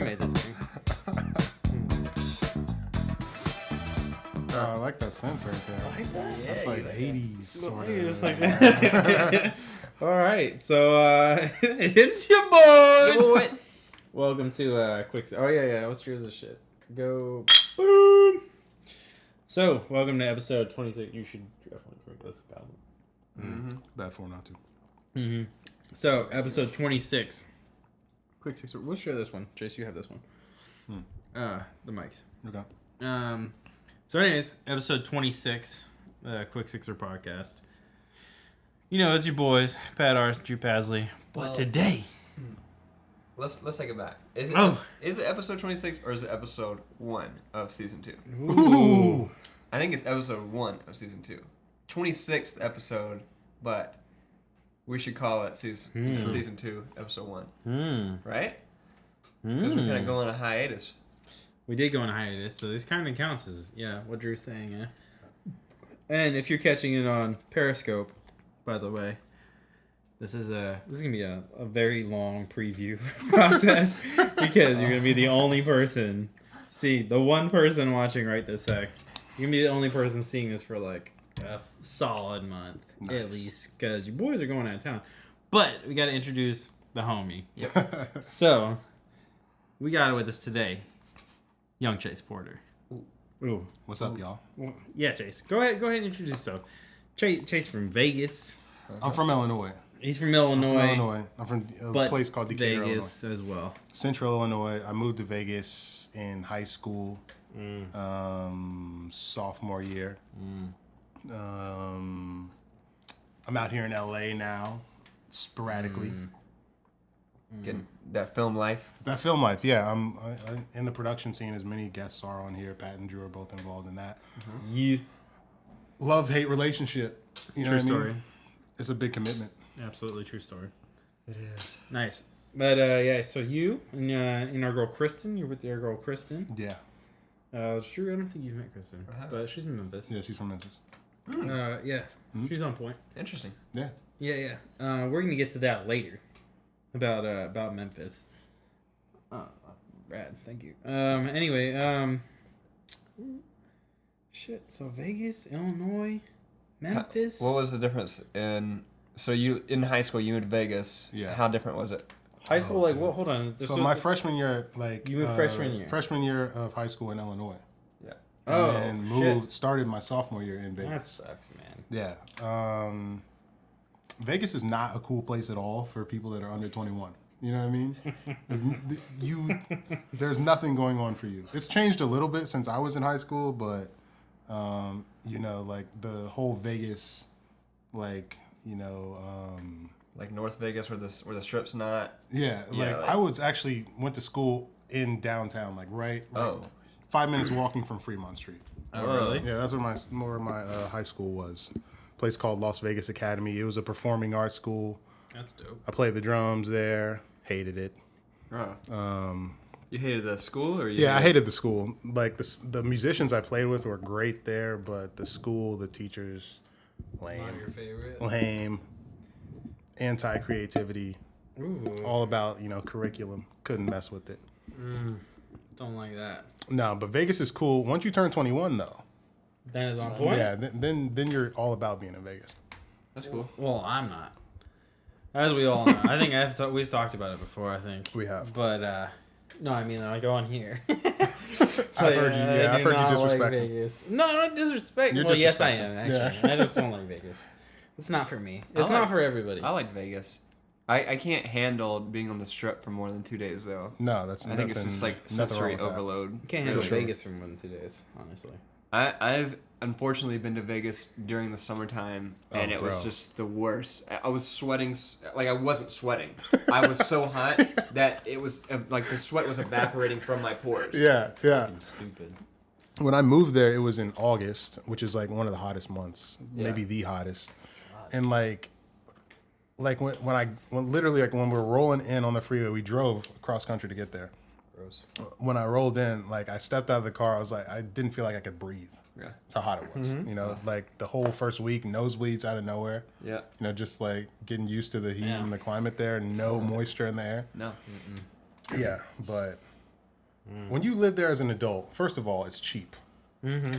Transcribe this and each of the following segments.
made this thing. Oh, I like that synth right there. Like that? That's Yeah, like you like 80s sort It's of. like- All right, so it's your boy. Welcome to quick. Oh yeah. Let's cheers this shit. Go. Boom. So welcome to episode 26. You should definitely drink this about it. Bad form not to. Mm-hmm. So episode 26. Quick six. We'll share this one. Chase, you have this one. The mics. Okay. So anyways, episode 26, Quick Sixer podcast. You know, it's your boys, Pat Ars, Drew Pasley. But today... Let's take it back. Is it episode 26 or is it episode 1 of season 2? Ooh. I think it's episode 1 of season 2. 26th episode, but we should call it season 2, episode 1. Right? Because we're kind of going on a hiatus. We did go on a hiatus, so this kind of counts as, what Drew's saying, yeah. And if you're catching it on Periscope, by the way, this is gonna be a very long preview process because you're gonna be the only person, the one person watching right this sec. You're gonna be the only person seeing this for like a solid month at least, because your boys are going out of town. But we got to introduce the homie. Yep. So we got it with us today. Young Chase Porter. Ooh. What's up, y'all? Well, yeah, Chase. Go ahead and introduce yourself. Chase from Vegas. I'm from Illinois. He's from Illinois. I'm from a place called Decatur, Vegas Illinois. as well. Central Illinois. I moved to Vegas in high school, sophomore year. I'm out here in LA now, sporadically. Getting that film life. That film life, yeah. I'm in the production scene, as many guests are on here. Pat and Drew are both involved in that. Yeah. Love-hate relationship. You know True what I mean? story. It's a big commitment. Absolutely true story. It is. Nice. But so you and our girl Kristen, you're with our girl Kristen. Yeah. It's true. I don't think you've met Kristen, but she's in Memphis. Yeah, she's from Memphis. She's on point. Interesting. Yeah. Yeah. We're gonna get to that later about Memphis. Rad. Thank you. Anyway. Shit. So Vegas, Illinois, Memphis. What was the difference So you in high school you moved to Vegas? Yeah. How different was it? High school? Dude. Hold on. So my freshman year, you moved freshman year. Freshman year of high school in Illinois. Yeah. And started my sophomore year in Vegas. That sucks, man. Yeah. Vegas is not a cool place at all for people that are under 21. You know what I mean? There's nothing going on for you. It's changed a little bit since I was in high school, but like the whole Vegas, like North Vegas where the strip's not. Yeah, I went to school in downtown, 5 minutes walking from Fremont Street. Oh, really? Yeah, that's where my high school was. A place called Las Vegas Academy. It was a performing arts school. That's dope. I played the drums there. Hated it. Oh. You hated the school, or I hated the school. Like the musicians I played with were great there, but the school, the teachers, lame. Not your favorite. Lame. Anti-creativity. Ooh. All about curriculum. Couldn't mess with it. Don't like that. No, but Vegas is cool. Once you turn 21, though. That is on point. Yeah, then you're all about being in Vegas. That's cool. Well, I'm not. As we all know. I think we've talked about it before, I think. We have. But, no, I mean, I go on here. I've heard you disrespect like Vegas. No, not disrespect. You're yes, I am, actually. Yeah. I just don't like Vegas. It's not for me. It's not for everybody. I like Vegas. I can't handle being on the strip for more than 2 days, though. No, that's I think it's just like sensory overload. You can't handle Vegas for more than 2 days, honestly. I've unfortunately been to Vegas during the summertime, and it was just the worst. I was sweating, I wasn't sweating. I was so hot that it was the sweat was evaporating from my pores. Yeah. Stupid. When I moved there, it was in August, which is one of the hottest months, maybe the hottest. And when we're rolling in on the freeway, we drove across country to get there. Gross. When I rolled in, I stepped out of the car, I didn't feel like I could breathe. Yeah. That's how hot it was. The whole first week, nosebleeds out of nowhere. Yeah. Just getting used to the heat and the climate there, no moisture in the air. No. Yeah, but When you live there as an adult, first of all, it's cheap. Mm-hmm.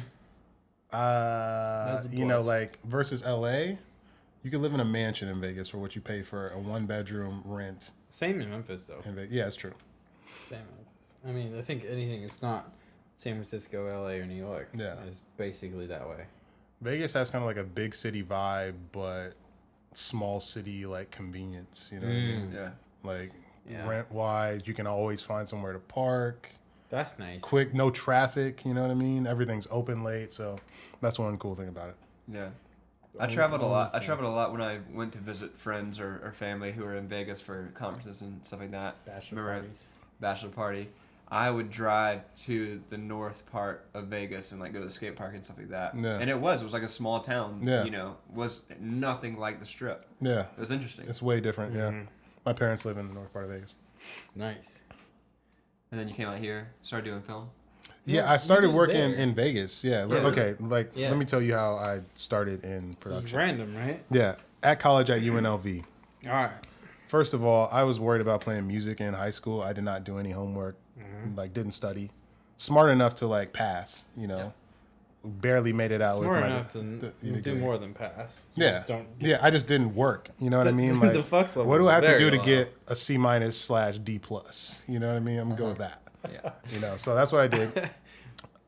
Like versus LA, you can live in a mansion in Vegas for what you pay for a 1-bedroom rent. Same in Memphis, though. Yeah, it's true. Same in Memphis. I mean, I think anything, it's not San Francisco, LA, or New York. Yeah. It's basically that way. Vegas has kind of like a big city vibe, but small city like convenience. You know what I mean? Yeah. Like rent wise, you can always find somewhere to park. That's nice. Quick, no traffic. You know what I mean? Everything's open late, so that's one cool thing about it. Yeah. I traveled a lot. I traveled a lot when I went to visit friends or family who were in Vegas for conferences and stuff like that. Bachelor party. I would drive to the north part of Vegas and like go to the skate park and stuff like that. Yeah. And it was like a small town. Yeah. You know, was nothing like the Strip. Yeah. It was interesting. It's way different. Yeah. My parents live in the north part of Vegas. Nice. And then you came out here, started doing film. Yeah, I started working in Vegas. Yeah. Okay. Let me tell you how I started in production. It's random, right? Yeah. At college at UNLV. All right. First of all, I was worried about playing music in high school. I did not do any homework. Like, didn't study. Smart enough to, like, pass, you know. Yeah. Barely made it out Smart with enough to do more than pass. I just didn't work. You know what I mean? Like, what do I have to do to get a C-/D+? You know what I mean? I'm going to go with that. Yeah. You know, so that's what I did.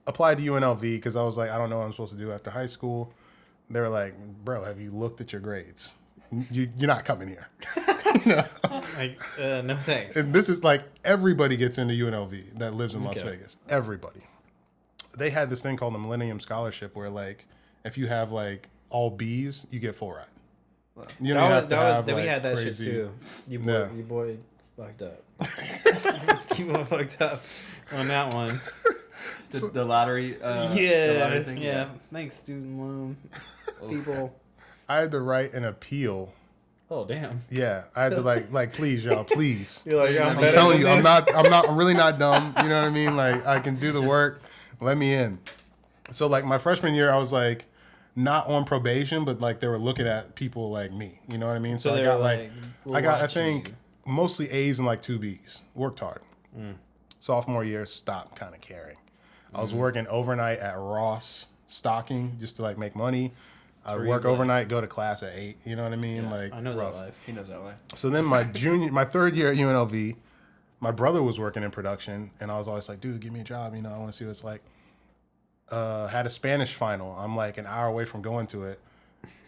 Applied to UNLV because I was like, I don't know what I'm supposed to do after high school. They were like, bro, have you looked at your grades? You're not coming here. No thanks. And this is like everybody gets into UNLV that lives in Las Vegas. Everybody. They had this thing called the Millennium Scholarship where like if you have like all B's, you get full ride. Wow. You don't have to have we like had that crazy... shit too. You boy fucked up. You boy fucked up on that one. The lottery. The lottery thing. Yeah. Thanks, student loan people. I had to write an appeal. Oh damn. Yeah, I had to like please y'all, please. You're like, I'm telling you, I'm really not dumb. You know what I mean? Like I can do the work. Let me in. So like my freshman year, I was like not on probation, but like they were looking at people like me. You know what I mean? So I got I think mostly A's and like 2 B's. Worked hard. Sophomore year, stopped kind of caring. I was working overnight at Ross stocking just to like make money. I work overnight, go to class at 8. You know what I mean? Yeah, like I know rough. that life. He knows that way. So then my 3rd year at UNLV, my brother was working in production, and I was always like, dude, give me a job. You know, I want to see what it's like. Had a Spanish final. I'm like an hour away from going to it.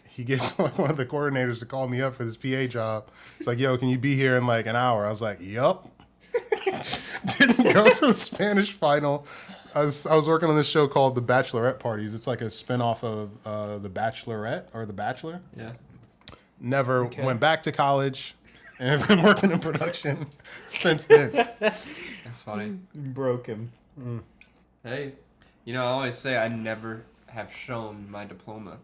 He gets like one of the coordinators to call me up for this PA job. It's like, yo, can you be here in like an hour? I was like, yup. Didn't go to the Spanish final. I was working on this show called The Bachelorette Parties. It's like a spinoff of The Bachelorette or The Bachelor. Yeah. Never went back to college and have been working in production since then. That's funny. Broke him. Hey, you know, I always say I never have shown my diploma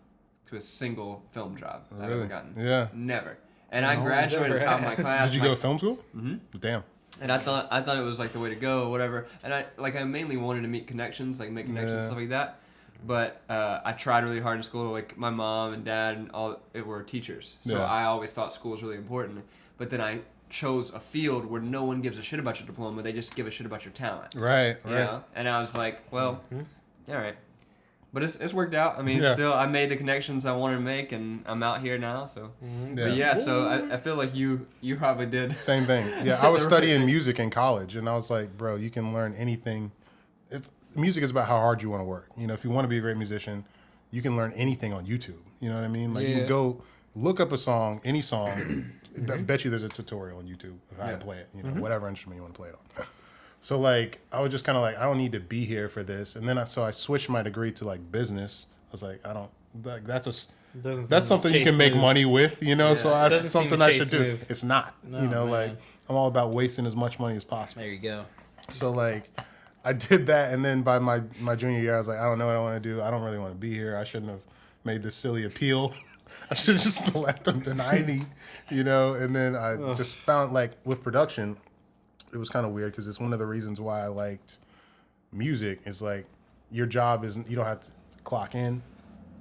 to a single film job I've ever gotten. Yeah. Never. And I graduated top of my class. Did you go to film school? Mm-hmm. Damn. And I thought it was like the way to go, or whatever. And I mainly wanted to meet connections, like make connections and stuff like that. But I tried really hard in school. Like my mom and dad and all were teachers, so I always thought school was really important. But then I chose a field where no one gives a shit about your diploma; they just give a shit about your talent. Right. You know? And I was like, well, all right. But it's worked out. I mean, still, I made the connections I wanted to make, and I'm out here now. So, but so I feel like you probably did. Same thing. Yeah, I was studying music in college, and I was like, bro, you can learn anything. If music is about how hard you want to work. You know, if you want to be a great musician, you can learn anything on YouTube. You know what I mean? Like you can go look up a song, any song. I bet you there's a tutorial on YouTube of how to play it. You know, whatever instrument you want to play it on. So like I was just kind of like I don't need to be here for this, and then I switched my degree to like business. I was like I don't like that's something you can make money with, you know. So that's something I should do. It's not, you know, like I'm all about wasting as much money as possible. There you go. So like I did that, and then by my junior year, I was like I don't know what I want to do. I don't really want to be here. I shouldn't have made this silly appeal. I should have just let them deny me, you know. And then I just found like with production. It was kind of weird because it's one of the reasons why I liked music. Is like your job isn't, you don't have to clock in.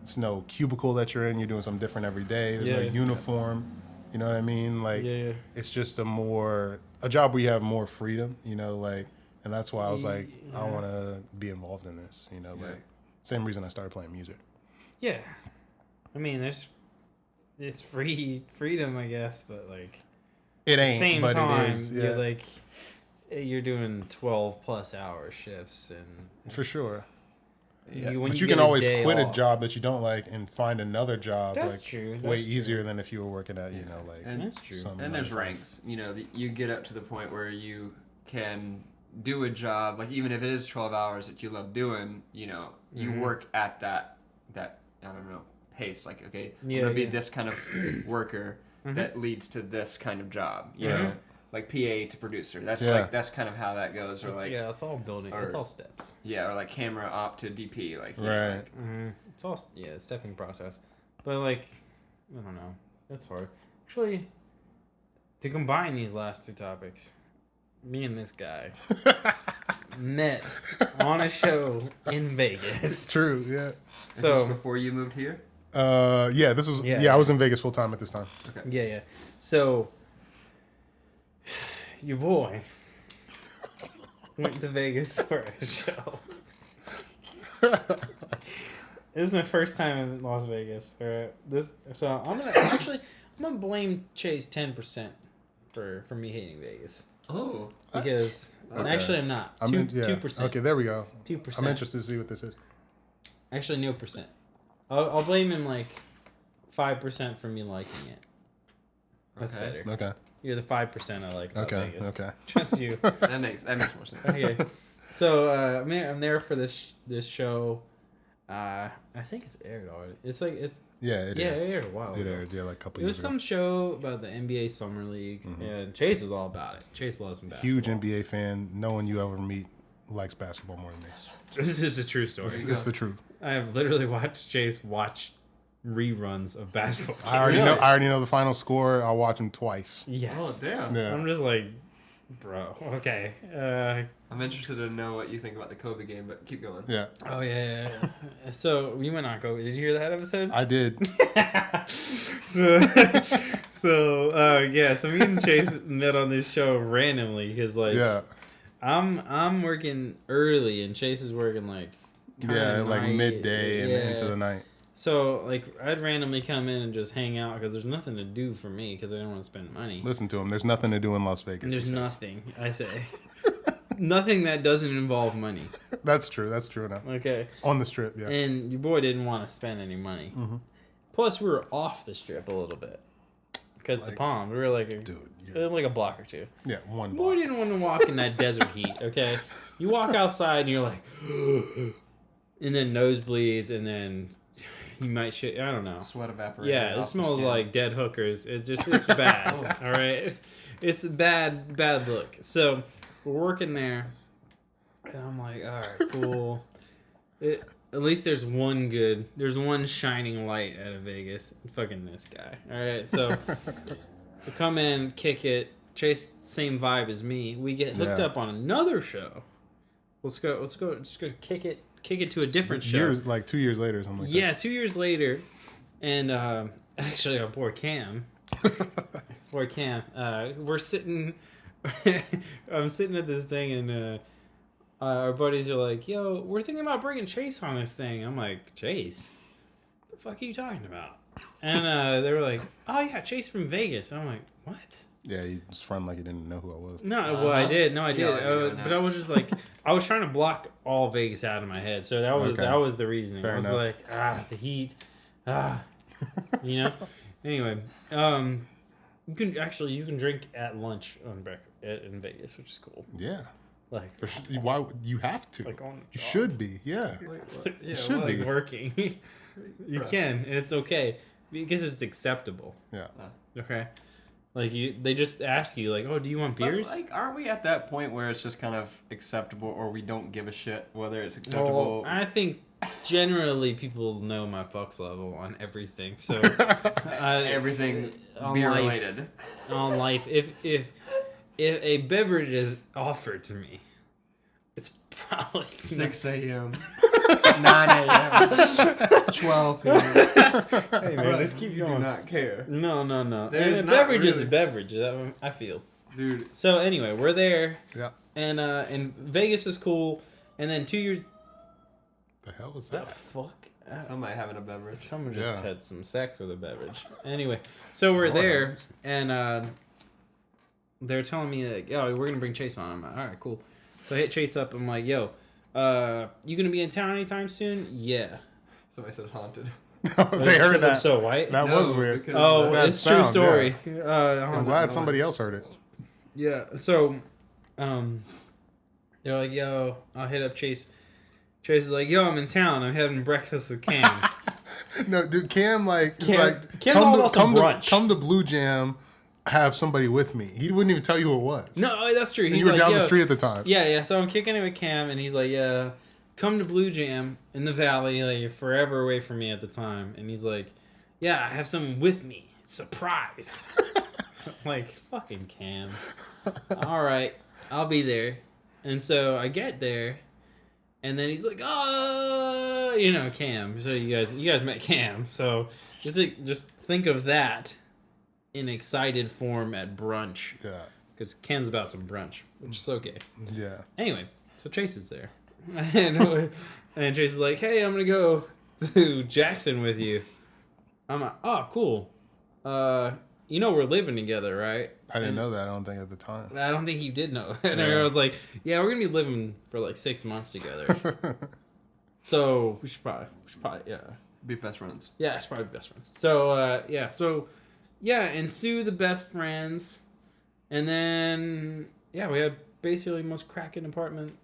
It's no cubicle that you're in. You're doing something different every day. There's no uniform. You know what I mean? Like it's just a job where you have more freedom. You know, like And that's why I was like, I want to be involved in this, like same reason I started playing music. Yeah. I mean, it's freedom, I guess, but like it ain't, at the same but time, it is. Yeah. you're doing 12+ hour shifts and For sure. Yeah. But you can always quit a job that you don't like and find another job. That's true. Way easier than if you were working at, and that's true. And there's ranks. You get up to the point where you can do a job, like even if it is 12 hours that you love doing, you work at that I don't know, pace. Like, okay, I'm going to be this kind of worker that leads to this kind of job, you know? Like PA to producer. That's that's kind of how that goes. Or it's all building. It's all steps. Yeah, or like camera op to DP. Like right. It's all stepping process. But I don't know. That's hard. Actually, to combine these last two topics, me and this guy met on a show in Vegas. True. Yeah. Is this before you moved here? Yeah. This was. Yeah, I was in Vegas full time at this time. Okay. Yeah. So. Your boy went to Vegas for a show. This is my first time in Las Vegas. All right. I'm gonna blame Chase 10% for me hating Vegas. Oh, because actually I'm not. 2%. Okay, there we go. 2%. I'm interested to see what this is. Actually, no percent. I'll blame him 5% for me liking it. That's better. Okay. You're the 5% I like about Vegas. Okay. Just you. that makes more sense. Okay. So I'm there for this show. I think it's aired already. It aired a while ago. It aired a couple years ago. It was ago. some show about the NBA Summer League, and Chase was all about it. Chase loves some basketball. Huge NBA fan. No one you ever meet likes basketball more than me. This is a true story. It's the truth. I have literally watched Chase watch reruns of basketball. I already know the final score. I'll watch them twice. Yes. Oh damn. Yeah. I'm just like, bro. Okay. I'm interested to know what you think about the Kobe game, but keep going. Yeah. Oh yeah. So we went on Kobe. Did you hear that episode? I did. So me and Chase met on this show randomly because I'm working early and Chase is working midday and into the night. So I'd randomly come in and just hang out because there's nothing to do for me because I didn't want to spend money. Listen to him. There's nothing to do in Las Vegas. And there's nothing. I say nothing that doesn't involve money. That's true. That's true enough. Okay. On the strip, yeah. And your boy didn't want to spend any money. Mm-hmm. Plus, we were off the strip a little bit because the Palm. We were like a block or two. Yeah, one block. Boy didn't want to walk in that desert heat. Okay, you walk outside and you're like, and then nosebleeds, and then you might shit. I don't know. Sweat evaporating. Yeah, it smells like dead hookers. It's bad. All right, it's a bad look. So we're working there, and I'm like, all right, cool. At least there's one shining light out of Vegas. Fucking this guy. All right, so we come in, kick it. Chase, same vibe as me. We get hooked up on another show. Let's go. Just go kick it to a different show. 2 years later or something like that. Yeah, 2 years later. And actually, our boy Cam. We're sitting... I'm sitting at this thing, and our buddies are like, yo, we're thinking about bringing Chase on this thing. I'm like, Chase? What the fuck are you talking about? And they were like, oh, yeah, Chase from Vegas. And I'm like, what? Yeah, he was fronting like he didn't know who I was. No, well, I did. No, I did. But I was just like, I was trying to block all Vegas out of my head. So that was the reasoning. Fair I was enough. like, the heat, you know. Anyway, you can drink at lunch in Vegas, which is cool. Yeah. For sure. Why you have to? You should be. Yeah. You should be working. You can. And it's okay because it's acceptable. Yeah. Okay. They just ask you, oh, do you want beers? But, aren't we at that point where it's just kind of acceptable, or we don't give a shit whether it's acceptable? Well, I think generally people know my fucks level on everything. So everything beer related. On life, if a beverage is offered to me, it's probably 6 a.m. 9 a.m. 12 p.m. Hey man, just keep going. You do not care. No. And a beverage is a beverage. I feel. Dude. So anyway, we're there. Yeah. and Vegas is cool. And then 2 years. The hell is The that? fuck. Somebody having a beverage. Someone just Yeah. had some sex with a beverage. Anyway, so we're there, and they're telling me like, "Yo, we're gonna bring Chase on." I'm like, "All right, cool." So I hit Chase up. I'm like, "Yo, you gonna be in town anytime soon?" Yeah. Somebody said haunted. They heard I'm that. so white. That was weird. because- Oh, That it's true sound, story. I'm glad somebody else heard it. Yeah. So, they're like, "Yo, I'll hit up Chase." Chase is like, "Yo, I'm in town. I'm having breakfast with Cam." No, dude, Cam Cam's come all to about some brunch. come to Blue Jam, have somebody with me. He wouldn't even tell you who it was. No, that's true. He's you were like, down "Yo." the street at the time. Yeah. So I'm kicking it with Cam, and he's like, "Yeah, come to Blue Jam in the Valley. Like, you're forever away from me at the time." And he's like, "Yeah, I have someone with me. Surprise." I'm like, fucking Cam. All right, I'll be there. And so I get there, and then he's like, "Oh, Cam." So you guys met Cam. So just think of that in excited form at brunch, Yeah. because Cam's about some brunch, which is okay. Yeah. Anyway, so Chase is there, and Chase is like, "Hey, I'm gonna go to Jackson with you." I'm like, "Oh, cool. We're living together, right?" I didn't know that, I don't think, at the time. I don't think you did know. And Yeah. I was like, "Yeah, we're gonna be living for like 6 months together, so we should probably, yeah, Be best friends. yeah, it's probably best friends." So, ensue the best friends, and then we had basically the most cracking apartment.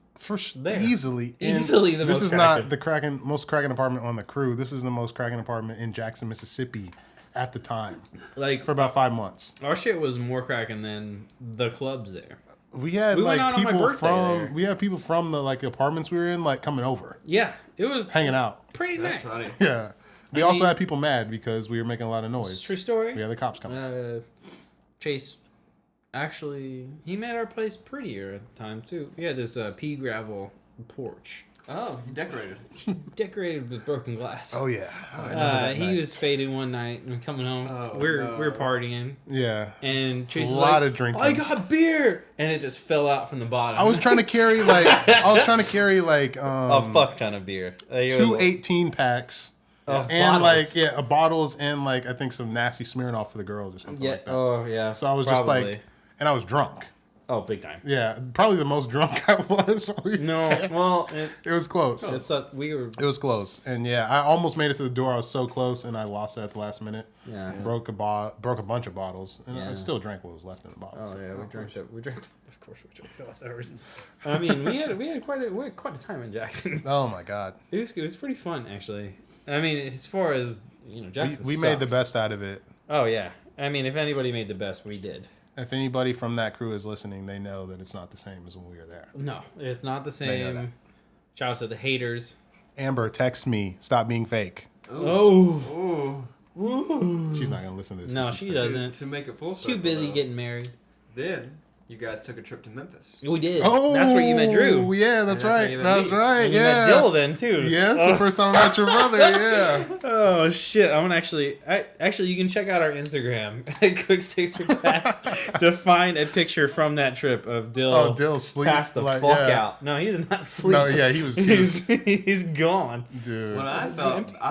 Easily. Easily the this most is cracking. not the most cracking apartment on the crew. This is the most cracking apartment in Jackson, Mississippi at the time. Like, For about 5 months. our shit was more cracking than the clubs there. We had We went out on my people birthday there. from people from the apartments we were in coming over. Yeah, it was Hanging out. pretty That's nice. funny. Yeah. We I also mean- had people mad because we were making a lot of noise. It's a true story. We had the cops coming. Chase, actually, he made our place prettier at the time too. We had this pea gravel porch, Oh, you decorated. decorated with broken glass. Oh yeah. I remember that He night. was faded one night and coming home. Oh, we're no. partying, Yeah. and Chase A was lot like, of drinking. "I got beer," and it just fell out from the bottom. I was trying to carry a fuck ton of beer. Like, it was 2 18 packs of and bottles. bottles and I think some nasty Smirnoff for the girls or something Yeah. like that. Oh yeah. So I was probably. just and I was drunk. Oh, big time. Yeah, probably the most drunk I was. No, well, It was close. we were. It was close, and I almost made it to the door. I was so close, and I lost it at the last minute. Yeah. Broke a bunch of bottles, and I Yeah. still drank what was left in the bottles. Oh yeah, we drank. Of course, we drank the leftovers. I mean, we had quite a time in Jackson. Oh my god, It was pretty fun actually. I mean, as far as Jackson. we made the sucks. best out of it. Oh yeah, I mean, if anybody made the best, we did. If anybody from that crew is listening, they know that it's not the same as when we were there. No, it's not the They know that. same. Shout out to the haters. Amber, text me. Stop being fake. Oh. Ooh. Ooh. She's not gonna listen to this. No, 'cause she she's doesn't. To make it full circle. Too busy though, getting married. Then you guys took a trip to Memphis. We did. Oh, That's where you met Drew. Yeah, that's And that's where right. you met That's me. right. And you Yeah. met Dill then too. Yeah, it's the first time I met your brother. Yeah. Oh shit! I'm gonna actually you can check out our Instagram at Quick Sixer Pass to find a picture from that trip of Dill. Oh, Dill sleep. Passed the fuck out. No, he did not sleep. No, yeah, he was he's gone. dude. What I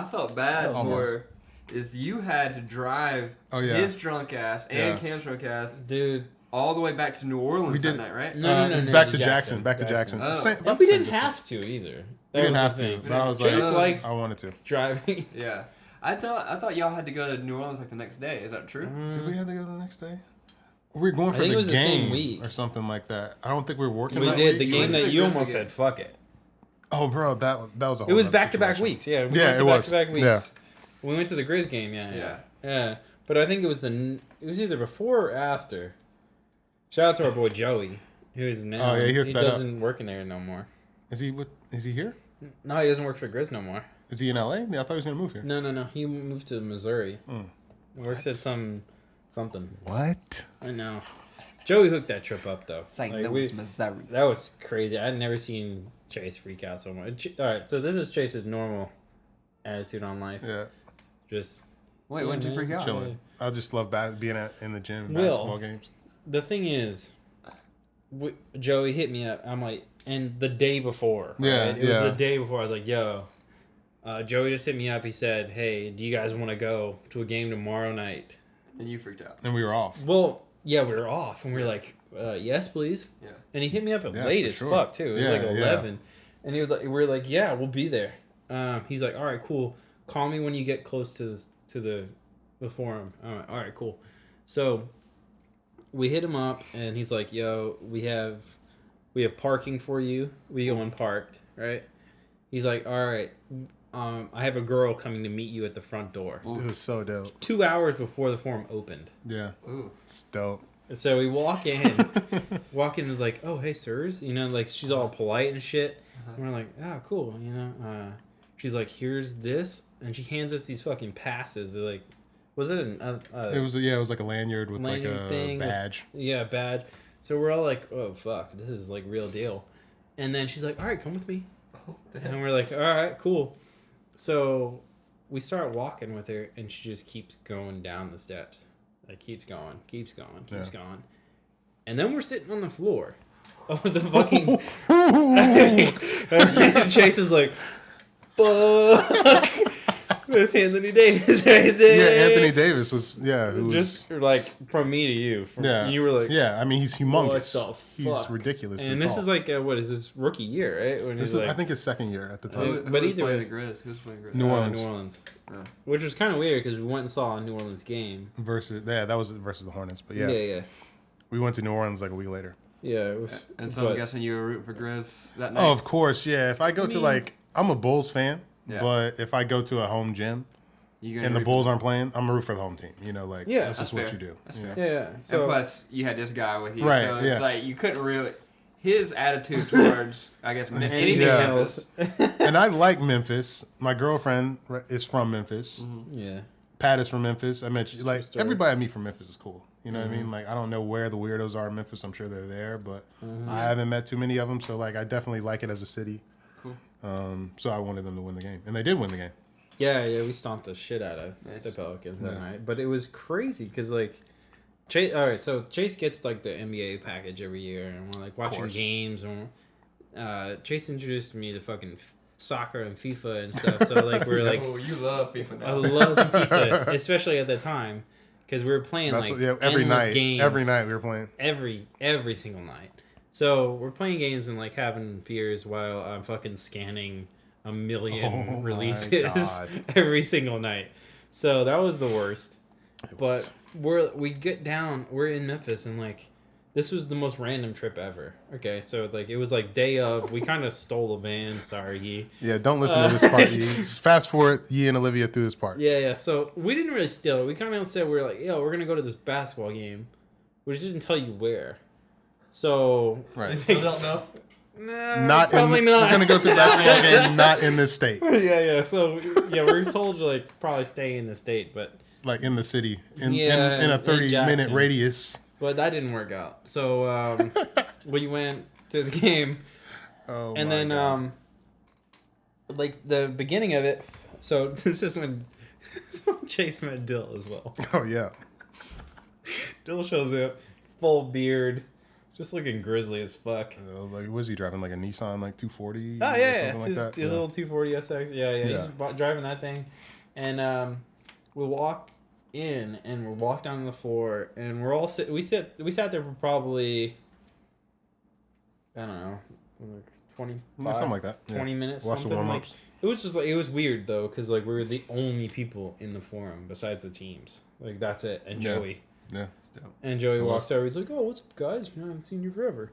felt bad for is you had to drive his drunk ass and Cam's drunk ass Dude. all the way back to New Orleans We did- that night, right? No, back to Jackson. Back to Jackson. Oh. And we didn't have to either. We didn't have to. But I was like, Chase likes I wanted to. driving. Yeah. I thought y'all had to go to New Orleans the next day. Is that true? Did we have to go the next day? We were going for think the it was the same game week. or something like that. I don't think we were working. We that did week. the You game went to that the you Grizzly almost game. said fuck it. Oh, bro, that was a whole It was nother back to back situation. weeks. Yeah, we Yeah, went to it was. back-to-back weeks. Yeah. We went to the Grizz game. Yeah. But I think it was either before or after. Shout out to our boy Joey, who is now. Oh, yeah, he hooked that up. doesn't work in there no more. Is he here? No, he doesn't work for Grizz no more. Is he in LA? Yeah, I thought he was gonna move here. No. He moved to Missouri. Mm. Works at something. What? I know. Joey hooked that trip up though. St. Like, Louis, Missouri. that was crazy. I'd never seen Chase freak out so much. All right, so this is Chase's normal attitude on life. Yeah, Just Wait, when did you man, freak out? chilling. I just love being in the gym, Will. basketball games. the thing is, Joey hit me up. I'm like, and the day before. Yeah, right? It was the day before. I was like, yo, Joey just hit me up. He said, hey, do you guys want to go to a game tomorrow night? And you freaked out. And we were off. Well, yeah, we were off. And we were like, yes, please. Yeah. And he hit me up at late as fuck, too. It was like 11. And he was like, we're like, yeah, we'll be there. He's like, all right, cool. Call me when you get close to the forum. I'm like, all right, cool. So we hit him up, and he's like, yo, we have parking for you. We go unparked, right? He's like, all right, I have a girl coming to meet you at the front door. It was so dope. 2 hours before the forum opened. Yeah. Ooh. It's dope. And so we walk in and like, oh, hey, sirs. You know, like, she's all polite and shit. And we're like, oh, cool, you know. She's like, here's this. And she hands us these fucking passes. They're like, was it it was like a lanyard with like a thing badge. Badge. So we're all like, oh, fuck, this is like real deal. And then she's like, all right, come with me. Oh, damn. And we're like, all right, cool. So we start walking with her, and she just keeps going down the steps. Like, keeps going. And then we're sitting on the floor of the fucking... and Chase is like, fuck. It's Anthony Davis right there. Yeah, Anthony Davis was, who was... Just like from me to you. You were like... Yeah, I mean, he's humongous. What the fuck? He's ridiculous. And this is like, what is this, rookie year, right? When this is, I think his second year at the time. Who was playing the Grizz? Who was playing Grizz? New Orleans. New Orleans. Oh. Which was kind of weird because we went and saw a New Orleans game. That was versus the Hornets, but Yeah. We went to New Orleans like a week later. Yeah, it was... And so I'm guessing you were rooting for Grizz that night? Oh, of course, yeah. If I go to I'm a Bulls fan, but if I go to a home gym and the Bulls aren't playing, I'm gonna root for the home team. You know, like that's just what you do. That's fair. Yeah. So and plus, you had this guy with you, right? So it's like you couldn't really. His attitude towards, I guess, anything else. And I like Memphis. My girlfriend is from Memphis. Mm-hmm. Yeah. Pat is from Memphis. I met you. Like everybody I meet from Memphis is cool. You know what I mean? Like I don't know where the weirdos are in Memphis. I'm sure they're there, but I haven't met too many of them. So like I definitely like it as a city. Cool. So I wanted them to win the game, and they did win the game. Yeah, we stomped the shit out of the Pelicans that night. But it was crazy because like, Chase. All right, so Chase gets like the NBA package every year, and we're like watching games. And Chase introduced me to fucking soccer and FIFA and stuff. So like we're like, oh, you love FIFA now. I love some FIFA, especially at the time. Because we were playing every night. Games, every night we were playing. Every single night. So we're playing games and like having beers while I'm fucking scanning a million releases every single night. So that was the worst. But we get down. We're in Memphis and like this was the most random trip ever. Okay, so like it was like day of. We kind of stole a van. Sorry, Yi. Yeah, don't listen to this part, Yi. Fast forward Yi and Olivia through this part. Yeah. So we didn't really steal it. We kind of said we were like, yo, we're gonna go to this basketball game. We just didn't tell you where. So right. Still don't know. Nah, probably not. We're gonna go to a basketball game not in this state. Yeah. So we were told to like probably stay in the state, but like in the city in a 30-minute radius. But that didn't work out. So we went to the game, and then like the beginning of it. So this is when Chase met Dill as well. Oh yeah. Dill shows up, full beard, just looking grizzly as fuck. Like was he driving like a Nissan like 240? Oh yeah, something like that? His little 240 SX. Yeah. He's driving that thing, and we walk in and we walk down the floor and we're all we sat there for probably I don't know, like 20 something like that. 20 minutes. Watch the warm-ups. It was just like it was weird though because like we were the only people in the forum besides the teams. Like that's it. And Joey. Yeah. And Joey walks over. He's like, "Oh, what's up, guys? I haven't seen you forever."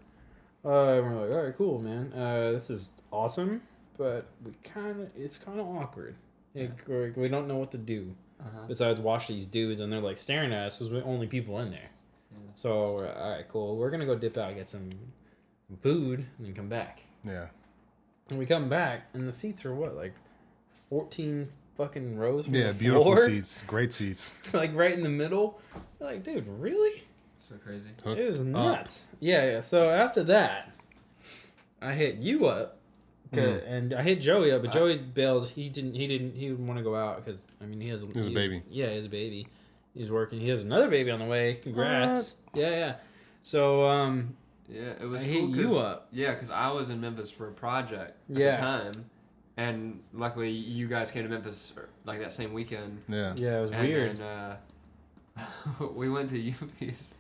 And we're like, "All right, cool, man. This is awesome, but it's kind of awkward. Like, we don't know what to do besides watch these dudes, and they're like staring at us because we're the only people in there. Yeah. So we're all right, cool. We're gonna go dip out, get some food, and then come back. Yeah. And we come back, and the seats are what, like 14 fucking rows from the beautiful floor? Seats, great seats. Like right in the middle. We're like, dude, really? So crazy. It was nuts. Yeah. So after that, I hit you up, and I hit Joey up, but Joey bailed. He didn't want to go out because I mean he has a baby. Yeah, he has a baby. He's working. He has another baby on the way. Congrats. Yeah. So Yeah, it was I cool. hit you up. Yeah, because I was in Memphis for a project at the time, and luckily you guys came to Memphis like that same weekend. Yeah. Yeah, it was weird. And we went to Yubi's.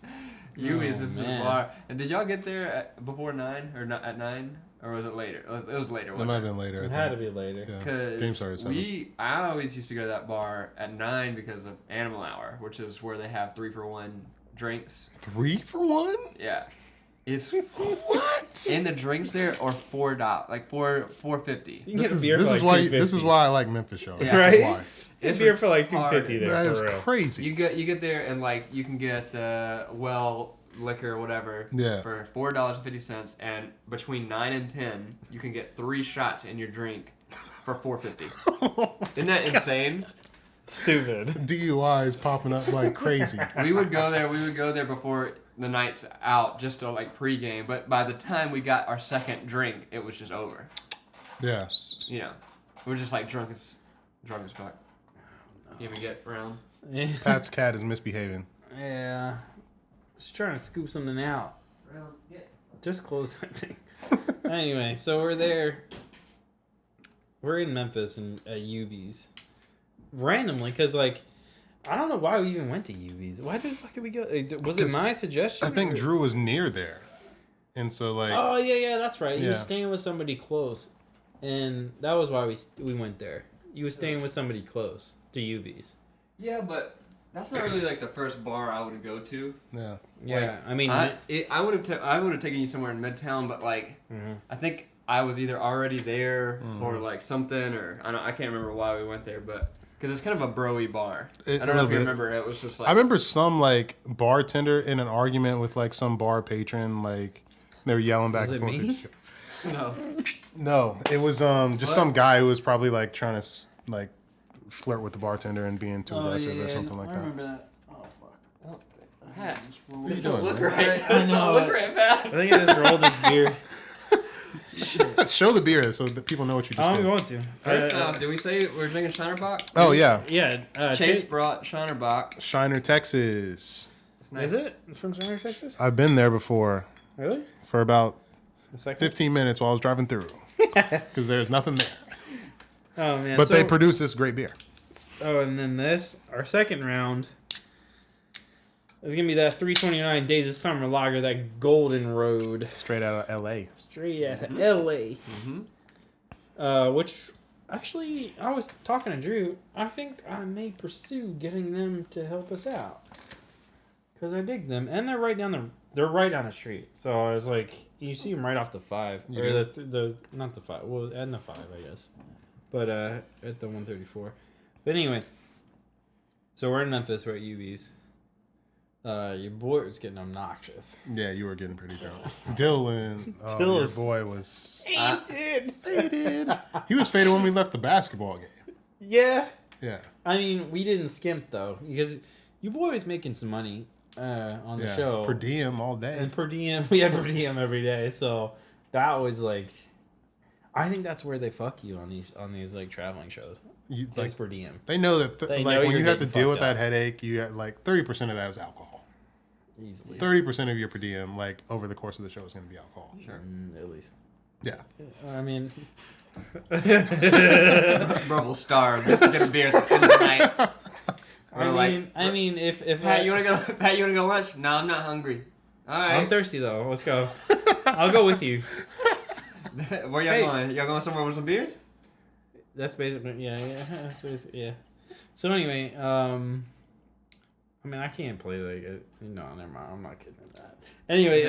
Yubi's is the bar. And did y'all get there before 9 or not at 9? Or was it later? It was later. It might have been later. It had to be later. Because I always used to go to that bar at 9 because of Animal Hour, which is where they have 3-for-1 drinks. 3 for 1? Yeah. It's what? And the drinks there are $4, like $4.50. You can get a beer for like $2.50. This is why I like Memphis shows. Yeah. Right? Why. It's beer for like $2.50 there. That is crazy. You get there and like you can get liquor or whatever for $4.50, and between 9 and 10 you can get 3 shots in your drink for $4.50. Isn't that insane? Stupid. DUI is popping up like crazy. We would go there before the night's out just to like pregame, but by the time we got our second drink, it was just over. Yeah. You know, we're just like drunk as fuck. You even get around? Pat's cat is misbehaving. Yeah. Just trying to scoop something out. Yeah. Just close that thing. Anyway, so we're there. We're in Memphis and at UB's. Randomly, because like, I don't know why we even went to UB's. Why the fuck did we go? Was it my suggestion? I think Drew was near there. And so like... Oh, yeah, that's right. He was staying with somebody close. And that was why we went there. You were staying with somebody close to UB's. Yeah, but that's not really like the first bar I would go to. Yeah. Yeah, like, I mean... I would have taken you somewhere in Midtown, but like, I think I was either already there or like something, or I can't remember why we went there, but... Because it's kind of a bro-y bar. I don't know if you remember. It was just like... I remember some, like, bartender in an argument with, like, some bar patron. Like, they were yelling back and forth. Was it me? No. No. It was just some guy who was probably, like, trying to, like, flirt with the bartender and being too aggressive or something like that. I remember that. Oh, fuck. Pat. What are you doing? Look right. I know. Look right, Pat. I think I just rolled this beer. Show the beer so that people know what you just did. I'm going to. First, did we say we're drinking Shiner Bock? Oh, yeah. Yeah. Chase brought Shiner Bock. Shiner, Texas. Nice. Is it from Shiner, Texas? I've been there before. Really? For about A second? 15 minutes while I was driving through. Because there's nothing there. Oh, man. But they produce this great beer. Oh, and then our second round is going to be that 329 Days of Summer Lager, that Golden Road. Straight out of L.A. Straight out of L.A. Which, actually, I was talking to Drew. I think I may pursue getting them to help us out. Because I dig them. And they're right down the street. So I was like, you see them right off the 5. You or do? not the 5. Well, and the 5, I guess. But at the 134. But anyway. So we're in Memphis. We're at UB's. Your boy was getting obnoxious. Yeah, you were getting pretty drunk. Dylan, your boy was faded. He was faded when we left the basketball game. Yeah. Yeah. I mean, we didn't skimp though, because your boy was making some money on the show. Per diem all day. And per diem, we had per diem every day. So that was like, I think that's where they fuck you on these like traveling shows. Like per diem. They know that They like know when you're you have to getting deal with fucked that headache, you had like 30% of that is alcohol. Easily. 30% of your per diem, like over the course of the show, is going to be alcohol. Sure. At least. Yeah. I mean, Bro will starve just to get a beer at the end of the night. I mean, if Pat, you wanna go lunch? No, I'm not hungry. All right. I'm thirsty though. Let's go. I'll go with you. Where y'all going? Y'all going somewhere with some beers? That's basically yeah. So anyway, I mean, I can't play like it. No, never mind. I'm not kidding that. Anyway,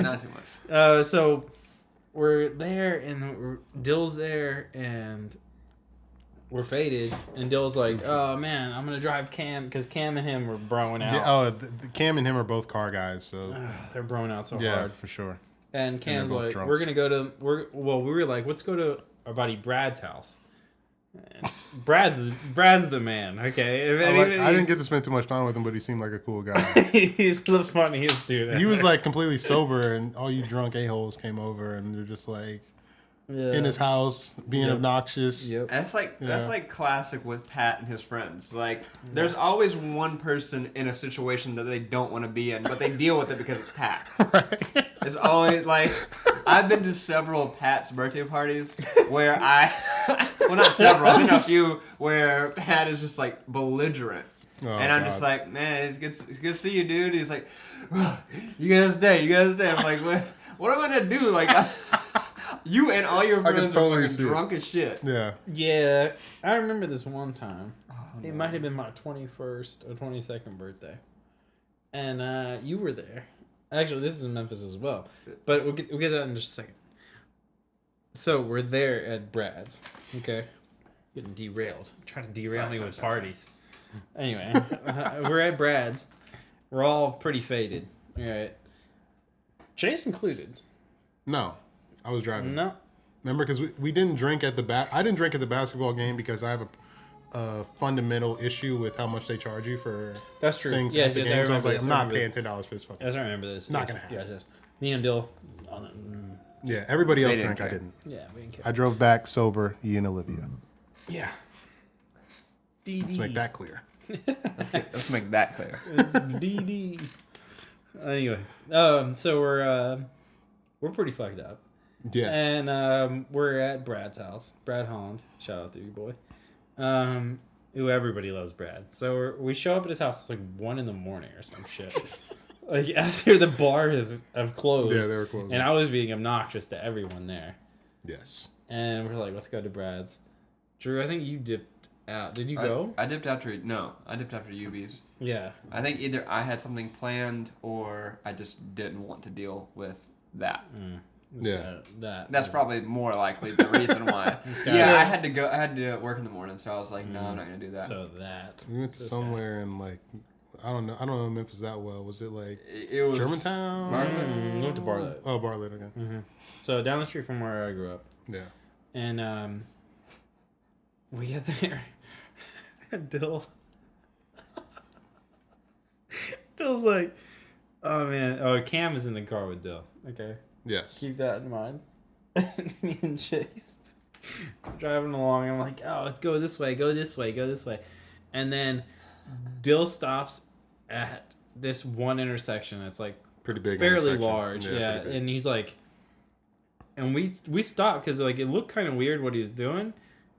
not too much. So we're there and Dill's there and we're faded and Dill's like, oh man, I'm gonna drive Cam because Cam and him were broing out. Cam and him are both car guys, so they're broing out so hard. Yeah, for sure. And Cam's like, drunks. we're gonna go to we were like, let's go to our buddy Brad's house. And Brad's the man, okay? I didn't get to spend too much time with him, but he seemed like a cool guy. He's the funniest dude ever. He was like completely sober, and all you drunk a-holes came over, and they're just like in his house being obnoxious. Yep. That's like classic with Pat and his friends. Like, there's always one person in a situation that they don't want to be in, but they deal with it because it's Pat. Right. It's always like I've been to several Pat's birthday parties where well, not several. I've been to a few where Pat is just like belligerent. Oh, and I'm just like, man, it's good to see you, dude. He's like, you gotta stay. I'm like, what am I gonna do? Like, you and all your friends are fucking drunk as shit. Yeah. Yeah, I remember this one time. It might have been my 21st or 22nd birthday, and you were there. Actually, this is in Memphis as well, but we'll get that in just a second. So we're there at Brad's. Okay, getting derailed. Trying to derail me with parties. Anyway, we're at Brad's. We're all pretty faded. All right. Chase included. No, I was driving. No. Remember, because we didn't drink at the I didn't drink at the basketball game because I have a fundamental issue with how much they charge you for That's true. things Yes, at the yes, game. So I was like, I'm not paying this. $10 for this fucking. Yes, I remember this. Not gonna happen. Yes. Me and Dill. Yeah, everybody else They didn't drank. I care. didn't. Yeah, we didn't care. I drove back sober. Ian and Olivia. Yeah. Let's make that clear. Let's make that clear. DD. Anyway, so we're pretty fucked up. Yeah. And we're at Brad's house. Brad Holland. Shout out to you, boy. Who everybody loves Brad. So we show up at his house. It's like 1 a.m. or some shit. Like after the bar have closed. Yeah, they were closed. And I was being obnoxious to everyone there. Yes. And we're like, let's go to Brad's. Drew, I think you dipped out. Did you go? I dipped after UB's. Yeah. I think either I had something planned or I just didn't want to deal with that. Yeah. That's probably more likely the reason why. Yeah, I had to go. I had to work in the morning, so I was like, no, I'm not gonna do that. So that. We went to somewhere in like, I don't know Memphis that well. Was it like It was Germantown? Bartlett? We went to Bartlett. Oh, Bartlett. Okay. Mm-hmm. So down the street from where I grew up. Yeah. And we get there. Dill's like, oh man, Cam is in the car with Dill. Okay, Yes. keep that in mind. Me and Chase driving along. I'm like, oh, let's go this way, go this way, go this way, and then Dill stops at this one intersection that's like Pretty big. fairly intersection. large, yeah. pretty big. And he's like, and we stopped because like it looked kind of weird what he was doing.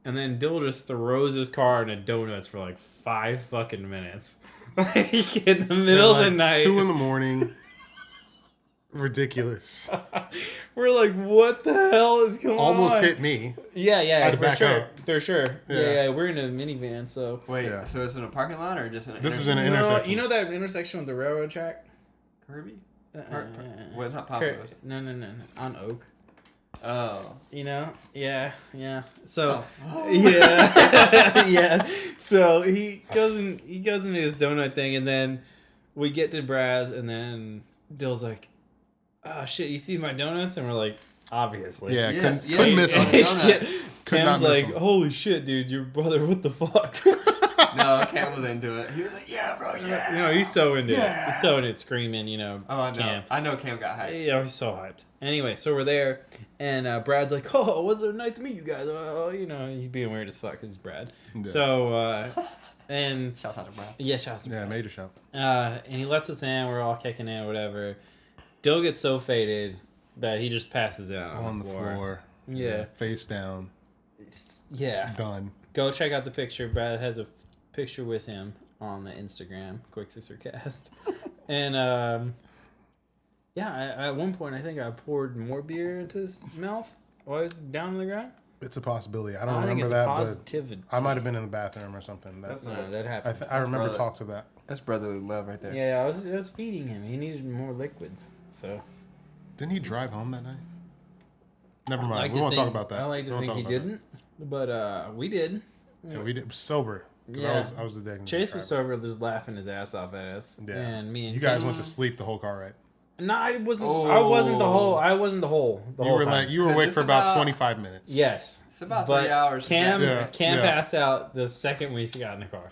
And then Dill just throws his car into donuts for like 5 fucking minutes. Like in the middle of the night. 2 a.m. Ridiculous. We're like, what the hell is going on? Almost hit me. Yeah, I had to for back sure. up. For sure. Yeah. Yeah, we're in a minivan, so. Wait, Yeah. so it's in a parking lot or just in an This is in an You know, intersection. you know that intersection with the railroad track? Kirby? Uh-uh. Well, it's not popular. No. On Oak. Oh. You know? Yeah. So Oh. yeah. Yeah. So he goes into his donut thing, and then we get to Brad's, and then Dill's like, oh shit, you see my donuts? And we're like, obviously. Yeah, Yes, couldn't miss him. Yeah. Could Cam's not miss like, him. holy shit, dude, your brother, what the fuck? No, Cam was into it. He was like, yeah, bro, yeah. You know, he's so into Yeah. it. He's so into it, screaming, you know. Oh, I know. Cam. I know Cam got hyped. Yeah, he's so hyped. Anyway, so we're there, and Brad's like, "Oh, was it nice to meet you guys?" You know, he's being weird as fuck. 'Cause he's Brad. Yeah. So, and Shouts out to Brad. yeah, shouts to Yeah, Brad. major shout. And he lets us in. We're all kicking in, whatever. Dill gets so faded that he just passes out On the floor. Yeah. Face down. Yeah. Done. Go check out the picture. Brad has a picture with him on the Instagram, Quick Sister Cast. And at one point I think I poured more beer into his mouth while he was down on the ground. It's a possibility. I don't think remember it's that, positivity. but I might have been in the bathroom or something. That's No, that happened. I remember brother. talks of that. That's brotherly love right there. Yeah, I was feeding him. He needed more liquids. So Didn't he drive home that night? Never mind. like We to won't talk think- about that. I like to We won't think he talk about didn't, but we did. that. Yeah, we did sober. 'Cause Yeah. I was the day. Chase was sober, just laughing his ass off at us. Yeah. And me and You guys Kim- went to sleep the whole car ride. No, I wasn't. Oh. I wasn't the whole. I wasn't the whole. The You whole were time. like you were 'Cause awake it's for about about- 25 minutes. Yes. It's about But 3 hours. Cam Yeah, yeah. passed out the second we got in the car.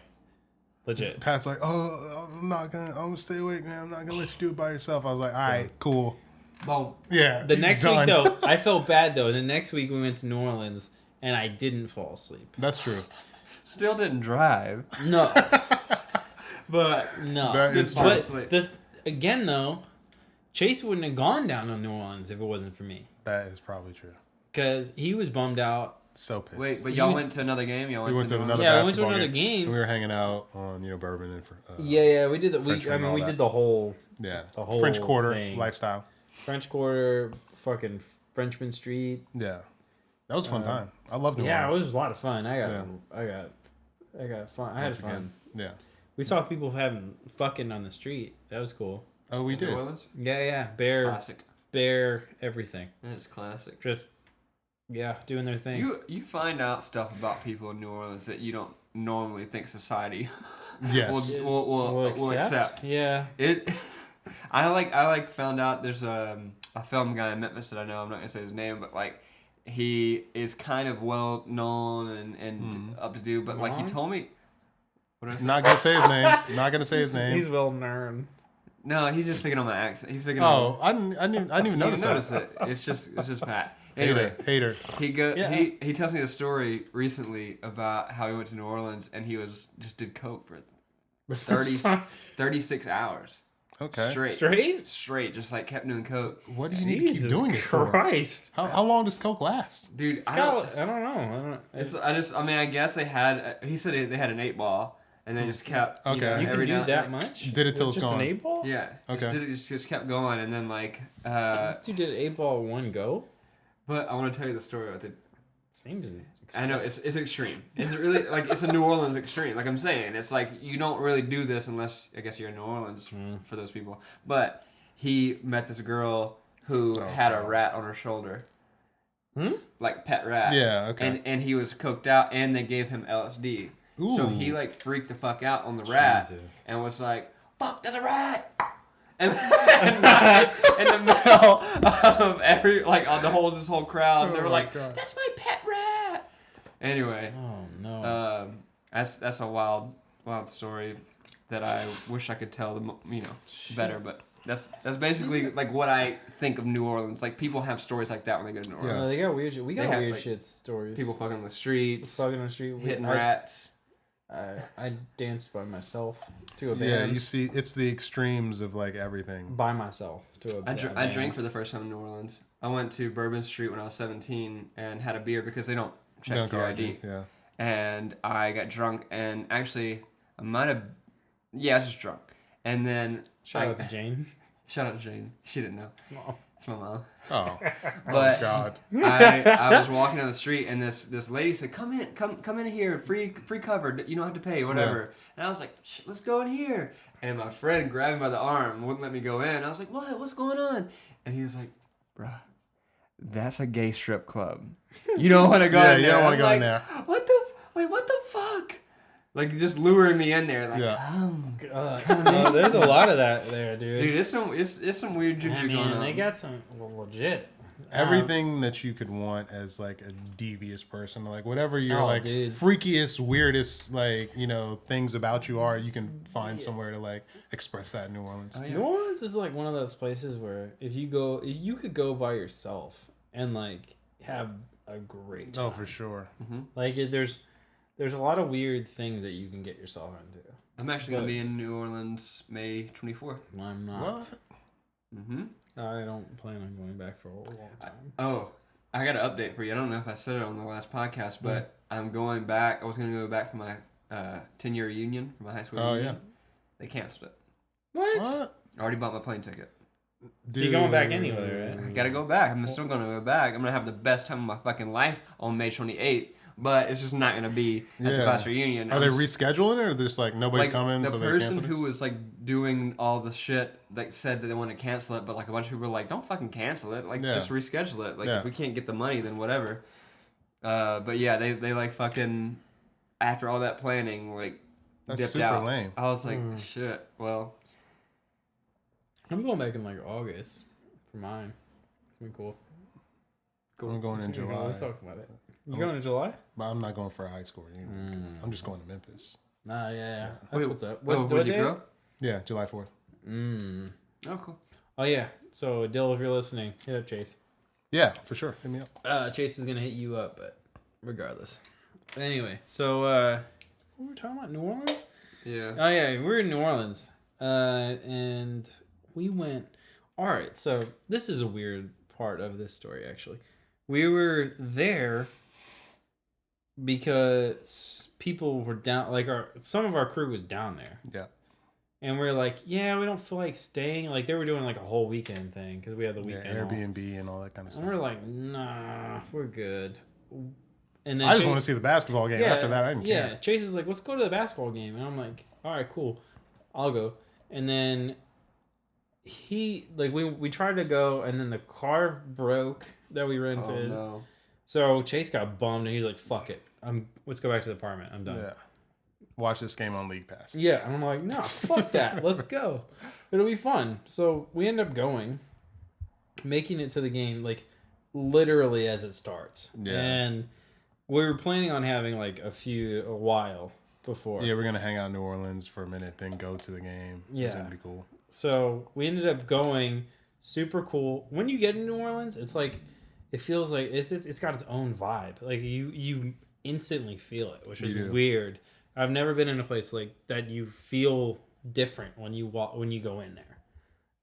Legit. Pat's like, oh, I'm gonna stay awake, man. I'm not gonna let you do it by yourself. I was like, all right, cool. Well, Yeah. The next done. week though, I felt bad though. The next week we went to New Orleans and I didn't fall asleep. That's true. still didn't drive. No, But no. That is Did fall true. asleep. But again though, Chase wouldn't have gone down to New Orleans if it wasn't for me. That is probably true. Because he was bummed out. So pissed. Wait, but y'all went to another game? We went to another Yeah, we basketball went to another game. And we were hanging out on, bourbon and yeah, we did the French we did the whole the whole French Quarter thing. lifestyle. French Quarter, fucking Frenchman Street. Yeah. That was a fun time. I love New Orleans. Yeah, it was a lot of fun. I got fun. I had fun. Again. Yeah. We saw people having fucking on the street. That was cool. Oh, we did. New Orleans? Yeah. Classic. Bear, everything. It's classic. Just, doing their thing. You find out stuff about people in New Orleans that you don't normally think society Yes. will accept. Yeah. I found out there's a film guy in Memphis that I know. I'm not gonna say his name, but like he is kind of well known and up to do. But like he told me. Not gonna say his name. Not gonna say his name. He's well known. No, he's just picking on my accent. He's picking. I didn't even notice it. It's just Pat. Anyway, hater. He tells me a story recently about how he went to New Orleans and he did coke for 36 hours. Okay. Straight, just like kept doing coke. What do you need to keep doing it for? Christ. How long does coke last? Dude, I don't know. I guess they had. He said they had an 8-ball, and they just kept. Okay. You can do that much? Did it till it's just gone. Just an 8-ball? Yeah. Okay. Just kept going, and then like. This dude did an 8-ball one go. But I want to tell you the story with it. Seems. I know it's extreme. It's really like it's a New Orleans extreme. Like I'm saying, it's like you don't really do this unless I guess you're in New Orleans for those people. But he met this girl who had a rat on her shoulder, like pet rat. Yeah. Okay. And he was coked out, and they gave him LSD. Ooh. So he like freaked the fuck out on the rat and was like, "Fuck, there's a rat!" And in the middle of this whole crowd, they were like, "That's my pet rat." Anyway, oh no, that's a wild story that I wish I could tell them, better. But that's basically like what I think of New Orleans. Like people have stories like that when they go to New Orleans. Yeah, they got weird shit. We got weird like, shit stories. People fucking on the streets, hitting rats. I danced by myself to a band. Yeah, you see, it's the extremes of like everything. By myself to a band. I drank for the first time in New Orleans. I went to Bourbon Street when I was 17 and had a beer because they don't check your ID. Yeah. And I got drunk and actually I might have, I was just drunk. And then Shout out to Jane. Shout out to Jane. She didn't know. It's my mom. Oh, but God. I was walking down the street and this lady said, "Come in here, free cover. You don't have to pay, whatever." Yeah. And I was like, "Let's go in here." And my friend grabbed me by the arm and wouldn't let me go in. I was like, "What? What's going on?" And he was like, "Bruh, that's a gay strip club. You don't want to go in there." You don't want to go in like, there. What the fuck? Like just luring me in there, like, come on. There's a lot of that there, dude. Dude, it's some weird juju going on. They got some legit. Everything that you could want as like a devious person, like whatever your dude. freakiest, weirdest, things about you are, you can find somewhere to like express that in New Orleans. Oh, yeah. New Orleans is like one of those places where if you could go by yourself and like have a great time. Oh, for sure. Mm-hmm. Like there's a lot of weird things that you can get yourself into. I'm actually going to be in New Orleans May 24th. I'm not. What? Mm-hmm. I don't plan on going back for a long time. I got an update for you. I don't know if I said it on the last podcast, but I'm going back. I was going to go back for my 10-year reunion for my high school reunion. Yeah. They canceled it. What? I already bought my plane ticket. So you're going back anyway, right? I got to go back. I'm still going to go back. I'm going to have the best time of my fucking life on May 28th. But it's just not going to be at the class reunion. Are they rescheduling it or just like nobody's coming? The so they person who was like doing all the shit like said that they want to cancel it, but like a bunch of people were like, "Don't fucking cancel it. Like just reschedule it. Like if we can't get the money, then whatever." But yeah, they like fucking after all that planning like that's dipped super out. lame. I was like, shit. Well, I'm going back in like August for mine. It's been cool. I'm going in July. Let's talk about it. You going in July? But I'm not going for a high school reunion. I'm just going to Memphis. Nah, yeah. That's what's up. What did you grow? Yeah, July 4th. Oh, cool. Oh, yeah. So, Dill, if you're listening, hit up Chase. Yeah, for sure. Hit me up. Chase is going to hit you up, but regardless. Anyway, so, what were we talking about? New Orleans? Yeah. Oh, yeah. We're in New Orleans. And we went... all right, so this is a weird part of this story, actually. We were there because people were down, like some of our crew was down there. Yeah. And we are like, yeah, we don't feel like staying. Like, they were doing like a whole weekend thing because we had the weekend off. Airbnb and all that kind of stuff. And we're like, nah, we're good. And then I just want to see the basketball game. After that, I didn't care. Yeah, Chase is like, let's go to the basketball game. And I'm like, all right, cool. I'll go. And then we tried to go, and then the car broke that we rented. Oh, no. So Chase got bummed, and he's like, fuck it. Let's go back to the apartment. I'm done. Yeah. Watch this game on League Pass. Yeah, and I'm like, no, fuck that. Let's go. It'll be fun. So we end up going, making it to the game, like, literally as it starts. Yeah. And we were planning on having, like, a while before. Yeah, we're going to hang out in New Orleans for a minute, then go to the game. Yeah. It's going to be cool. So we ended up going, super cool. When you get in New Orleans, it's like, it feels like it's got its own vibe. Like, you instantly feel it, which is weird. I've never been in a place like that. You feel different when you go in there.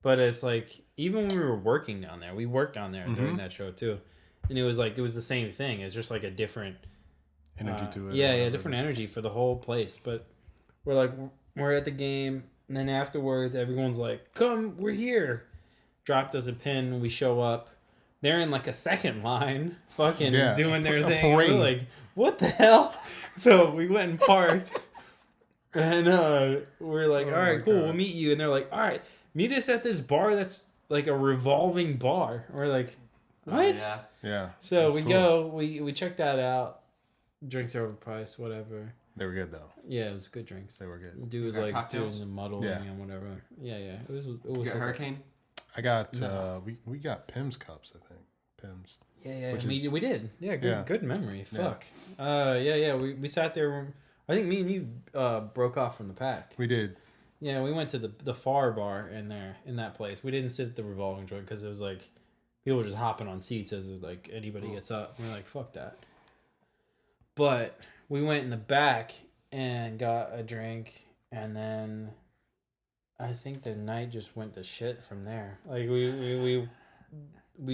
But it's like, even when we were working down there, we worked down there during that show too, and it was the same thing. It's just like a different energy to it. Yeah, different energy for the whole place. But we're at the game, and then afterwards, everyone's like, "Come, we're here." Dropped us a pin. We show up. They're in like a second line, fucking doing their thing. We're like, "What the hell?" So we went and parked, and we're like, all right, cool, we'll meet you. And they're like, all right, meet us at this bar that's like a revolving bar. We're like, what? Yeah. So we go, we check that out. Drinks are overpriced, whatever. They were good, though. Yeah, it was good drinks. They were good. The dude was like doing the muddling and whatever. Yeah. It was you got Hurricane? I got, we got Pim's cups, I think. Pim's. Yeah. We did. Yeah, good memory. Fuck. Yeah. We sat there. I think me and you broke off from the pack. We did. Yeah, we went to the far bar in that place. We didn't sit at the revolving joint because it was like people were just hopping on seats as like anybody gets up. We're like, fuck that. But we went in the back and got a drink, and then I think the night just went to shit from there. Like we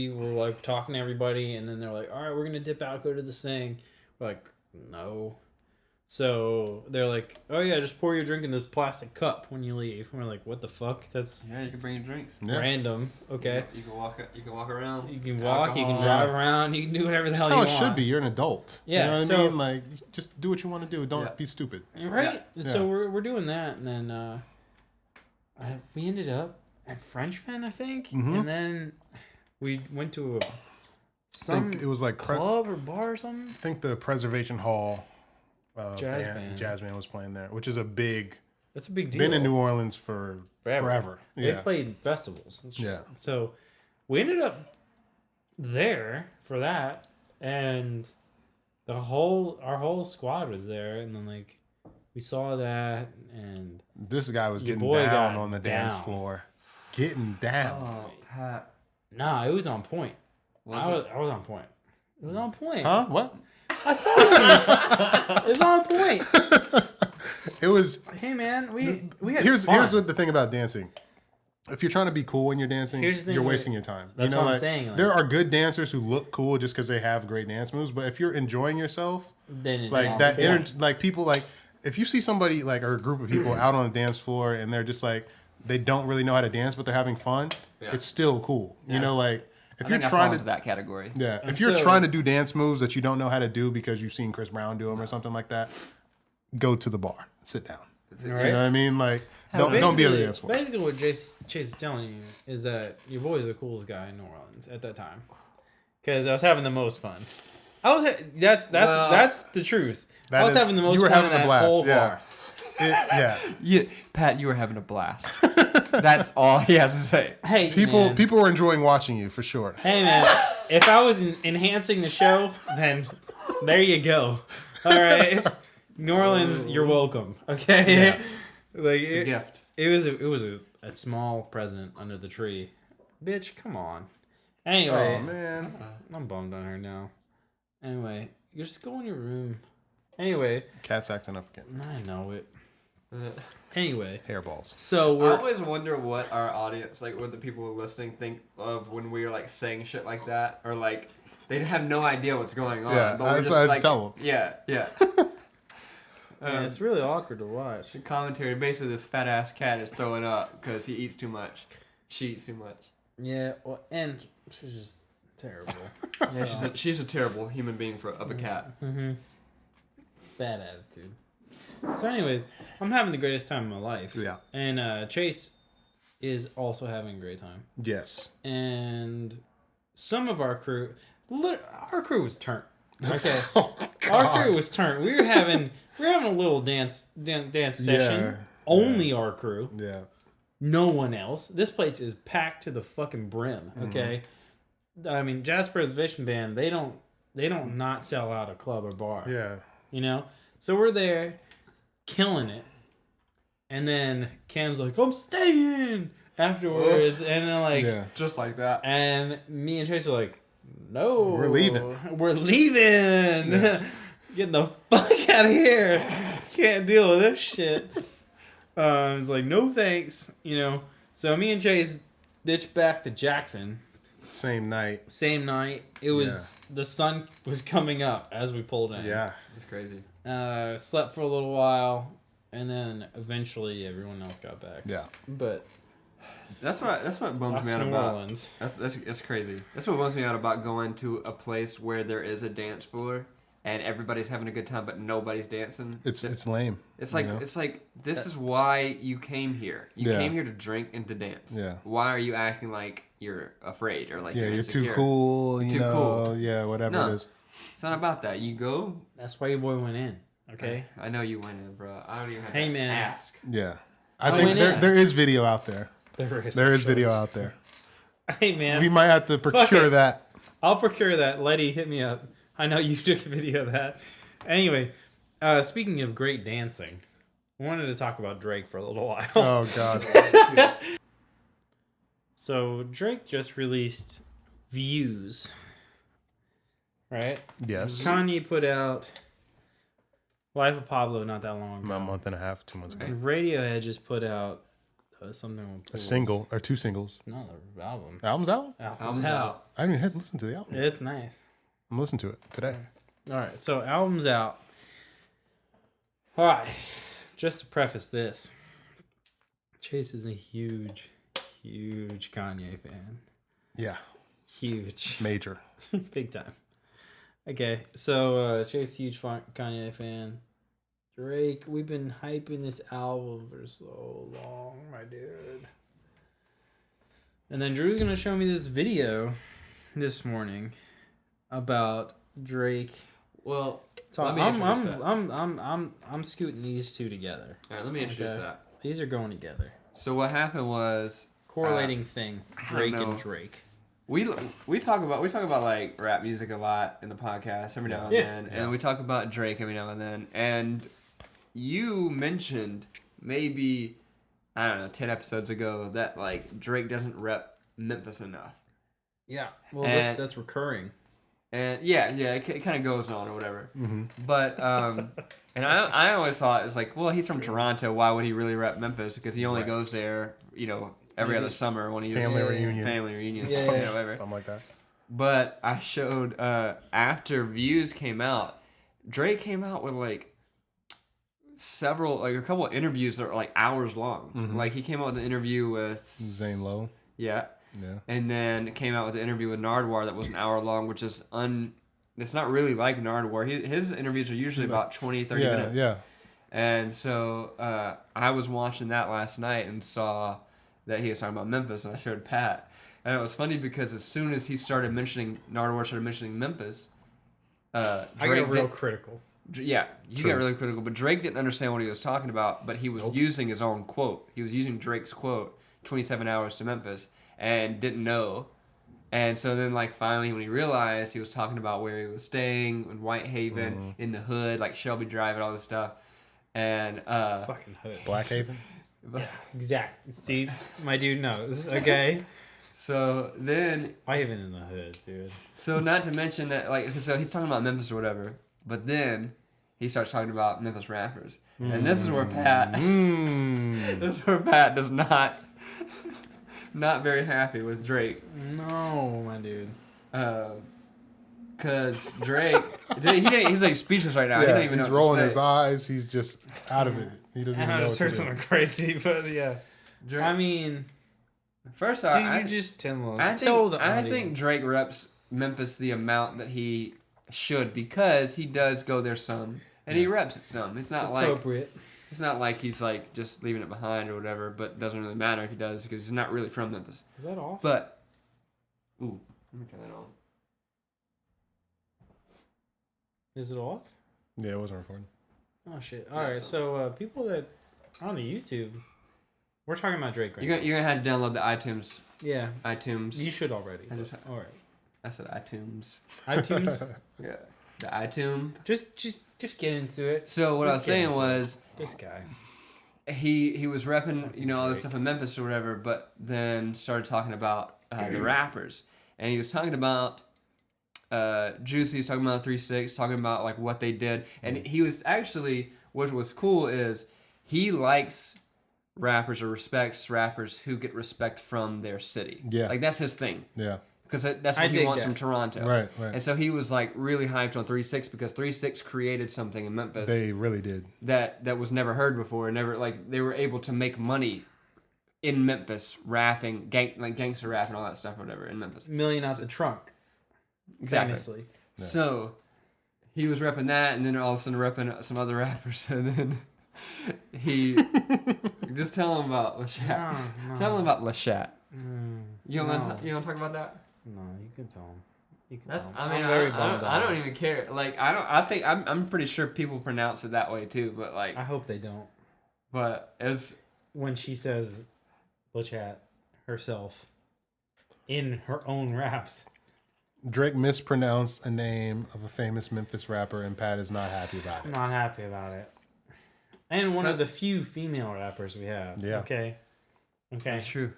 were like talking to everybody, and then they're like, all right, we're gonna dip out, go to this thing. We're like, no. So they're like, oh yeah, just pour your drink in this plastic cup when you leave. And we're like, what the fuck? That's you can bring your drinks. Random. Okay. You can walk around. You can walk, you can drive around, you can do whatever the hell you want. That's how it should be. You're an adult. Yeah. You know what I mean? Like, just do what you want to do. Don't be stupid. Right? Yeah. So we're doing that, and then we ended up at Frenchman, I think. And then we went to it was like club or bar or something. I think the Preservation Hall jazz band was playing there, which is a big. That's a big deal. Been in New Orleans for forever. They played festivals. Yeah. So we ended up there for that, and our whole squad was there, and then like we saw that, and this guy was getting down on the dance floor, getting down. Oh, Pat. Nah, it was on point. I was on point. It was on point. Huh? What? I saw it. It was on point. It was. Hey man, we had here's fun. Here's what the thing about dancing. If you're trying to be cool when you're dancing, you're wasting your time. That's what I'm saying. Like, there are good dancers who look cool just because they have great dance moves, but if you're enjoying yourself, then it's like that, like people like if you see somebody like or a group of people out on the dance floor and they're just like they don't really know how to dance, but they're having fun, it's still cool. Yeah. You know, like. If you're trying to that category, if you're trying to do dance moves that you don't know how to do because you've seen Chris Brown do them or something like that, go to the bar, sit down. Right? You know what I mean? Like, don't be on the dance floor. Basically, what Chase is telling you is that your boy's the coolest guy in New Orleans at that time, because I was having the most fun. That's the truth. I was having the most fun in that whole bar. Pat, you were having a blast. That's all he has to say. Hey, people were enjoying watching you for sure. Hey man, if I was enhancing the show, then there you go. All right, New Orleans, you're welcome. Okay, yeah. Like it's a gift. It was a small present under the tree. Bitch, come on. Anyway, oh man, I'm bummed on her now. Anyway, you just go in your room. Anyway, cat's acting up again. I know it. Anyway. Hairballs. So I always wonder what our audience, like what the people listening think of when we're like saying shit like that, or like they have no idea what's going on. Yeah, but we're that's just what I like, tell them. Yeah. yeah, it's really awkward to watch. The commentary, basically this fat ass cat is throwing up because he eats too much. She eats too much. Yeah, well, and she's just terrible. Yeah, she's a terrible human being of a cat. Mm-hmm. Bad attitude. So anyways, I'm having the greatest time of my life. Yeah. And Chase is also having a great time. Yes. And some of our crew was turned. Okay. Oh, our crew was turned. We were having a little dance session. Yeah. Only our crew. Yeah. No one else. This place is packed to the fucking brim. Okay. I mean, Jazz Preservation Band, they don't not sell out a club or bar. Yeah. You know? So we're there killing it. And then Cam's like, I'm staying afterwards. And then like just like that. And me and Chase are like, no. We're leaving. We're leaving. Yeah. Getting the fuck out of here. Can't deal with this shit. It's like, no thanks. You know? So me and Chase ditched back to Jackson. Same night. It was the sun was coming up as we pulled in. Yeah. It's crazy. Slept for a little while, and then eventually everyone else got back. Yeah. But that's what bums me out New about. Orleans. That's crazy. That's what bums me out about going to a place where there is a dance floor and everybody's having a good time, but nobody's dancing. It's lame. It's like this is why you came here. You came here to drink and to dance. Yeah. Why are you acting like you're afraid or like you're too cool? You're too cool. Yeah, whatever it is. It's not about that. You go. That's why your boy went in. Okay. I know you went in, bro. I don't even have to man. Ask. Yeah. I think there is video out there. There is video out there. Hey man. We might have to procure that. I'll procure that. Letty, hit me up. I know you took a video of that. Anyway, speaking of great dancing, I wanted to talk about Drake for a little while. Oh, God. So, Drake just released Views. Right? Yes. Kanye put out Life of Pablo not that long ago. A month and a half, 2 months ago. And Radiohead just put out something with a single, or 2 singles. No, the album. Album's out? Album's out. I haven't even listened to the album. It's nice. I'm listening to it today. All right, so album's out. All right, just to preface this, Chase is a huge Kanye fan. Yeah. Huge. Major. Big time. Okay, so Chase, huge Kanye fan. Drake, we've been hyping this album for so long, my dude. And then Drew's gonna show me this video this morning about Drake. Well, let me I'm scooting these two together. All right, let me introduce that. These are going together. So what happened was correlating thing. Drake and Drake. We talk about like rap music a lot in the podcast every now and then, and we talk about Drake every now and then. And you mentioned maybe 10 episodes ago that like Drake doesn't rep Memphis enough. Yeah, well that's recurring. And it kind of goes on or whatever. Mm-hmm. But and I always thought it's like, well, he's from Toronto. Why would he really rep Memphis? Because he only goes there, every other summer when he's family reunion, whatever, something like that. But I showed after Views came out, Drake came out with like a couple of interviews that are like hours long. Mm-hmm. Like he came out with an interview with Zane Lowe. Yeah. And then came out with an interview with Nardwuar that was an hour long, which is it's not really like Nardwuar. His interviews are usually about 20, 30 minutes. Yeah. And so I was watching that last night and saw that he was talking about Memphis, and I showed Pat. And it was funny because as soon as Nardwuar started mentioning Memphis, I got real critical. Yeah, you got really critical, but Drake didn't understand what he was talking about, but he was using his own quote. He was using Drake's quote, 27 hours to Memphis, and didn't know. And so then, like, finally when he realized, he was talking about where he was staying in Whitehaven, in the hood, like Shelby Drive and all this stuff. And fucking hood. Blackhaven? Yeah, exactly. Steve, my dude knows, okay? So then... Whitehaven in the hood, dude. So not to mention that, like, so he's talking about Memphis or whatever, but then he starts talking about Memphis rappers. And this is where Pat this is where Pat does not very happy with Drake. No, my dude. Cause Drake, he's like speechless right now. Yeah, he don't even know he's what to rolling say. his eyes. He's just out of it. He doesn't even I know just what heard to do. something crazy, but yeah. Drake, I mean, first off, you just tell I the think audience. Drake reps Memphis the amount that he should because he does go there some and he reps it some. It's not like appropriate. it's not like he's like just leaving it behind or whatever. But it doesn't really matter if he does because he's not really from Memphis. Is that off? But ooh, let me turn that on. Is it off? Yeah, it wasn't recording. Oh shit! All right, so people that on the YouTube, we're talking about Drake right now. You're gonna have to download the iTunes. Yeah, iTunes. you should already. All right. I said iTunes. iTunes. Yeah, the iTunes. Just get into it. So what I was Just get saying into was this guy. he was repping all this stuff in Memphis or whatever, but then started talking about the rappers, and he was talking about Juicy, he's talking about 3-6, talking about like what they did, and he was actually what was cool is he likes rappers or respects rappers who get respect from their city. Yeah, like that's his thing. Yeah. Because that's what he wants from Toronto. Right. And so he was like really hyped on 3-6 because 3-6 created something in Memphis. They really did. That was never heard before. Never like they were able to make money in Memphis rapping, gangster rap and all that stuff or whatever in Memphis. Million out the trunk. Exactly. Famously. Yeah. So he was repping that and then all of a sudden repping some other rappers and then he just tell him about Lashat. No. Tell him about Lashat. You no. want to talk about that? No, you can tell him. You can That's. tell him. I mean, I'm very bummed I out. don't even care. Like, I don't. I think I'm pretty sure people pronounce it that way too. But like, I hope they don't. but it's When she says Lachat herself in her own raps. Drake mispronounced a name of a famous Memphis rapper, and Pat is not happy about I'm it. not happy about it. And one of the few female rappers we have. Yeah. Okay. That's true.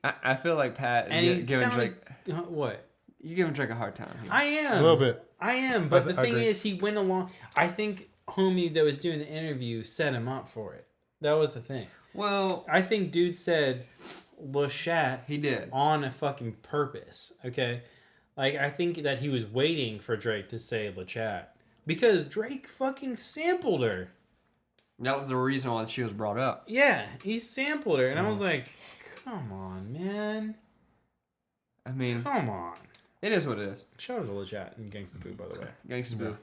I feel like Pat And is he giving sounded, Drake. what? You giving Drake a hard time. Here. I am. A little bit. I am. But the I thing agree. is, he went along. I think homie that was doing the interview set him up for it. That was the thing. Well, I think dude said Lachat he did. on a fucking purpose. Okay. Like, I think that he was waiting for Drake to say Lachat. Because Drake fucking sampled her. That was the reason why she was brought up. Yeah, he sampled her. And I was like, come on, man. I mean, Come on. it is what it is. Shout out to Lachat and Gangsta Boo, by the way. Gangsta Boo.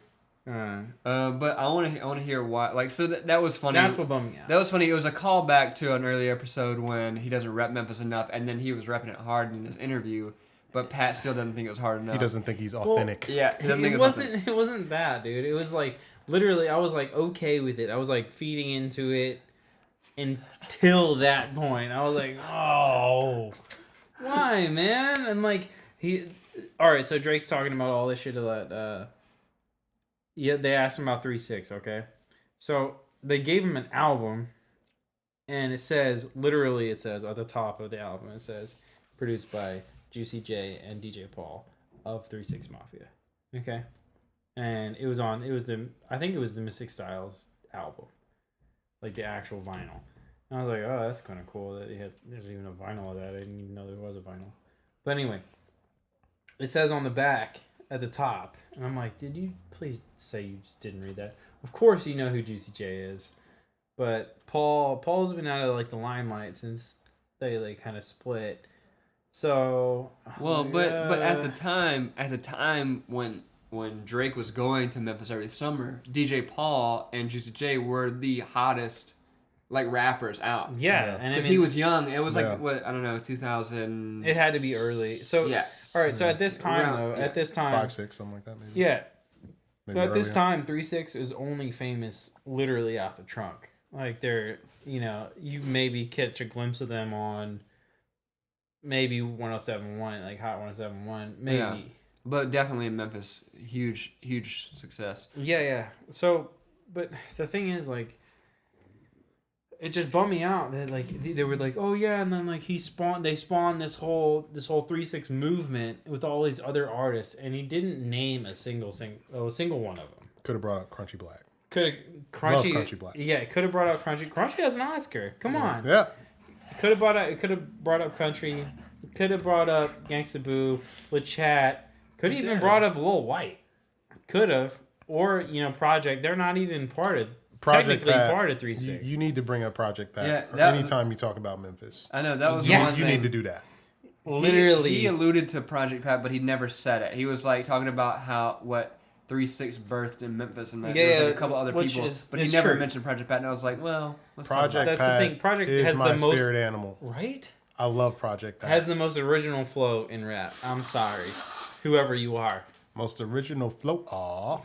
Uh, But I want to hear why. Like, so that was funny. that's what bummed me out. That was funny. It was a callback to an earlier episode when he doesn't rep Memphis enough, and then he was repping it hard in this interview, but Pat still doesn't think it was hard enough. He doesn't think he's authentic. Yeah, he doesn't think It it's authentic. wasn't that, dude. It was like literally I was like okay with it. I was like feeding into it until that point. I was like, "Oh. Why, man?" And like all right, so Drake's talking about all this shit about yeah, they asked him about 3-6, okay? So, they gave him an album and it says at the top of the album it says produced by Juicy J and DJ Paul of 3-6 Mafia. Okay? And I think it was the Mystic Styles album. Like the actual vinyl. And I was like, oh, that's kind of cool that there's even a vinyl of that. I didn't even know there was a vinyl. But anyway, it says on the back at the top, and I'm like, did you please say you just didn't read that? Of course you know who Juicy J is. But Paul's been out of like the limelight since they like kind of split. So Well, but at the time when Drake was going to Memphis every summer, DJ Paul and Juicy J were the hottest like rappers out. yeah, and Because he was young. It was like Yeah. what, I don't know, 2000. It had to be early. So yeah. all right. So at this time Around- though, yeah. at this time, 5-6, something like that, maybe. yeah. Maybe So at this earlier. time, 3-6 is only famous literally out the trunk. Like they're, you maybe catch a glimpse of them on maybe 107.1, like Hot 107.1, maybe. Yeah. But definitely in Memphis, huge success. Yeah. So, but the thing is, like, it just bummed me out that like they were like, oh yeah, and then like they spawned this whole 3-6 movement with all these other artists, and he didn't name a single one of them. Could have brought up Crunchy Black. Could have Love Crunchy. Crunchy Black. Yeah, could have brought up Crunchy. Crunchy has an Oscar. Come on. Yeah. Could have brought up Country. Could have brought up Gangsta Boo, LeChat. Could have even brought up Lil White. Could have. Or, Project. They're not even part of technically Pat, part of 3-6. You need to bring up Project Pat. Yeah, anytime you talk about Memphis. I know that was Yeah. the one You thing. need to do that. Literally. He alluded to Project Pat, but he never said it. He was like talking about what 3-6 birthed in Memphis and that there was like a couple other people, but he never mentioned Project Pat. And I was like, well, let's Project That's Pat the thing. Project is has my the most spirit animal. right. I love Project Pat. Has the most original flow in rap. I'm sorry, whoever you are. Most original flow. Aw.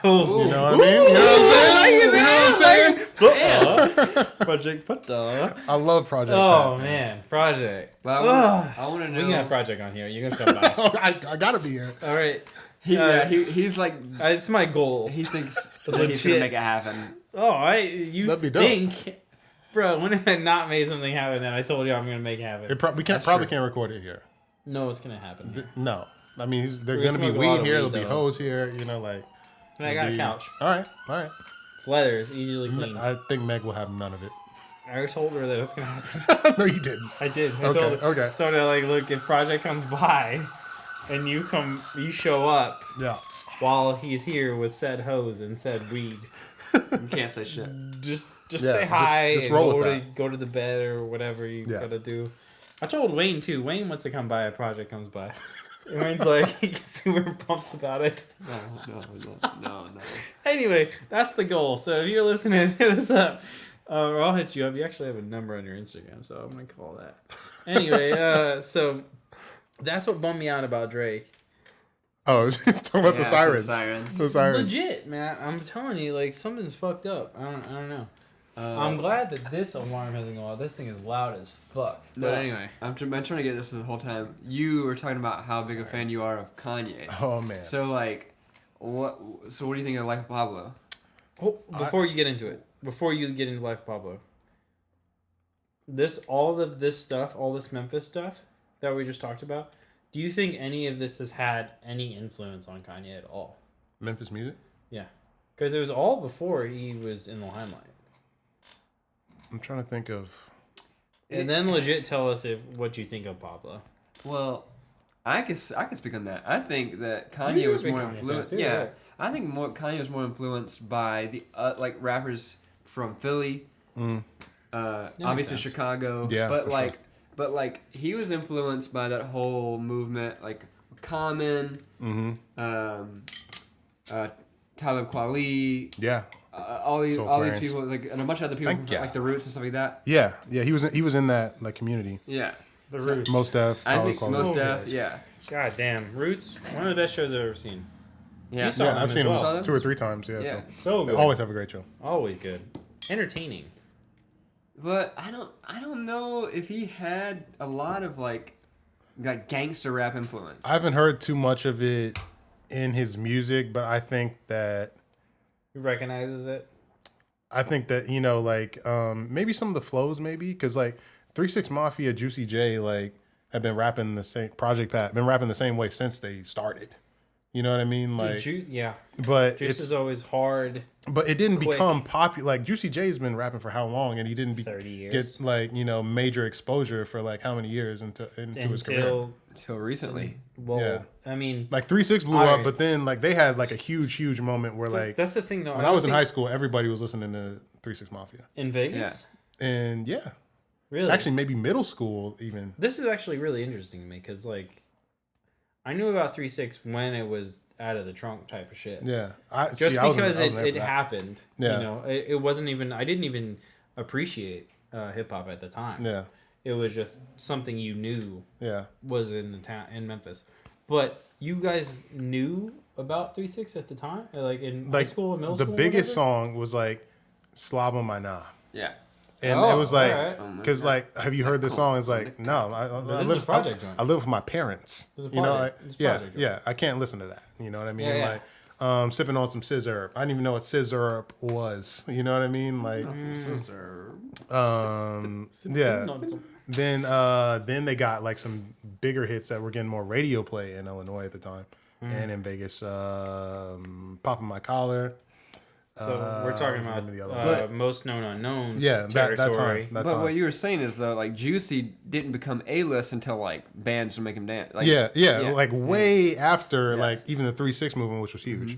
Oh, You know what I mean? You know what I'm saying? Project Putta. I love Project Oh Pat. man, Project. But Ugh. I want to We can know. have Project on here. You guys come by. I gotta be here. All right. He's like It's my goal. he thinks that Legit. he's gonna make it happen. Oh, you That'd be dope. think, bro? When have I not made something happen? Then I told you I'm gonna make it happen. We probably can't record it here. No, it's gonna happen. No. I mean, there's We're gonna be gonna smoke a lot weed of here. weed, There'll be though. hoes here. Like. And I got a be- couch. All right. It's leather. It's easily cleaned. I think Meg will have none of it. I told her that it's gonna happen. No, you didn't. I did. I Okay, told her, okay. told her like, look, if Project comes by, and you show up Yeah. while he's here with said hose and said weed, You can't say shit. just Yeah, say hi just and roll go with to that. go to the bed or whatever you Yeah. gotta do. I told Wayne too. Wayne wants to come by. A Project comes by. And Wayne's like he's super pumped about it. No. Anyway, that's the goal. So if you're listening, hit us up. Or I'll hit you up. You actually have a number on your Instagram, so I'm gonna call that. Anyway, so that's what bummed me out about Drake. Oh, it's talking about the sirens. The sirens. Legit, man. I'm telling you, like something's fucked up. I don't know. I'm glad that this alarm hasn't gone off. This thing is loud as fuck. No, But anyway, I'm trying to get this the whole time. You were talking about how big a fan you are of Kanye. Oh man. So like, what? So what do you think of Life of Pablo? before you get into it, before you get into Life of Pablo, all of this stuff, all this Memphis stuff that we just talked about, do you think any of this has had any influence on Kanye at all? Memphis music. Yeah, because it was all before he was in the limelight. I'm trying to think of. And then legit tell us what you think of Pablo. Well, I can speak on that. I think that Kanye You're a was big more Kanye fan influenced. too, Yeah, right? I think Kanye was more influenced by the like rappers from Philly, obviously sense. Chicago. Yeah, but for like, but like he was influenced by that whole movement, like Common, Talib Kweli, Yeah. all these Soul all these Clarence. people, like, and a bunch of other people, Yeah. like the Roots and stuff like that. Yeah. He was in that like community. Yeah, The Roots. Most Def. I Talib think Kweli. most Oh, Def. gosh. Yeah, God damn, Roots. One of the best shows I've ever seen. yeah. You saw Yeah, them I've as seen well. him 2 or 3 times. Yeah. Yeah. So They good. always have a great show. Always good. Entertaining. But I don't know if he had a lot of like gangster rap influence. I haven't heard too much of it in his music, but I think that He recognizes it. like maybe some of the flows maybe because like 3-6 Mafia, Juicy J like have been rapping the same Project Pat been rapping the same way since they started. You know what I mean? Like, Yeah. but Juice is always hard. But it didn't quick. become popular. Like Juicy J's been rapping for how long, and he didn't 30 years. get like major exposure for like how many years into his career. Until recently. Well, Yeah. I mean, Like 3-6 blew Alright. up, but then like they had like a huge moment where like that's the thing though. when I was in high school, everybody was listening to 3-6 Mafia, in Vegas, and yeah, really, actually maybe middle school even. this is actually really interesting to me because like, I knew about 3-6 when it was out of the trunk type of shit. Yeah, Just I because wasn't there it for that. happened. Yeah. You know, it wasn't even. I didn't even appreciate hip hop at the time. Yeah, It was just something you knew yeah. was in the town in Memphis. But you guys knew about 3-6 at the time, like in high Like school and middle the school. or biggest whatever? song was like "Slob on My Knob." Yeah. And Oh, it was like, alright. because like, have you heard this song? It's like, no, I this live is a project joint. I live with my parents. This is a You know, project- like, this is a yeah, project joint. yeah. I can't listen to that. You know what I mean? Yeah, yeah. Like, sipping on some scissor. I didn't even know what scissor was. You know what I mean? Like, yeah. Then they got like some bigger hits that were getting more radio play in Illinois at the time, and in Vegas, popping my collar. So we're talking what's the name of the other about one? most known unknowns. Yeah, territory. that time. But what you were saying is though, like Juicy didn't become A-list until like bands would make him dance. Like, yeah, like way after Yeah. like even the 3-6 movement, which was huge.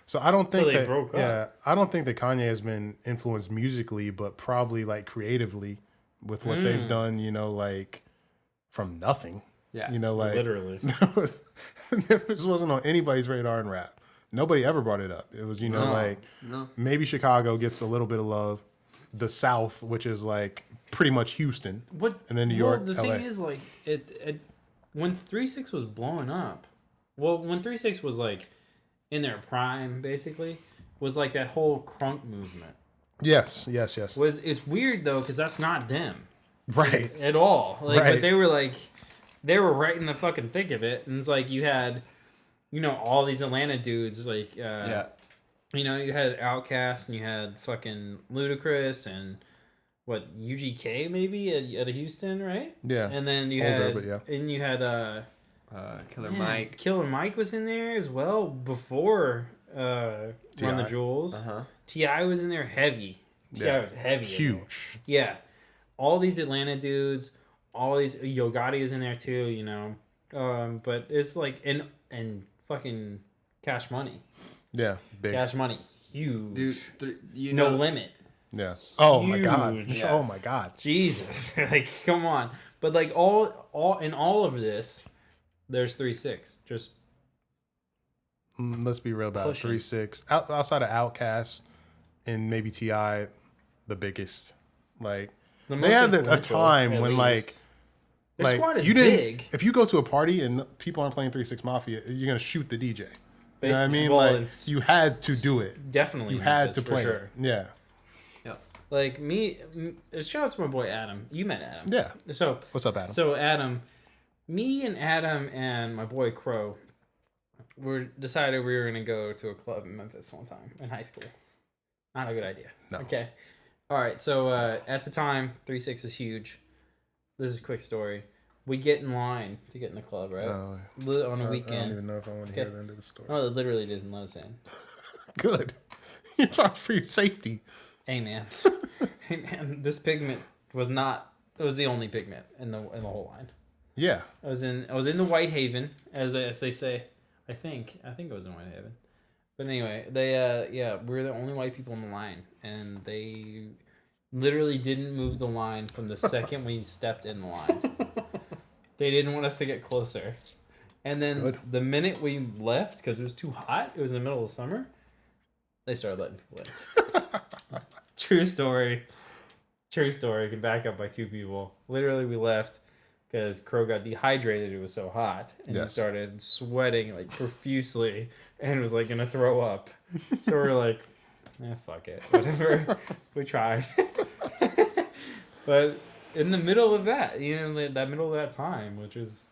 So I don't think they that broke up. I don't think that Kanye has been influenced musically, but probably like creatively with what they've done. You know, like from nothing. Yeah, you know, like literally. this wasn't on anybody's radar in rap. Nobody ever brought it up. It was, maybe Chicago gets a little bit of love. The South, which is like pretty much Houston. And then New York, the LA. thing is, like, it when 3-6 was blowing up, when 3-6 was like in their prime, basically, was like that whole crunk movement. Yes. It's weird though, because that's not them, Right. at all. Like, Right. but they were right in the fucking thick of it, and it's like you had, all these Atlanta dudes, like, you had Outkast, and you had fucking Ludacris, and what, UGK maybe at Houston, right? Yeah. And then you had Killer Mike. Killer Mike was in there as well before Run the Jewels. T.I. was in there heavy. T.I. was heavy. Huge. Yeah. All these Atlanta dudes, all these, Yo Gotti was in there too, but it's like, and fucking Cash Money. Yeah, big. Cash Money, huge. Dude, No Limit. Yeah. Oh my Huge. god. Yeah. Oh my god. Jesus. Like, come on. But like all in all of this, there's 3-6. Just let's be real about pushing. 3-6. Outside of Outkast and maybe T.I., the biggest. Like the they most had a influential, time at when least. Their squad is you didn't. big. If you go to a party and people aren't playing 3-6 Mafia, you're gonna shoot the DJ. You know what I mean? Well, Like you had to do it. Definitely. You had Memphis, to play for it. sure. Yeah. Like shout out to my boy Adam. You met Adam. Yeah. So What's up, Adam? So Adam, me and Adam and my boy Crow, decided we were gonna go to a club in Memphis one time in high school. Not a good idea. No. Okay. All right. So at the time, 3-6 is huge. This is a quick story. We get in line to get in the club, right? On a weekend. I don't even know if I want to hear the end of the story. No, it literally doesn't let us in. Good. You're trying for your safety. Hey man, this pigment was not. It was the only pigment in the whole line. Yeah. I was in the Whitehaven, as they say. I think it was in Whitehaven. But anyway, we were the only white people in the line, and they literally didn't move the line from the second we stepped in the line. They didn't want us to get closer. And then the minute we left, because it was too hot, it was in the middle of summer, they started letting people in. True story. Can back up by two people. Literally, we left because Crow got dehydrated. It was so hot. And he started sweating like profusely and was like going to throw up. So we're like, fuck it. Whatever. We tried. But in the middle of that, that middle of that time, which is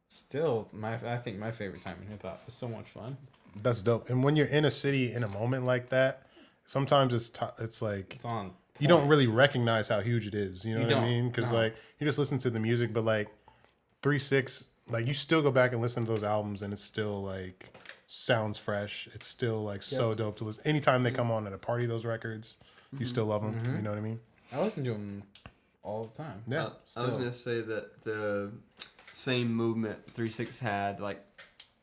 still I think my favorite time in hip hop. It was so much fun. That's dope. And when you're in a city in a moment like that, sometimes it's like It's on. You don't really recognize how huge it is. You know what I mean? Because No. like you just listen to the music, but like 3-6, like you still go back and listen to those albums, and it's still like sounds fresh. It's still like so dope to listen. Anytime they come on at a party, those records, you still love them. You know what I mean? I listen to them all the time. Yeah. I was gonna say that the same movement 3-6 had, like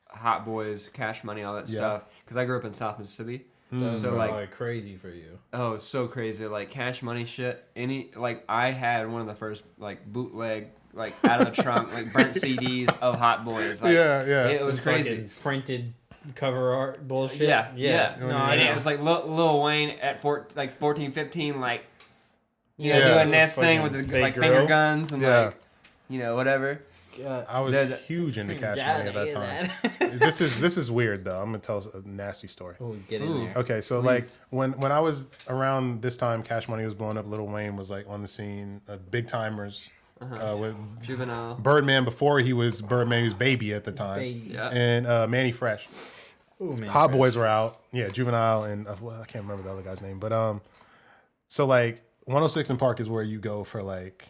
Hot Boys, Cash Money, all that stuff. Because I grew up in South Mississippi. So like crazy for you. Oh, it's so crazy. Like Cash Money shit. I had one of the first like bootleg, like out of the trunk, like burnt CDs of Hot Boys. Like, yeah. It was crazy. Fucking printed cover art bullshit. Yeah. No, And it was like Lil Wayne at 14, 15, like doing this thing with the like finger guns and like whatever. I was huge into Cash Money at that time. This is weird though. I'm gonna tell a nasty story. Oh, get in there. Okay, so like when I was around this time, Cash Money was blowing up. Lil Wayne was like on the scene. Big Timers with Juvenile. Birdman before he was Birdman. He was Baby at the time. Baby. Yeah. And Manny Fresh. Ooh, man, Hot Boys were out. Yeah, Juvenile and I can't remember the other guy's name, but so like 106 in Park is where you go for like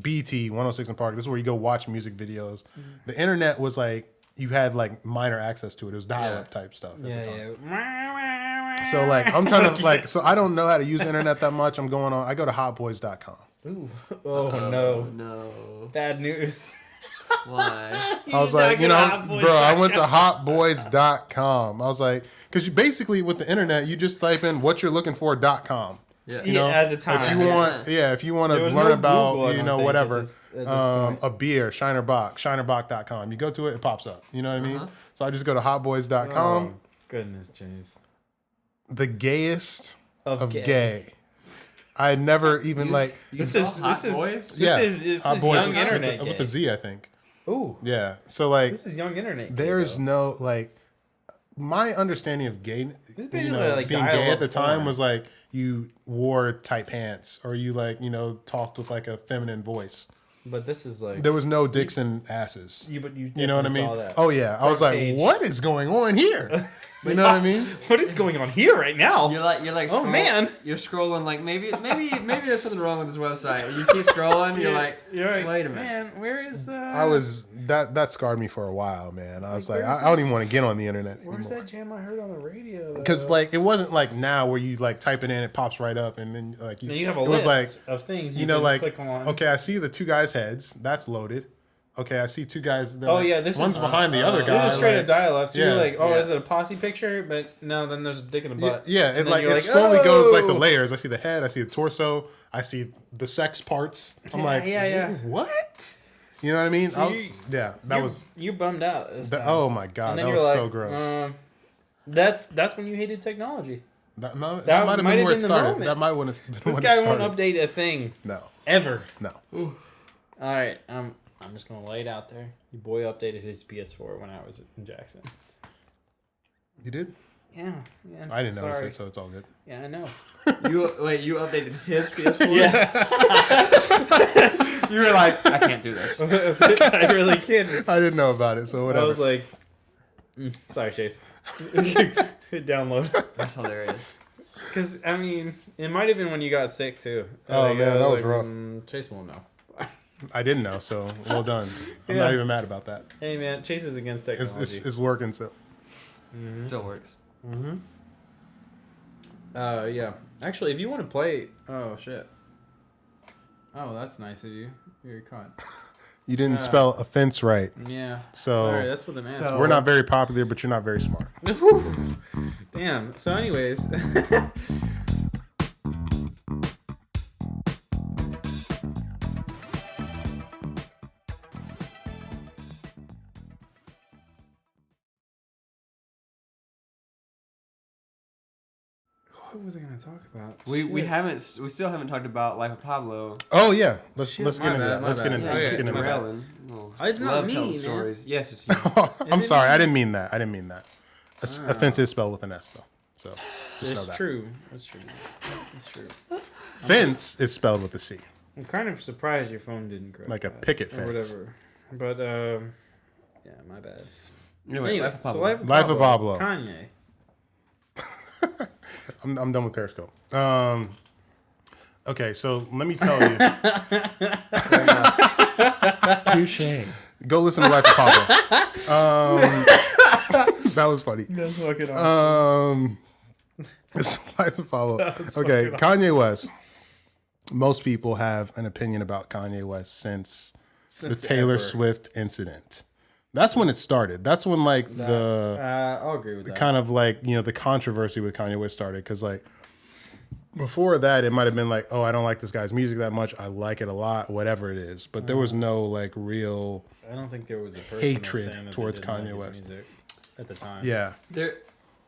BT 106 in Park. This is where you go watch music videos. The internet was like you had like minor access to it. It was dial-up type stuff at the time. So like I'm trying to like so I don't know how to use the internet that much. I go to hotboys.com. Ooh. Oh no. No. Bad news. Why? I was like, bro, I went to hotboys.com. I was like, because you basically with the internet, you just type in what you're looking for.com. Yeah. You know, at the time. if you want to learn no about, Google, I don't think, whatever, at this point. a beer, shinerbach.com. You go to it, it pops up. You know what I mean? So I just go to hotboys.com. Oh, goodness, James. The gayest Of gay. I had never even This is boys. This is young internet with a Z, I think. Ooh. Yeah. So like This is young internet. there's no like my understanding of gay, basically like being gay dial-up at the time porn. was like you wore tight pants or you talked with like a feminine voice. But this is like There was no dicks and asses. you know what I definitely mean? saw that. Oh yeah, I was like, page. what is going on here? You know what I mean? What is going on here right now? You're like. Oh, man. You're scrolling like maybe there's something wrong with this website. You keep scrolling. You're like, wait a minute. Man, where is I was that scarred me for a while, man. I was like, I don't even want to get on the internet Where's anymore. that jam I heard on the radio? Because like it wasn't like now where you like type it in, it pops right up, and then like Then you have a it list was like of things you can like click on. okay, I see the two guys' heads. That's loaded. Okay, I see two guys. Oh yeah, this one's is behind the other guy. This is straight up dial-up. So you're yeah, like, oh, yeah. is it a posse picture? But no, then there's a dick in a butt. Yeah, And it then like you're it slowly goes like the oh! layers. I see the head, I see the torso, I see the sex parts. I'm like, yeah. what? You know what I mean? So you bummed out. Oh my god, and then that you're was like, so gross. That's when you hated technology. That that might have might been have where it been the started. moment. That might have been This when it guy started. won't update a thing No, ever. no. All right, I'm just gonna lay it out there. Your boy updated his PS4 when I was in Jackson. You did? Yeah. I didn't notice sorry. it, so it's all good. Yeah, I know. You updated his PS4? Yeah. You were like, I can't do this. I really can't. I didn't know about it, so whatever. I was like, sorry, Chase. Download. That's hilarious. Because, I mean, it might have been when you got sick, too. Oh, man, that was rough. Chase won't know. I didn't know, so well done. I'm Yeah. not even mad about that. Hey, man, Chase is against technology. It's working, so. Still works. Yeah. Actually, if you want to play... Oh, shit. Oh, that's nice of you. You're caught. You didn't spell offense right. Yeah. So Sorry, that's with an S. So- we're not very popular, but you're not very smart. Damn. So, anyways... What was I gonna talk about? We Shit. we still haven't talked about Life of Pablo. Oh yeah, let's Shit, get my into bad, that. my Let's get bad. into Okay, that. Let's get into my that. bad. Well, It's not love me, telling man. stories. Yes, it's you. I'm it sorry, me? I didn't mean that. I didn't mean that. Offense is spelled with an S though, so just know It's that. true. It's true. It's true. Fence is spelled with a C. I'm kind of surprised your phone didn't correct Like a that, picket or fence. whatever. But yeah, my bad. Anyway, Life of Pablo. Life of Pablo. Kanye. I'm done with Periscope. Okay, so let me tell you. Touche. Go listen to Life of Pablo. That was funny. That's fucking awesome. It's Life of Pablo. Okay, Kanye West. Most people have an opinion about Kanye West since the Taylor ever. Swift incident. That's when it started. That's when like I'll agree with that. kind of like, the controversy with Kanye West started. Because like before that, it might have been like, oh, I don't like this guy's music that much. I like it a lot, whatever it is. But there was no like real I don't think there was a person hatred saying that towards they didn't Kanye like his West. music at the time. Yeah.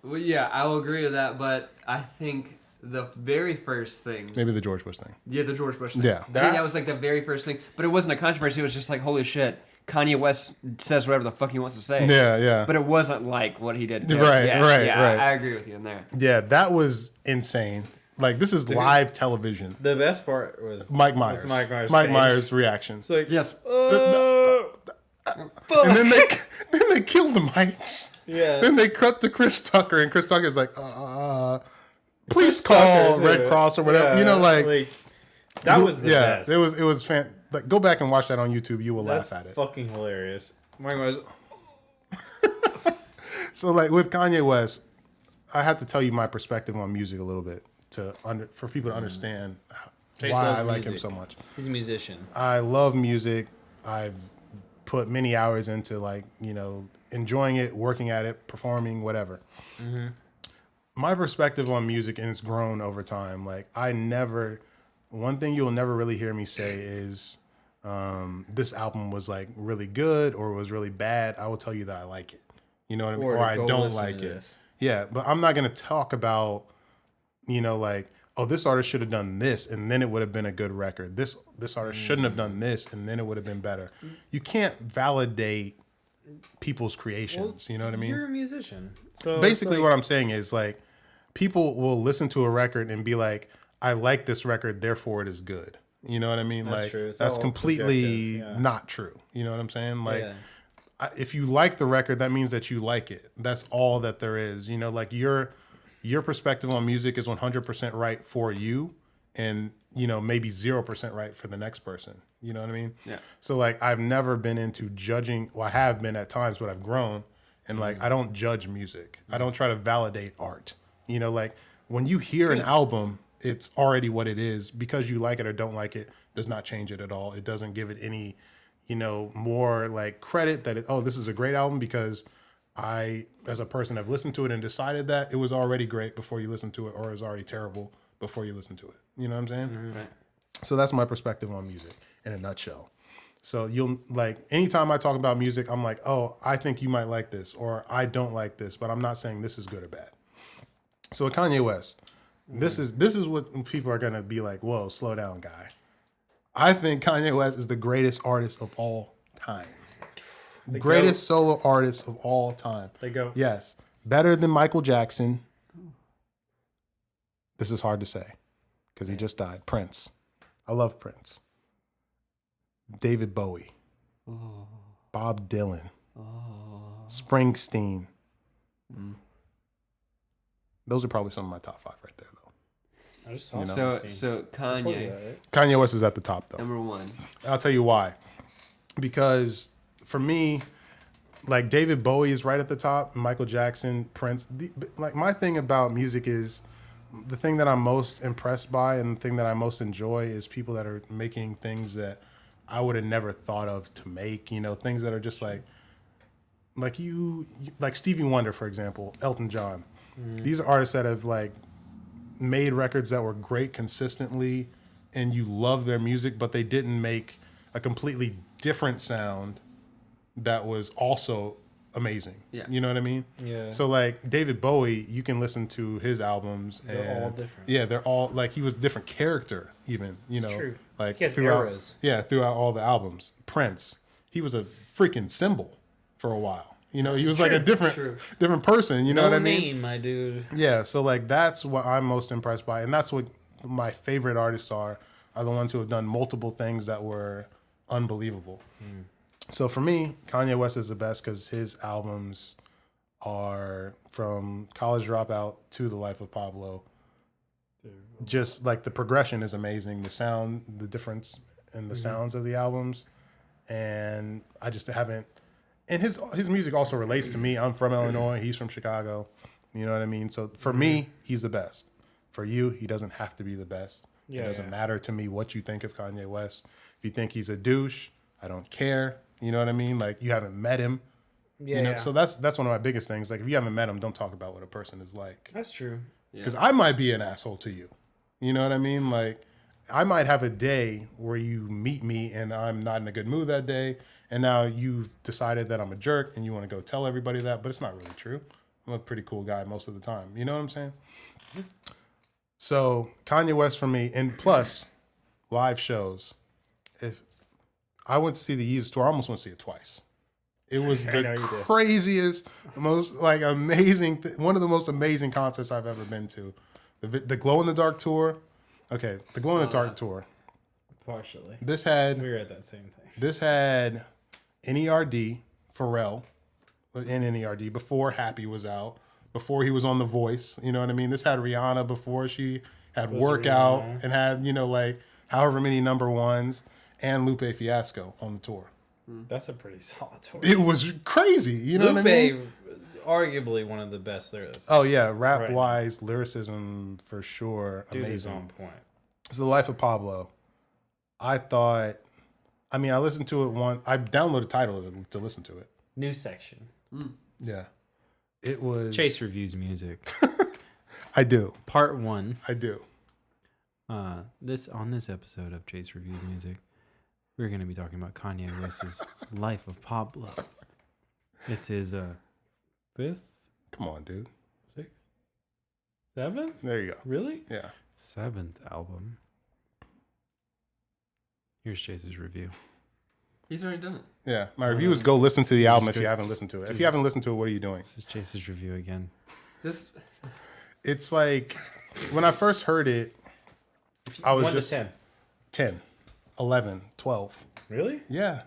Well, yeah, I will agree with that, but I think the very first thing. Maybe the George Bush thing. Yeah, the George Bush thing. Yeah. I think that was like the very first thing. But it wasn't a controversy. It was just like, holy shit, Kanye West says whatever the fuck he wants to say. Yeah. But it wasn't like what he did. Right. Yeah, I agree with you in there. Yeah, that was insane. Like, this is live television. The best part was Mike Myers. Mike Myers' Mike face. Myers' reaction. It's like, Yes. And then they killed the mics. Yeah. Then they cut to Chris Tucker, and Chris Tucker's like, please Chris call Tucker, Red too. Cross or whatever. Yeah, like that was the best. it was fan. Like, go back and watch that on YouTube. You will That's laugh at it. fucking hilarious. Mike Myers. So like with Kanye West, I have to tell you my perspective on music a little bit for people to understand Chase why loves I like him music. so much. He's a musician. I love music. I've put many hours into enjoying it, working at it, performing, whatever. Mm-hmm. My perspective on music, and it's grown over time. Like one thing you'll never really hear me say is this album was like really good or was really bad. I will tell you that I like it. You know what I mean? Or I don't like it. Yeah, but I'm not going to talk about, oh, this artist should have done this and then it would have been a good record. This artist shouldn't have done this and then it would have been better. You can't validate people's creations. You know what I mean? You're a musician. So basically what I'm saying is like people will listen to a record and be like, I like this record, therefore it is good. You know what I mean? That's like true. that's completely not true. You know what I'm saying? Like if you like the record, that means that you like it. That's all that there is. Like your perspective on music is 100% right for you and, maybe 0% right for the next person. You know what I mean? Yeah. So like I've never been into judging. Well, I have been at times, but I've grown and like I don't judge music. I don't try to validate art. Like when you hear an album, it's already what it is. Because you like it or don't like it does not change it at all. It doesn't give it any, more like credit that this is a great album because I, as a person, have listened to it and decided that it was already great before you listened to it, or it was already terrible before you listened to it. You know what I'm saying? Mm-hmm. Right. So that's my perspective on music in a nutshell. So you'll like anytime I talk about music, I'm like, oh, I think you might like this, or I don't like this, but I'm not saying this is good or bad. So with Kanye West, this is what people are gonna be like, whoa, slow down, guy. I think Kanye West is the greatest artist of all time. Greatest solo artist of all time. They go. Yes. Better than Michael Jackson. This is hard to say because he just died. Prince. I love Prince. David Bowie. Oh. Bob Dylan. Oh. Springsteen. Mm. Those are probably some of my top 5 right there, though. I just saw so Kanye. That, right? Kanye West is at the top, though. Number 1. I'll tell you why. Because for me, like David Bowie is right at the top, Michael Jackson, Prince. Like my thing about music is the thing that I'm most impressed by and the thing that I most enjoy is people that are making things that I would have never thought of to make, things that are just like like Stevie Wonder, for example, Elton John. Mm-hmm. These are artists that have like made records that were great consistently and you love their music, but they didn't make a completely different sound that was also amazing. Yeah. You know what I mean? Yeah. So like David Bowie, you can listen to his albums and they're all different. Yeah, they're all like he was a different character even, It's true. Like throughout all the albums. Prince, he was a freaking symbol for a while. He was like a different person, you know what I mean? Name, my dude. Yeah, so like that's what I'm most impressed by and that's what my favorite artists are the ones who have done multiple things that were unbelievable. Mm. So for me, Kanye West is the best because his albums are from College Dropout to The Life of Pablo. Just like the progression is amazing. The sound, the difference in the sounds of the albums. And I just haven't... And his music also relates to me. I'm from Illinois. He's from Chicago. You know what I mean? So for me, he's the best. For you, he doesn't have to be the best. It doesn't matter to me what you think of Kanye West. If you think he's a douche, I don't care. You know what I mean? Like you haven't met him. Yeah. So that's one of my biggest things. Like if you haven't met him, don't talk about what a person is like. That's true. Because I might be an asshole to you. You know what I mean? Like I might have a day where you meet me and I'm not in a good mood that day. And now you've decided that I'm a jerk and you want to go tell everybody that, but it's not really true. I'm a pretty cool guy most of the time. You know what I'm saying? So Kanye West for me, and plus live shows. If I went to see the Yeezus tour, I almost went to see it twice. It was the craziest, most like amazing, one of the most amazing concerts I've ever been to. The Glow in the Dark tour. Okay, the Glow in the Dark tour. Partially. We were at that same thing. This had NERD, Pharrell, in NERD before Happy was out. Before he was on The Voice, you know what I mean? This had Rihanna before she had Workout and had, like however many number ones and Lupe Fiasco on the tour. That's a pretty solid tour. It was crazy, you know what I mean? arguably one of the best lyricists. Oh yeah, rap wise, lyricism for sure, Dude amazing. is on point. It's The Life of Pablo. I listened to it once. I downloaded Tidal to listen to it. New section. Yeah, it was. Chase reviews music. I do. Part 1. I do. On this episode of Chase Reviews Music, we're going to be talking about Kanye West's Life of Pablo. It's his 5th, Come on, dude. 6th, 7th? There you go. Really? Yeah. 7th album. Here's Chase's review. He's already done it. Yeah. My review is go listen to the album if you haven't listened to it. If you haven't listened to it, what are you doing? This is Chase's review again. It's like when I first heard it, I was 1 just to 10. 10, 11, 12. Really? Yeah.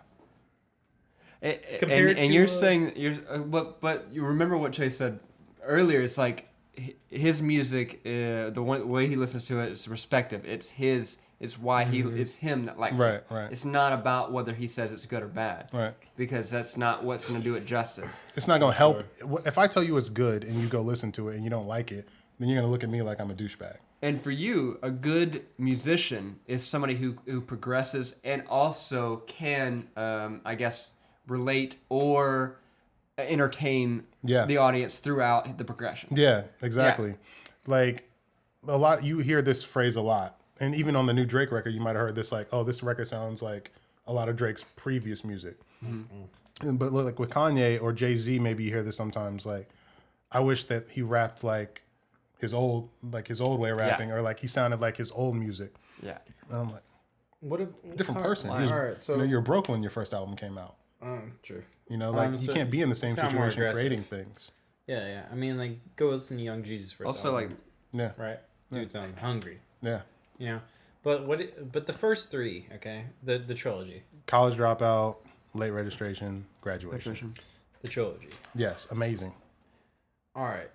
Compared and to, you're saying but you remember what Chase said earlier. It's like his music, the way he listens to it is respective. It's his. It's why it's him that likes it. Right. It's not about whether he says it's good or bad. Right. Because that's not what's going to do it justice. It's not going to help. If I tell you it's good and you go listen to it and you don't like it, then you're going to look at me like I'm a douchebag. And for you, a good musician is somebody who progresses and also can, I guess, relate or entertain the audience throughout the progression. Yeah, exactly. Yeah. Like you hear this phrase a lot. And even on the new Drake record, you might have heard this like, oh, this record sounds like a lot of Drake's previous music. Mm-hmm. But like with Kanye or Jay-Z, maybe you hear this sometimes like, I wish that he rapped like his old way of rapping, or like he sounded like his old music. Yeah. And I'm like, what a different person. All right, so you're broke when your first album came out. True. You you can't be in the same situation creating things. Yeah. I mean, like, go listen to Young Jesus first. Also, album. Right. Dude sounds hungry. Yeah. You know, but the first 3, okay, the trilogy. College Dropout, Late Registration, Graduation. The trilogy. Yes, amazing. All right.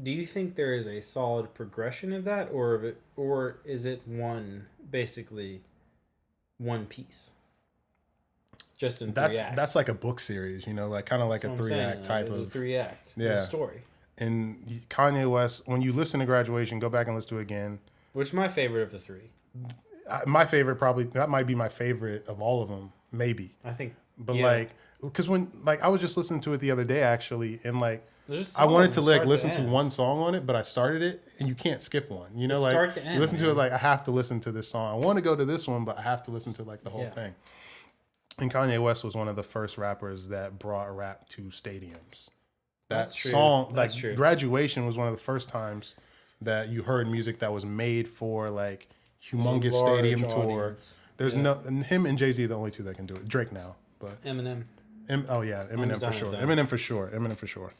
Do you think there is a solid progression of that, or is it basically one piece? Just in 3 acts. That's like a book series, like kind of like a 3-act type of 3-act. Yeah, story. And Kanye West, when you listen to Graduation, go back and listen to it again. Which is my favorite of the 3? My favorite that might be my favorite of all of them, maybe. I think. But because when I was just listening to it the other day actually, and I wanted to listen to one song on it, but I started it, and you can't skip one. You listen to it I have to listen to this song. I want to go to this one, but I have to listen to the whole thing. And Kanye West was one of the first rappers that brought rap to stadiums. That's song, true. Graduation was one of the first times that you heard music that was made for humongous stadium tour. There's him and Jay-Z are the only 2 that can do it. Drake now, but Eminem. Eminem for sure. Eminem for sure.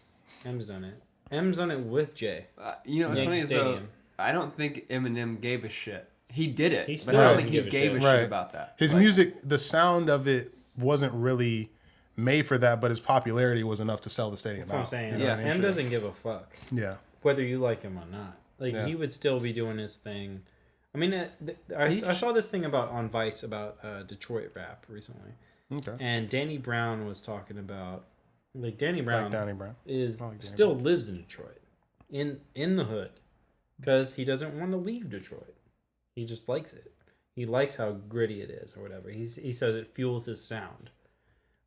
M's done it. M's done it with Jay. What's funny is though, I don't think Eminem gave a shit. He did it, but I don't think he gave a shit about that. His music, the sound of it wasn't really made for that, but his popularity was enough to sell the stadium out. That's what I'm saying. Em doesn't give a fuck. Yeah. Whether you like him or not. He would still be doing his thing. I mean, I saw this thing on Vice about Detroit rap recently. Okay. And Danny Brown was talking about Danny Brown still lives in Detroit, in the hood, because he doesn't want to leave Detroit. He just likes it. He likes how gritty it is or whatever. He says it fuels his sound.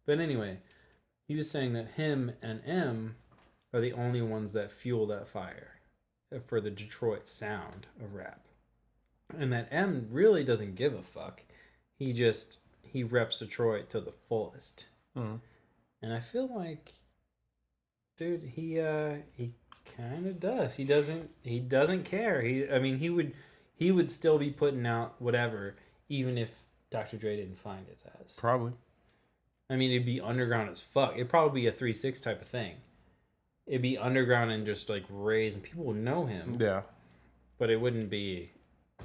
But anyway, he was saying that him and M are the only ones that fuel that fire for the Detroit sound of rap. And that M really doesn't give a fuck. He reps Detroit to the fullest. Mm-hmm. And I feel like, dude, he kind of does. He doesn't care. He would still be putting out whatever, even if Dr. Dre didn't find his ass. Probably. I mean, it'd be underground as fuck. It'd probably be a 3-6 type of thing. It'd be underground and just raised, and people would know him. Yeah. But it wouldn't be.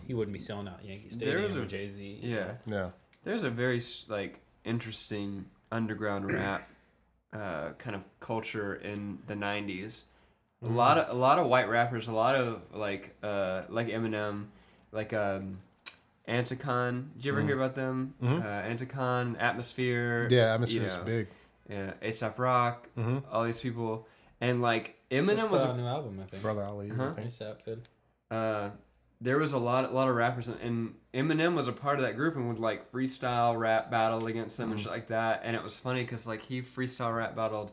He wouldn't be selling out Yankee Stadium with Jay-Z. Yeah. Yeah. There's a very interesting underground rap kind of culture in the 90s. A lot of white rappers, a lot of like Eminem, Anticon. Did you ever hear about them? Anticon, Atmosphere. Yeah, Atmosphere's big. Yeah, A$AP Rock, all these people. And like Eminem Just was put out a new album, I think. Brother Ali. I think. ASAP did. there was a lot of rappers, and Eminem was a part of that group and would like freestyle rap battle against them and shit like that. And it was funny because like he freestyle rap battled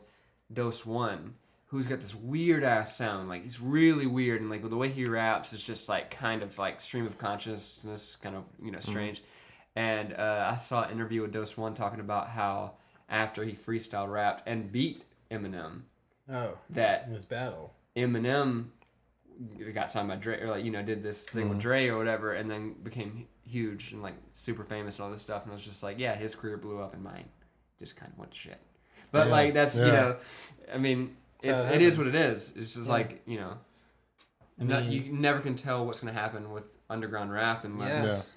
Dose One, who's got this weird ass sound. Like he's really weird, and like the way he raps is just like kind of like stream of consciousness, kind of strange. And I saw an interview with Dose One talking about how after he freestyle rapped and beat Eminem, that in this battle, Eminem got signed by Dre, or like did this thing with Dre or whatever, and then became huge and like super famous and all this stuff. And I was just like, yeah, his career blew up and mine just kind of went to shit. But like that's I mean, it is what it is. It's just like you never can tell what's gonna happen with underground rap unless.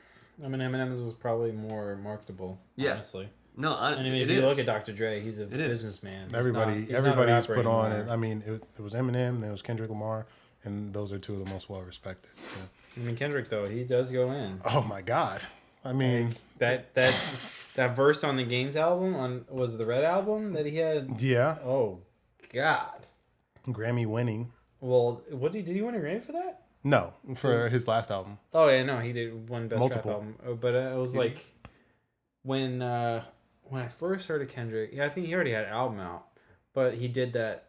I mean, Eminem's was probably more marketable. Honestly. No, I mean, if you look at Dr. Dre, he's a businessman. Everybody's put on it. I mean, it was Eminem, then it was Kendrick Lamar, and those are two of the most well respected. Yeah. I mean, Kendrick though, he does go in. Oh my God! I mean, like, that verse on the Games album was the Red album that he had. Yeah. Oh God. Grammy winning. Well, did he win a Grammy for that? No, for his last album. Oh yeah, no, he did one best Multiple. rap album. But it was like when I first heard of Kendrick, I think he already had an album out, but he did that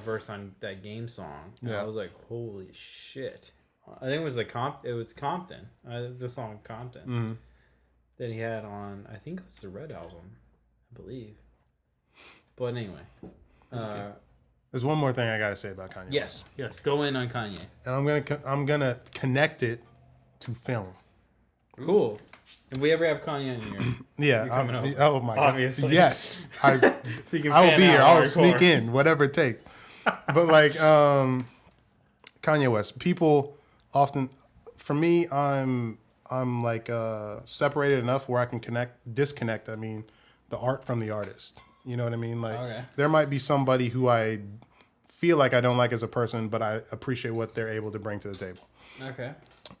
verse on that Game song. And I was like, holy shit! I think it was Compton. The song Compton that he had on. I think it was the Red album, I believe. But anyway, there's one more thing I gotta say about Kanye. Yes, go in on Kanye. And I'm gonna connect it to film. Cool. If we ever have Kanye in here, yeah. Oh my God. Obviously. Yes. So I will be here. I'll sneak in, whatever it takes. But like Kanye West, people often, for me, I'm like separated enough where I can disconnect. I mean, the art from the artist. You know what I mean? Like there might be somebody who I feel like I don't like as a person, but I appreciate what they're able to bring to the table. Okay.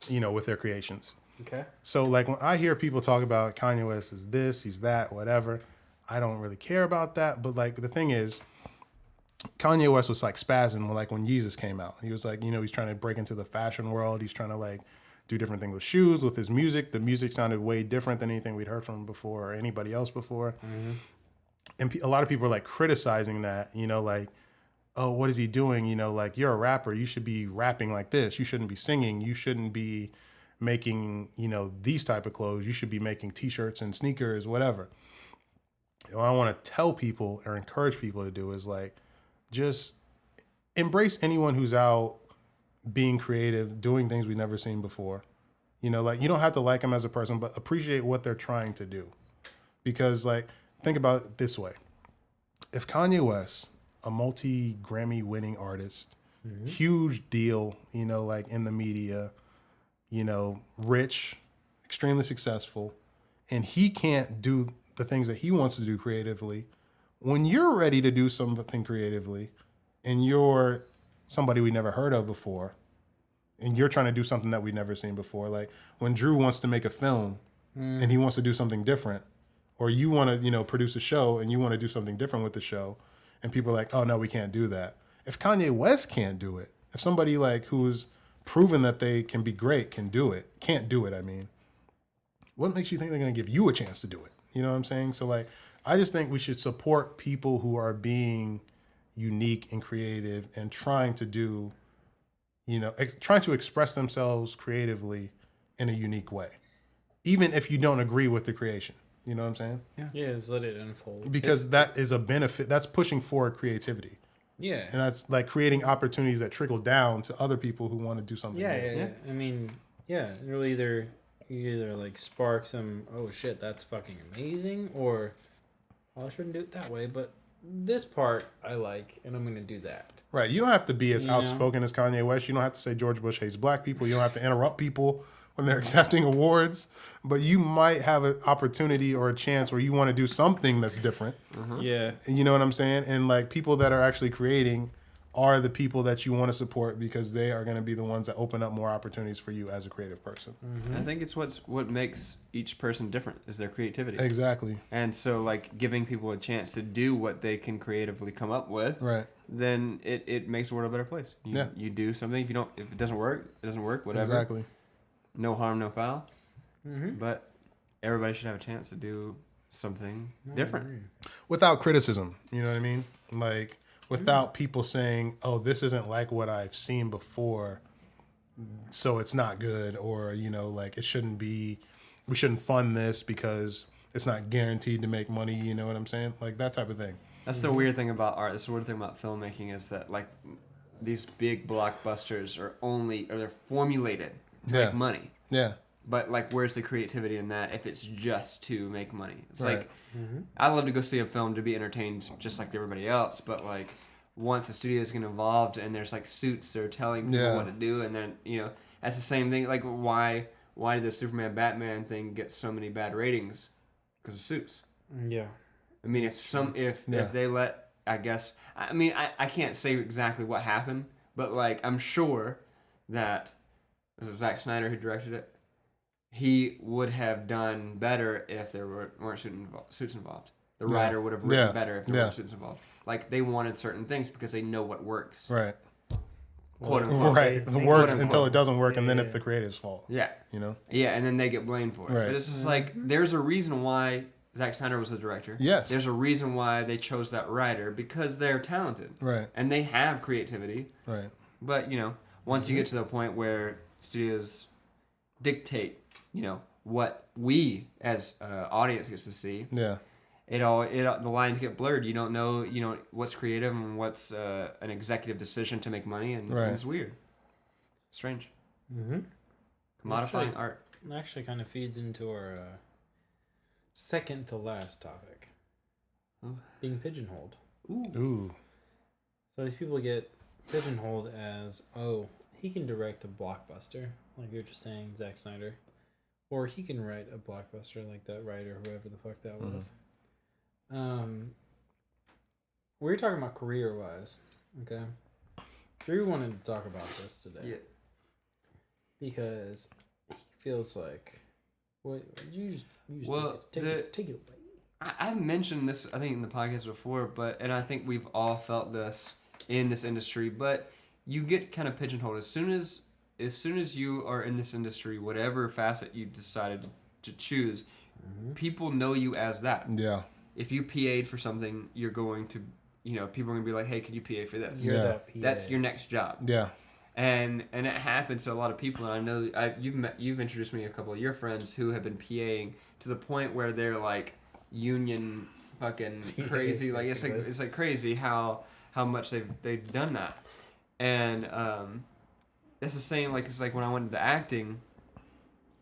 With their creations. Okay. So like when I hear people talk about Kanye West is this, he's that, whatever, I don't really care about that. But like the thing is, Kanye West was like spazzing when Yeezus came out. He was like, he's trying to break into the fashion world. He's trying to like do different things with shoes, with his music. The music sounded way different than anything we'd heard from him before or anybody else before. Mm-hmm. And a lot of people are like criticizing that, like, oh, what is he doing? Like you're a rapper. You should be rapping like this. You shouldn't be singing. You shouldn't be making, these type of clothes. You should be making T-shirts and sneakers, whatever. What I want to tell people or encourage people to do is like, just embrace anyone who's out being creative, doing things we've never seen before. Like you don't have to like them as a person, but appreciate what they're trying to do. Because like, think about it this way. If Kanye West, a multi-Grammy winning artist, huge deal, like in the media, rich, extremely successful, and he can't do the things that he wants to do creatively, when you're ready to do something creatively and you're somebody we never heard of before and you're trying to do something that we've never seen before, like when Drew wants to make a film and he wants to do something different, or you want to, produce a show and you want to do something different with the show, and people are like, oh, no, we can't do that. If Kanye West can't do it, if somebody like who's proven that they can be great can't do it, I mean, what makes you think they're going to give you a chance to do it? You know what I'm saying? So like, I just think we should support people who are being unique and creative and trying to do, trying to express themselves creatively in a unique way, even if you don't agree with the creation. You know what I'm saying? Yeah, just let it unfold. Because that is a benefit. That's pushing forward creativity. Yeah. And that's like creating opportunities that trickle down to other people who want to do something. Yeah. I mean, it'll either like spark some, oh shit, that's fucking amazing, or I shouldn't do it that way, but this part I like, and I'm going to do that. Right. You don't have to be as outspoken as Kanye West. You don't have to say George Bush hates black people. You don't have to interrupt people when they're accepting awards, but you might have an opportunity or a chance where you want to do something that's different. Yeah. You know what I'm saying? And like people that are actually creating are the people that you want to support because they are going to be the ones that open up more opportunities for you as a creative person. I think it's what makes each person different is their creativity. Exactly. And so, like, giving people a chance to do what they can creatively come up with, Right. then it makes the world a better place. You do something. If it doesn't work, it doesn't work. Whatever. Exactly. No harm, no foul. But everybody should have a chance to do something different without criticism. You know what I mean? Like, without people saying, "Oh, this isn't like what I've seen before, so it's not good," or like it shouldn't be. We shouldn't fund this because it's not guaranteed to make money. You know what I'm saying? Like that type of thing. That's the weird thing about art. That's the weird thing about filmmaking is that like these big blockbusters they're formulated to make money. Yeah. But like, where's the creativity in that if it's just to make money? It's Right. like, I love to go see a film to be entertained just like everybody else. But like, once the studios get involved and there's like suits that are telling people what to do, and then that's the same thing. Like, why did the Superman Batman thing get so many bad ratings? Because of suits. Yeah. I mean, if they let, I guess, I can't say exactly what happened, but like, I'm sure that it was Zack Snyder who directed it. He would have done better if there weren't suits involved. The writer would have written better if there weren't suits involved. Like, they wanted certain things because they know what works. Right. Quote unquote. Right. It works until it doesn't work, and then it's the creative's fault. Yeah. Yeah, and then they get blamed for it. Right. But it's just like, there's a reason why Zack Snyder was the director. Yes. There's a reason why they chose that writer, because they're talented. Right. And they have creativity. Right. But, once you get to the point where studios dictate, what we as audience gets to see. Yeah. The lines get blurred. You don't know, what's creative and what's an executive decision to make money, and it's weird. Strange. Commodifying art. Actually kind of feeds into our second to last topic. Being pigeonholed. Ooh. So these people get pigeonholed as, oh, he can direct a blockbuster, like you were just saying, Zack Snyder. Or he can write a blockbuster like that writer, whoever the fuck that was. We're talking about career-wise, okay? Drew wanted to talk about this today. Yeah. Because he feels like... Well, you just take it away. I mentioned this, I think, in the podcast before, and I think we've all felt this in this industry, but you get kind of pigeonholed. As soon as you are in this industry, whatever facet you decided to choose, people know you as that. Yeah. If you PA'd for something, you're going to, people are going to be like, hey, can you PA for this? You're that PA. That's your next job. Yeah. And it happens to a lot of people, and I know you've introduced me to a couple of your friends who have been PAing to the point where they're like union fucking crazy. Like it's like crazy how much they've done that. And it's the same, like, it's like when I went into acting,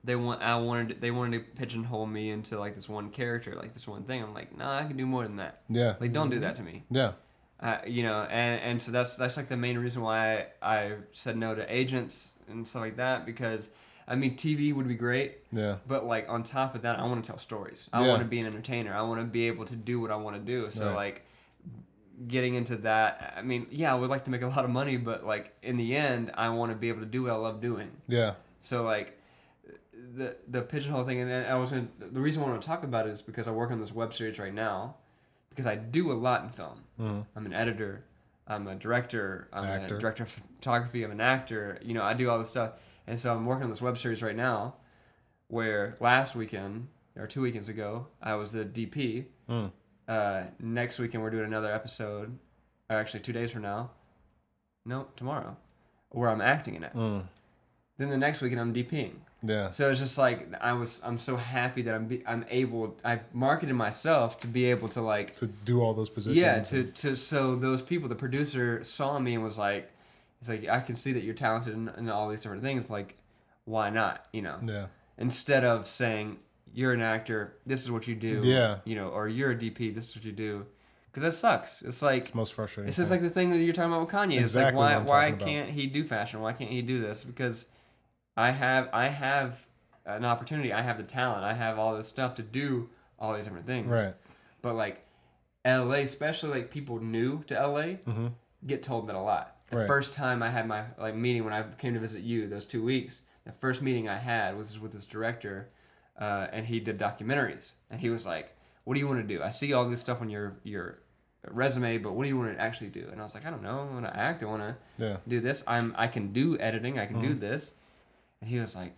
they wanted to pigeonhole me into like this one character, like this one thing. I'm like, nah, I can do more than that. Yeah. Like, don't do that to me. Yeah. And so that's like the main reason why I said no to agents and stuff like that, because I mean, TV would be great. Yeah. But like, on top of that, I want to tell stories. I want to be an entertainer. I want to be able to do what I want to do. So like, getting into that, I mean, yeah, I would like to make a lot of money, but like, in the end, I want to be able to do what I love doing. Yeah. So like, the pigeonhole thing, and the reason I want to talk about it is because I work on this web series right now, because I do a lot in film. Mm-hmm. I'm an editor, I'm a director, I'm a director of photography, I'm an actor, I do all this stuff. And so I'm working on this web series right now, where last weekend, or 2 weekends ago, I was the DP. Next weekend we're doing another episode, or actually 2 days from now, no, tomorrow, where I'm acting in it. Then the next weekend I'm DPing. Yeah. So it's just like, I'm so happy that I marketed myself to be able to like to do all those positions. Yeah. So those people, the producer saw me and was like, it's like, I can see that you're talented in all these different things. Like, why not? Yeah. Instead of saying, you're an actor, this is what you do. Yeah. Or you're a DP, this is what you do. Because that sucks. It's like, it's most frustrating. It's just like the thing that you're talking about with Kanye. Exactly. It's like, why can't he do fashion? Why can't he do this? Because I have an opportunity. I have the talent. I have all this stuff to do all these different things. Right. But like, LA, especially like people new to LA, get told that a lot. The first time I had my meeting when I came to visit you, those 2 weeks, the first meeting I had was with this director, and he did documentaries. And he was like, "What do you want to do? I see all this stuff on your resume, but what do you want to actually do?" And I was like, "I don't know. I want to act. I want to do this. I can do editing. I can do this." And he was like,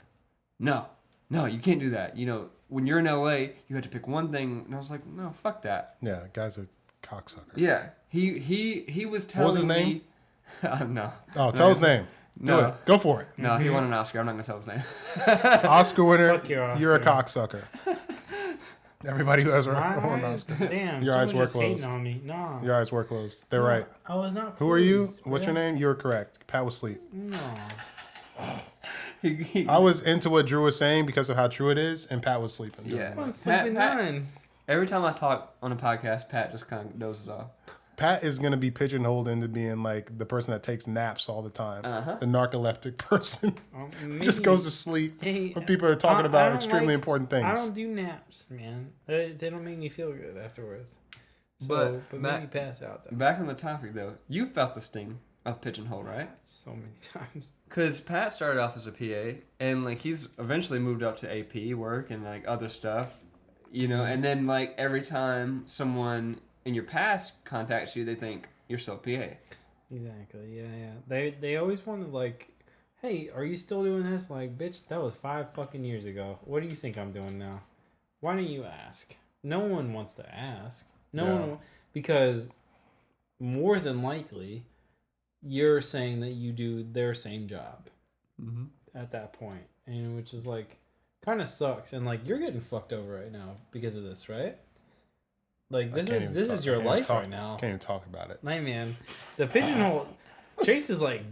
"No, you can't do that. You know, when you're in LA, you have to pick one thing." And I was like, "No, fuck that." Yeah, guy's a cocksucker. Yeah, he was telling me. What was his name? No. Oh, tell his name. Do it. Go for it. No, he won an Oscar. I'm not gonna tell his name. Oscar winner. Fuck your Oscar. You're a cocksucker. Everybody who has won My an eyes, Oscar. damn, Your eyes someone were just hating closed. on me. No. Your eyes were closed. They're right. I was not. Who are you? pleased, What's your bro. name? You were correct. Pat was asleep. No. I was into what Drew was saying because of how true it is, and Pat was sleeping. Yeah. I'm sleeping Pat- none. Every time I talk on a podcast, Pat just kind of dozes off. Pat is going to be pigeonholed into being like the person that takes naps all the time. The narcoleptic person. Just goes to sleep Hey, when people are talking I about don't extremely important things. I don't do naps, man. They don't make me feel good afterwards. But But Matt- maybe pass out though. Back on the topic though, you felt the sting of Pigeonhole, right? So many times. Because Pat started off as a PA, and like he's eventually moved up to AP work and like other stuff, you know. And then like every time someone in your past contacts you, they think you're still PA. Exactly. Yeah. They always wanted like, hey, are you still doing this? Like, bitch, that was 5 fucking years ago. What do you think I'm doing now? Why don't you ask? No one wants to ask. No one, because more than likely, you're saying that you do their same job at that point, and which is like kind of sucks. And like you're getting fucked over right now because of this, right? Like this is your life right now. Can't even talk about it. Hey man, the pigeonhole. Chase is like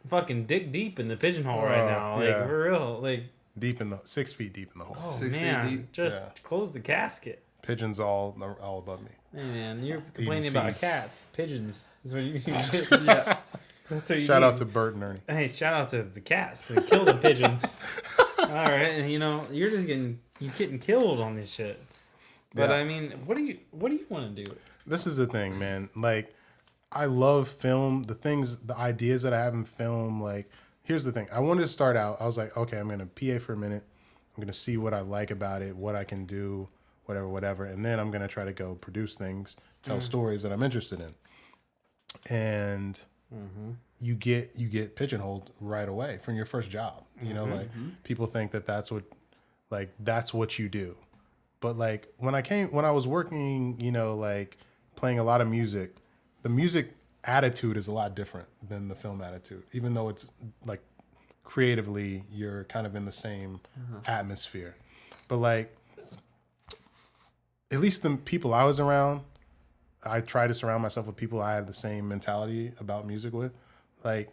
fucking dick deep in the pigeonhole right now. Like yeah. for real. Like Deep in the 6 feet deep in the hole. oh 6 feet man, deep? just Yeah. close the casket. Pigeons all above me. Hey man, you're complaining about seeds. cats, pigeons. Is what you mean. Yeah. That's what you Shout mean. out to Bert and Ernie. Hey, shout out to the cats. They kill the pigeons. All right, and you know you're getting killed on this shit. But Yeah. I mean, what do you want to do? This is the thing, man. Like, I love film. The ideas that I have in film. Like, here's the thing. I wanted to start out. I was like, okay, I'm gonna PA for a minute. I'm gonna see what I like about it, what I can do, whatever, and then I'm gonna try to go produce things, tell stories that I'm interested in. And you get pigeonholed right away from your first job. You know, like people think that's what you do. But like when I was working, you know, like playing a lot of music, the music attitude is a lot different than the film attitude, even though it's like creatively you're kind of in the same atmosphere. But like at least the people I was around, I try to surround myself with people I have the same mentality about music with. Like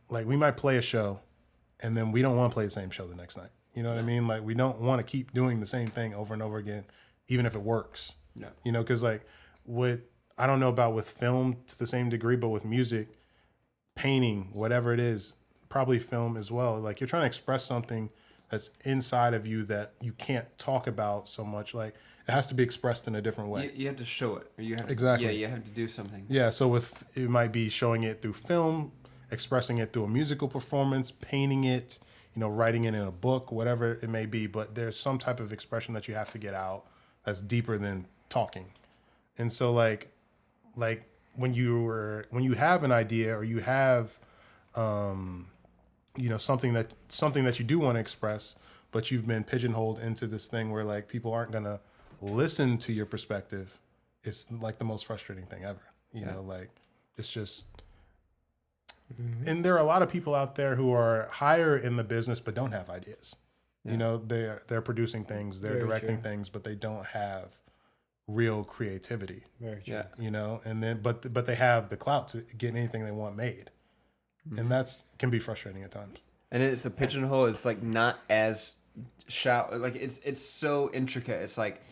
we might play a show and then we don't want to play the same show the next night. You know what I mean? Like we don't want to keep doing the same thing over and over again, even if it works. No. You know, because like I don't know about with film to the same degree, but with music, painting, whatever it is, probably film as well. Like you're trying to express something that's inside of you that you can't talk about so much. Like it has to be expressed in a different way. You have to show it. Or you have Exactly. Yeah, you have to do something. Yeah, so it might be showing it through film, expressing it through a musical performance, painting it, you know, writing it in a book, whatever it may be. But there's some type of expression that you have to get out that's deeper than talking. And so like when you have an idea or you have, you know, something that you do want to express, but you've been pigeonholed into this thing where like people aren't gonna listen to your perspective. It's like the most frustrating thing ever. You know, like it's just. And there are a lot of people out there who are higher in the business but don't have ideas. Yeah. You know, they're producing things, they're Very directing true. things, but they don't have real creativity. Very true. Yeah. You know, and then but they have the clout to get anything they want made, and that's can be frustrating at times. And it's the pigeonhole is like not as like it's so intricate. It's like,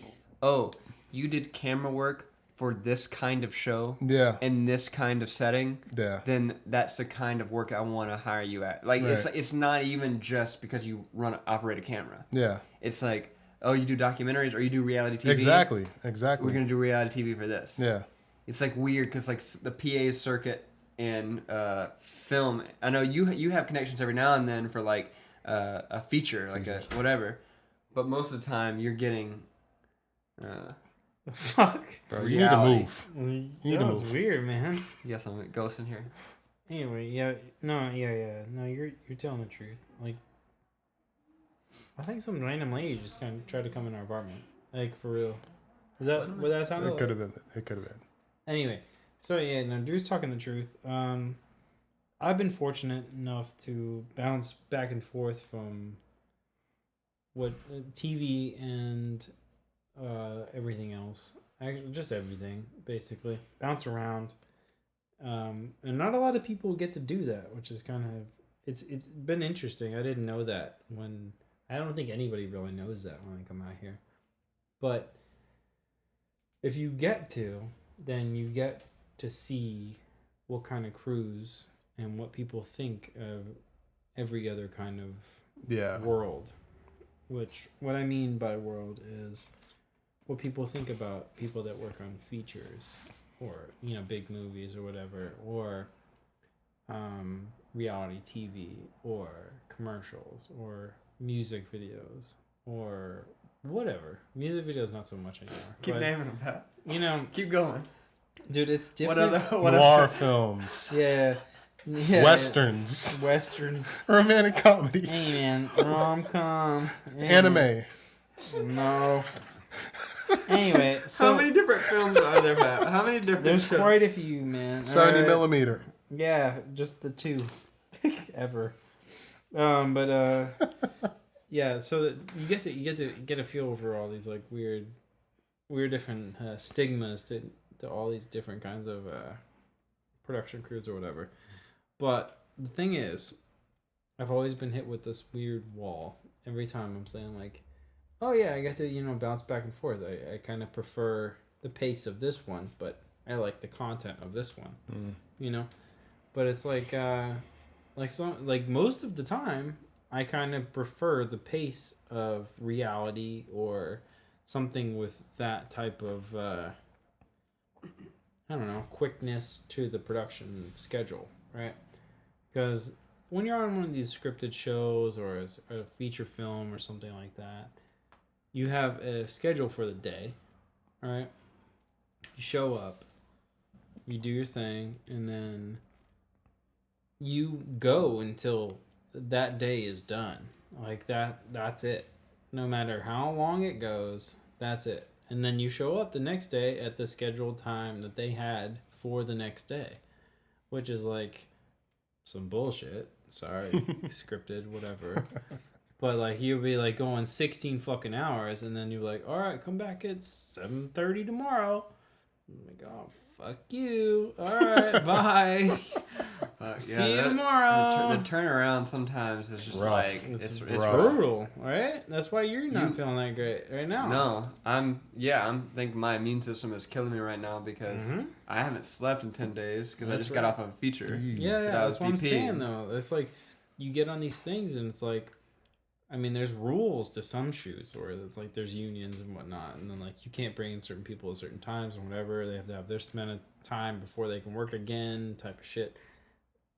oh, you did camera work for this kind of show, Yeah. in this kind of setting, Yeah. then that's the kind of work I want to hire you at. Like Right. it's not even just because you operate a camera. Yeah. It's like, oh, you do documentaries or you do reality TV. Exactly. We're gonna do reality TV for this. Yeah. It's like weird because like the PA circuit in film. I know you have connections every now and then for like a feature, like a whatever, but most of the time you're getting. Fuck. Bro, you need to reality. move. You need That to was move. weird, man. Yes, I'm ghosting here. Anyway, no, you're telling the truth. Like, I think some random lady just kind of tried to come in our apartment. Like, for real. Is that what that sounded It like? could have been. It could have been. Anyway, so yeah, no, Drew's talking the truth. I've been fortunate enough to bounce back and forth from what TV and everything else. Actually, just everything, basically. Bounce around. And not a lot of people get to do that, which is kind of it's been interesting. I didn't know that when I don't think anybody really knows that when I come out here. But if you get to, then you get to see what kind of crews and what people think of every other kind of world. Which, what I mean by world is what people think about people that work on features or, you know, big movies or whatever, or reality TV or commercials or music videos or whatever. Music videos not so much anymore. Keep but, naming them, Pat. You know, Keep going. dude, it's different. What Noir other films. Yeah. Westerns. Westerns. Romantic comedies. Hey man, rom-com. Anime. No. Anyway, so How many different films are there, Pat? How many different there's shows? quite a few, man. 70 millimeter. Yeah, just the two ever. Yeah. So that you get to get a feel for all these like weird different stigmas to all these different kinds of production crews or whatever. But the thing is, I've always been hit with this weird wall every time I'm saying like, oh yeah, I get to, you know, bounce back and forth. I kind of prefer the pace of this one, but I like the content of this one. You know? But it's like most of the time I kind of prefer the pace of reality or something with that type of I don't know, quickness to the production schedule, right? Because when you're on one of these scripted shows or a feature film or something like that, you have a schedule for the day, right? You show up, you do your thing, and then you go until that day is done. Like that's it. No matter how long it goes, that's it. And then you show up the next day at the scheduled time that they had for the next day, which is like some bullshit. Sorry, scripted, whatever. But like you'll be like going 16 fucking hours, and then you're like, all right, come back at 7:30 tomorrow. I'm like, oh fuck you. All right, bye. See you tomorrow. The turnaround sometimes is just Rough. like it's brutal, right? That's why you're not feeling that great right now. No, I'm think my immune system is killing me right now because I haven't slept in 10 days because I just got off of a feature. Yeah, that's what I'm saying though. It's like you get on these things and it's like, I mean, there's rules to some shoots where it's like there's unions and whatnot, and then like you can't bring in certain people at certain times and whatever. They have to have this amount of time before they can work again, type of shit.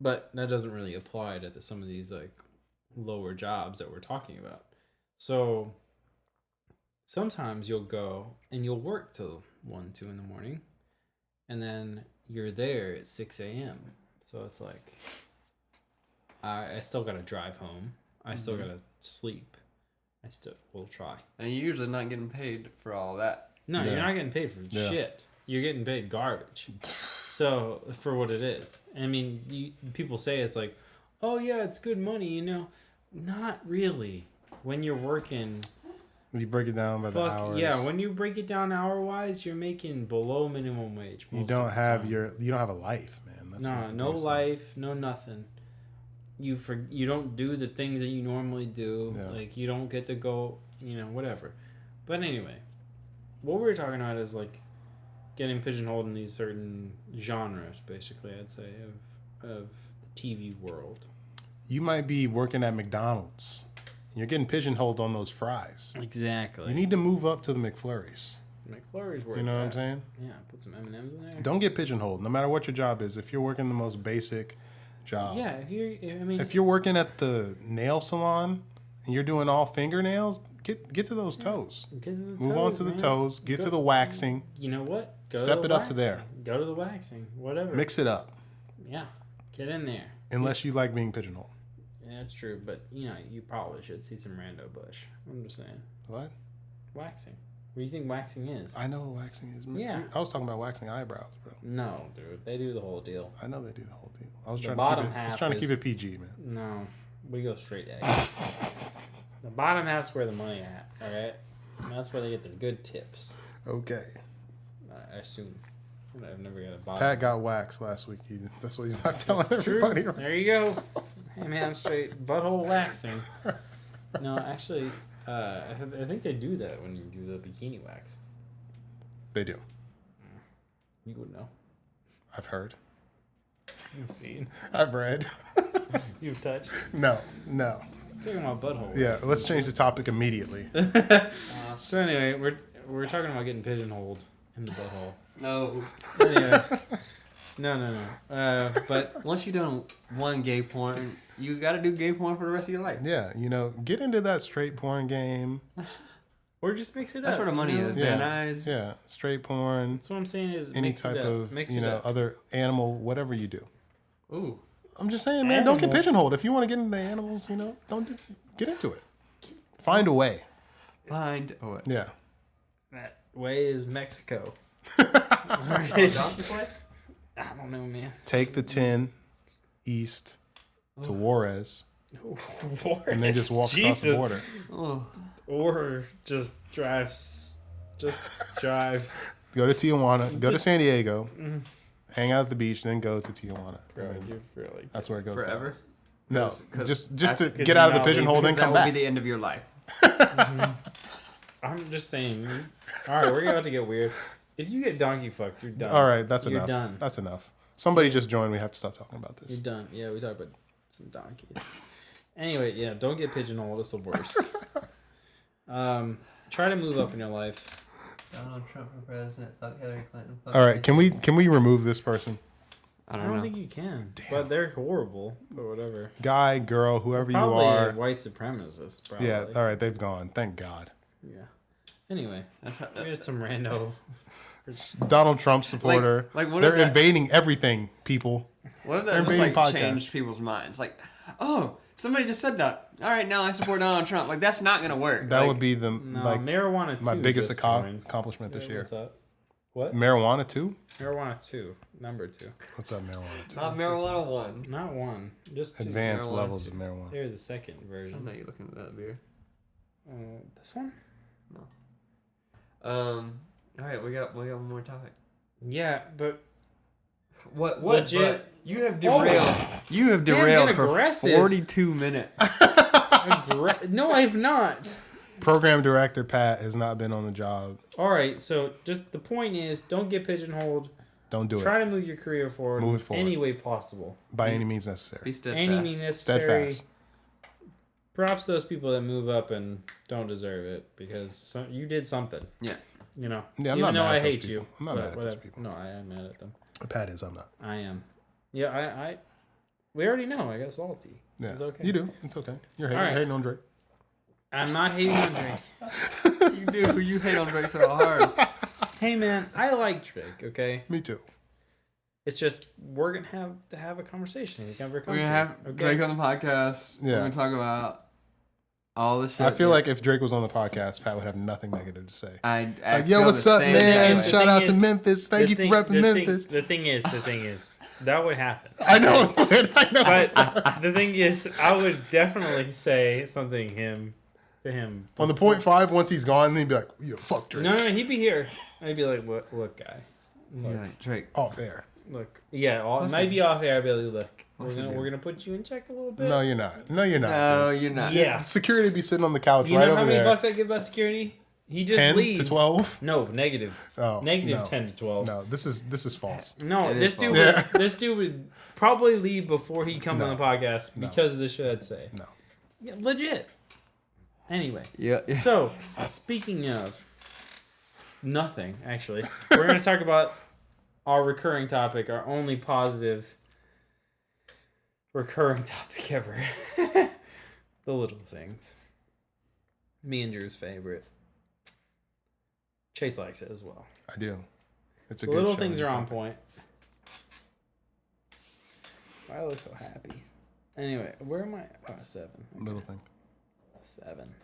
But that doesn't really apply to some of these like lower jobs that we're talking about. So sometimes you'll go and you'll work till 1, 2 in the morning, and then you're there at 6 a.m. So it's like I still gotta drive home. I still gotta sleep. I still will try. And you're usually not getting paid for all that. No, you're not getting paid for shit. You're getting paid garbage. So for what it is, I mean, people say it's like, oh yeah, it's good money, you know. Not really. When you're working, when you break it down by the hours, when you break it down hour wise, you're making below minimum wage. You don't have a life, man. That's no life, no nothing. You don't do the things that you normally do. Yeah. Like you don't get to go, you know, whatever. But anyway, what we were talking about is like getting pigeonholed in these certain genres, basically, I'd say, of the TV world. You might be working at McDonald's. And you're getting pigeonholed on those fries. Exactly. You need to move up to the McFlurries. McFlurry's where You it's know what at. I'm saying? Yeah, put some M&Ms in there. Don't get pigeonholed. No matter what your job is, if you're working the most basic job. Yeah, If you're working at the nail salon and you're doing all fingernails, get to those toes. Move on to the toes. Get to the waxing. You know what? Step it up to there. Go to the waxing. Whatever. Mix it up. Yeah. Get in there. Unless you like being pigeonholed. Yeah, that's true. But, you probably should see some rando bush. I'm just saying. What? Waxing. What do you think waxing is? I know what waxing is. Yeah. I was talking about waxing eyebrows, bro. No, dude. They do the whole deal. I know they do the whole deal. I was The trying bottom to keep it. I was half trying to is- keep it PG, man. No. We go straight A's. The bottom half's where the money at, alright? And that's where they get the good tips. Okay. I assume. I've never got a bottom. Pat got waxed last week. That's what he's not telling True. everybody. There you go. Hey man, straight butthole waxing. No, actually, I think they do that when you do the bikini wax. They do. You would know. I've heard. You've seen. I've read. You've touched. No. Talking about butthole. Yeah, let's change the topic immediately. So anyway, we're talking about getting pigeonholed in the butthole. No. Anyway. No. But Once you've done one gay porn, you got to do gay porn for the rest of your life. Yeah, get into that straight porn game. or just mix it up. That's where the money is. Yeah. Van Nuys. Yeah, straight porn. That's what I'm saying is Any mix type it up. of, Mix it up. other animal, whatever you do. Ooh. I'm just saying, man, don't get Animal. pigeonholed. If you want to get into the animals, get into it. Find a way. Find. Oh, wait. Yeah. That way is Mexico. Oh, donkey play? I don't know, man. Take the 10 east to Juarez and then just walk across the border. Oh. Or just drive. Go to Tijuana. Go to San Diego. Hang out at the beach, then go to Tijuana. Bro, And then you're really. that's where it goes. Forever? down. No, 'Cause just to 'cause get you're out of the not pigeonhole, then That come will back. be the end of your life. I'm just saying. All right, we're about to get weird. If you get donkey fucked, you're done. All right, that's You're enough. done. That's enough. Somebody just joined. We have to stop talking about You're this. done. Yeah, we talked about some donkeys. Anyway, yeah, don't get pigeonholed. It's the worst. Try to move up in your life. Donald Trump for president. Fuck Hillary Clinton. Fuck All right, can we remove this person? I I don't don't know. think you can, but they're horrible or whatever. Guy, girl, whoever you Probably are. a white supremacist. Probably. Yeah, all right, they've gone. Thank God. Yeah. Anyway, here's some rando. Donald Trump supporter. Like, what They're if that- invading everything, people. What if They're that just invading like podcasts. changed people's minds? Like, oh, somebody just said that. All right, now I support Donald Trump. Like, that's not gonna work. That Like, would be No, like marijuana 2. my biggest just joined. accomplishment this Yeah, year. What's up? What? Marijuana 2? Marijuana 2. Number 2. What's up, marijuana 2? not marijuana one. Not 1. Just 2. Advanced Marijuana levels 2. of marijuana. They're the second I version. know you're looking at that beer. This one? All right, we got one more topic. Yeah, but What? Legit. But you have derailed. You have Damn, derailed get for aggressive. 42 minutes. no, I have not. Program director Pat has not been on the job. All right, so just the point is, don't get pigeonholed. Don't do Try it to move your career forward, Move it forward. any way possible. by any means Be necessary. steadfast. Any means necessary. Steadfast. Props to those people that move up and don't deserve it because you did something. Yeah. You know. Yeah, I'm Even not though mad I at those hate you. people. I'm not but mad at those whatever. people. No, I am mad at them. Pat is. I'm not. I am. Yeah, I. We already know. I got salty. Yeah, It's okay. you do. It's okay. You're All right. hating on Drake. I'm not hating on Drake. You do. You hate on Drake so hard. Hey man, I like Drake. Okay. Me too. It's just we're gonna have a conversation. We're gonna have Drake on the podcast. Yeah. We're gonna talk about all the shit. I feel like if Drake was on the podcast, Pat would have nothing negative to say. I Like, yo, feel what's the up, same man? way. The Shout thing out to is- Memphis. Thank you for repping Memphis. The thing is, that would happen. I know. I know. But the thing is, I would definitely say something to him. On the .5, once he's gone, then he'd be like, yo, fuck Drake. No, he'd be here. I'd be like, look, guy. Yeah, like, Drake. Off air. Look. Yeah, What's maybe off air. I'd be like, look, What's the deal? we're gonna put you in check a little bit. No, you're not. No, you're not. No, dude. you're not. Yeah. Security be sitting on the couch You right know how over many there. bucks I give about security? He just 10 leaves. to 12? No, negative. Oh, Negative no. 10 to 12. No, this is false. No, It this is dude, false. this dude would probably leave before he comes on the podcast No. because of the shit I'd say. No. Yeah, legit. Anyway, Yeah. so speaking of, Nothing, actually. We're going to talk about our recurring topic, our only positive recurring topic ever. The little things. Me and Drew's favorite. Chase likes it as well. I do. It's a The good little show things are on topic. point. Why do I look so happy? Anyway, where am I? Oh, 7. Little thing. 7.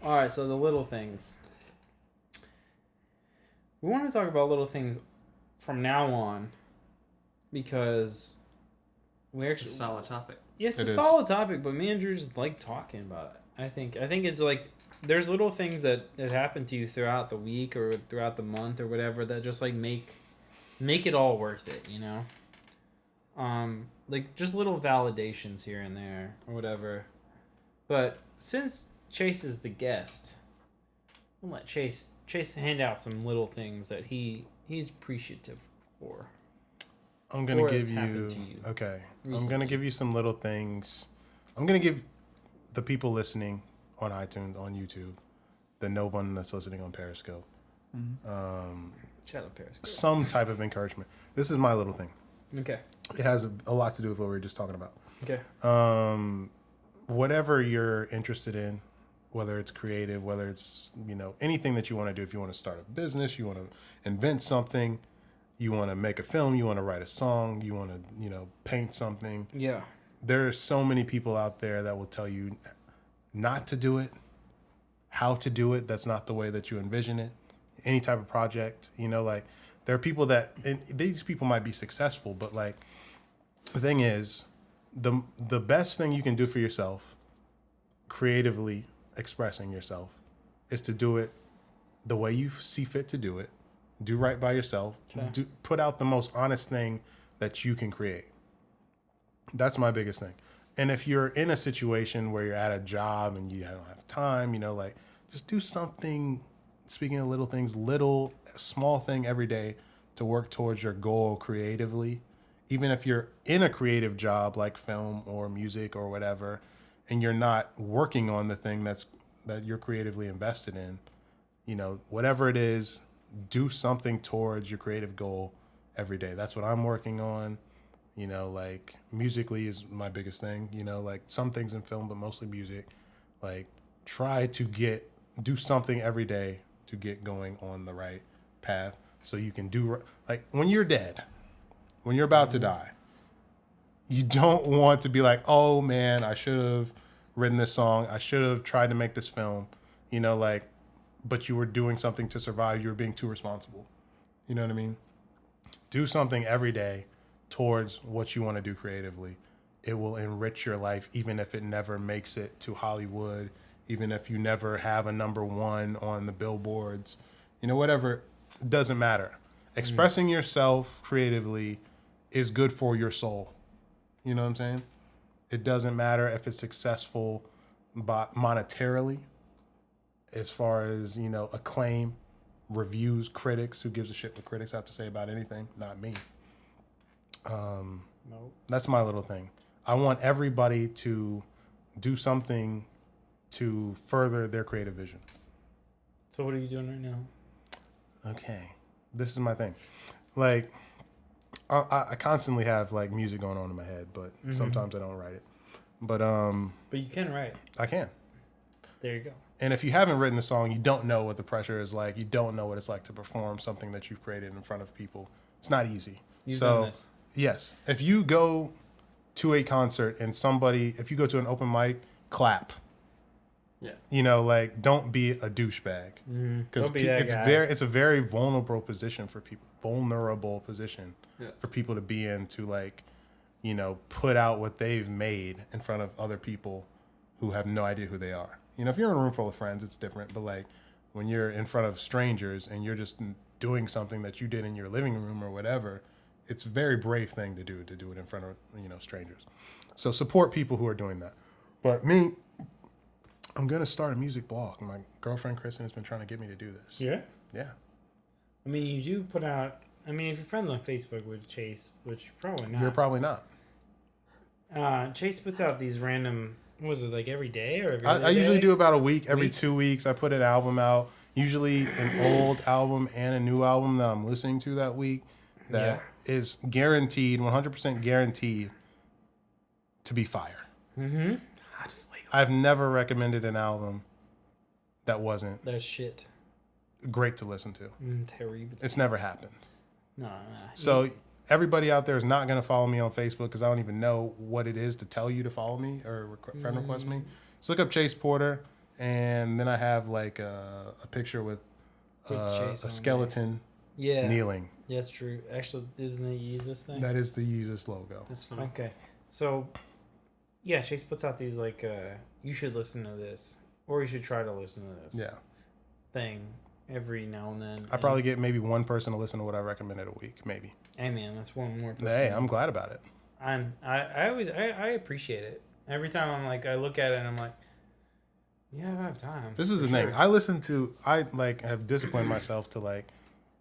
All right, so the little things. We want to talk about little things from now on because we're It's a solid topic. yes, it's It a is. solid topic, but me and Drew just like talking about it. I think it's like there's little things that happen to you throughout the week or throughout the month or whatever that just like make it all worth it, you know. Like just little validations here and there or whatever. But since Chase is the guest, we'll let Chase hand out some little things that he's appreciative for. I'm gonna Or give it's happened to you okay. I'm recently. gonna give you some little things. I'm gonna give the people listening on iTunes, on YouTube, the no one that's listening on Periscope, Shout out Paris. some type of encouragement. This is my little thing. Okay. It has a lot to do with what we were just talking about. Okay. Whatever you're interested in, whether it's creative, whether it's, anything that you want to do. If you want to start a business, you want to invent something, you want to make a film, you want to write a song, you want to, paint something. Yeah. There are so many people out there that will tell you not to do it, how to do it. That's not the way that you envision it. Any type of project, like there are people that, and these people might be successful, but like the thing is, the best thing you can do for yourself, creatively expressing yourself, is to do it the way you see fit to do it. Do right by yourself. Okay. Put out the most honest thing that you can create. That's my biggest thing. And if you're in a situation where you're at a job and you don't have time, like just do something. Speaking of little things, small thing every day to work towards your goal creatively. Even if you're in a creative job like film or music or whatever, and you're not working on the thing that you're creatively invested in, whatever it is, do something towards your creative goal every day. That's what I'm working on. Like musically is my biggest thing, like some things in film, but mostly music. Like try to do something every day to get going on the right path so you can do, like when you're dead, when you're about to die, you don't want to be like, oh man, I should have written this song. I should have tried to make this film, but you were doing something to survive. You were being too responsible. You know what I mean? Do something every day towards what you want to do creatively. It will enrich your life, even if it never makes it to Hollywood, even if you never have a #1 on the billboards, whatever, it doesn't matter. Expressing yourself creatively is good for your soul. You know what I'm saying? It doesn't matter if it's successful monetarily, as far as, acclaim, reviews, critics. Who gives a shit what critics have to say about anything? Not me. Nope. That's my little thing. I want everybody to do something to further their creative vision. So what are you doing right now? Okay. This is my thing. Like, I constantly have like music going on in my head, but sometimes I don't write it. But But you can write. I can. There you go. And if you haven't written a song, you don't know what the pressure is like. You don't know what it's like to perform something that you've created in front of people. It's not easy. You've done this. Yes. If you go to a concert and if you go to an open mic, clap. Yeah. Like don't be a douchebag. Because Don't be that guy. it's a very vulnerable position for people. For people to be in, to like, put out what they've made in front of other people who have no idea who they are. If you're in a room full of friends, it's different. But like when you're in front of strangers and you're just doing something that you did in your living room or whatever, it's a very brave thing to do it in front of, strangers. So support people who are doing that. But me, I'm going to start a music blog. My girlfriend, Kristen, has been trying to get me to do this. Yeah? Yeah. I mean, you do put out... I mean, if you're friends on Facebook with Chase, which you're probably not. You're probably not. Chase puts out these random Was it like every day or every I usually day? do about a week. Every 2 weeks, I put an album out. Usually an old album and a new album that I'm listening to that week that is guaranteed, 100% guaranteed to be fire. Mm-hmm. Hot flavor. I've never recommended an album that wasn't That shit. great to listen to. Terrible. It's never happened. Nah. So everybody out there is not going to follow me on Facebook because I don't even know what it is to tell you to follow me or friend request me. So look up Chase Porter, and then I have like a picture with a skeleton kneeling. Yeah, that's true. Actually, isn't it Yeezus thing? That is the Yeezus logo. That's funny. Okay. So, yeah, Chase puts out these like, you should listen to this, or you should try to listen to this. Yeah. Thing every now and then. I probably get maybe one person to listen to what I recommended a week, maybe. Hey man, that's one more person. Hey, I'm glad about it. I always appreciate it. Every time I'm like, I look at it and I'm like, yeah, I have time. This is the thing. I like have disciplined myself to like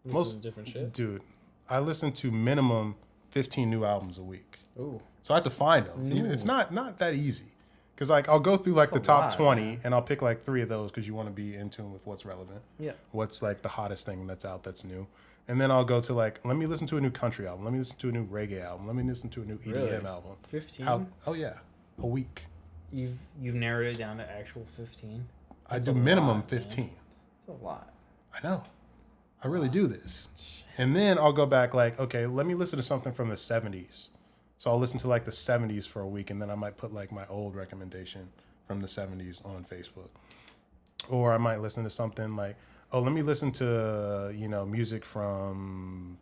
Listen to different shit. Dude, I listen to minimum 15 new albums a week. Ooh. So I have to find them. Ooh. It's not that easy. Because like I'll go through like That's the a top lot, 20 man. and I'll pick like 3 of those because you want to be in tune with what's relevant. Yeah. What's like the hottest thing that's out that's new. And then I'll go to like, let me listen to a new country album. Let me listen to a new reggae album. Let me listen to a new EDM Really? album. 15? Oh yeah, a week. You've narrowed it down to actual 15. I That's do a minimum lot, man. 15. That's a lot. I know. I really do this. And then I'll go back like, okay, let me listen to something from the 70s. So I'll listen to like the 70s for a week, and then I might put like my old recommendation from the 70s on Facebook. Or I might listen to something like, oh, let me listen to, music from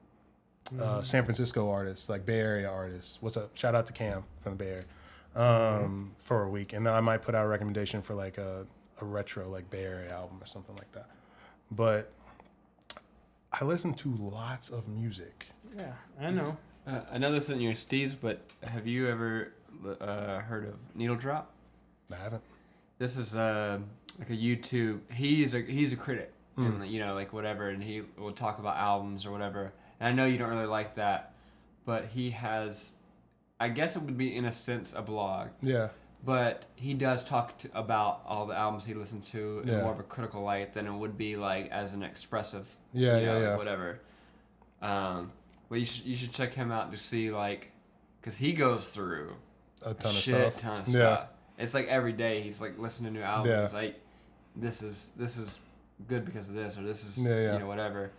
San Francisco artists, like Bay Area artists. What's up? Shout out to Cam from the Bay Area for a week. And then I might put out a recommendation for like a retro, like Bay Area album or something like that. But I listen to lots of music. Yeah, I know. I know this isn't your steez, but have you ever heard of Needle Drop? I haven't. This is like a YouTube. He's a critic, and like whatever, and he will talk about albums or whatever. And I know you don't really like that, but he has, I guess it would be in a sense a blog. Yeah. But he does talk about all the albums he listened to in more of a critical light than it would be like as an expressive. Yeah. Whatever. But you should check him out to see like, cause he goes through A ton of stuff. Yeah. It's like every day he's like listening to new albums. Yeah. It's like this is good because of this, or this is whatever.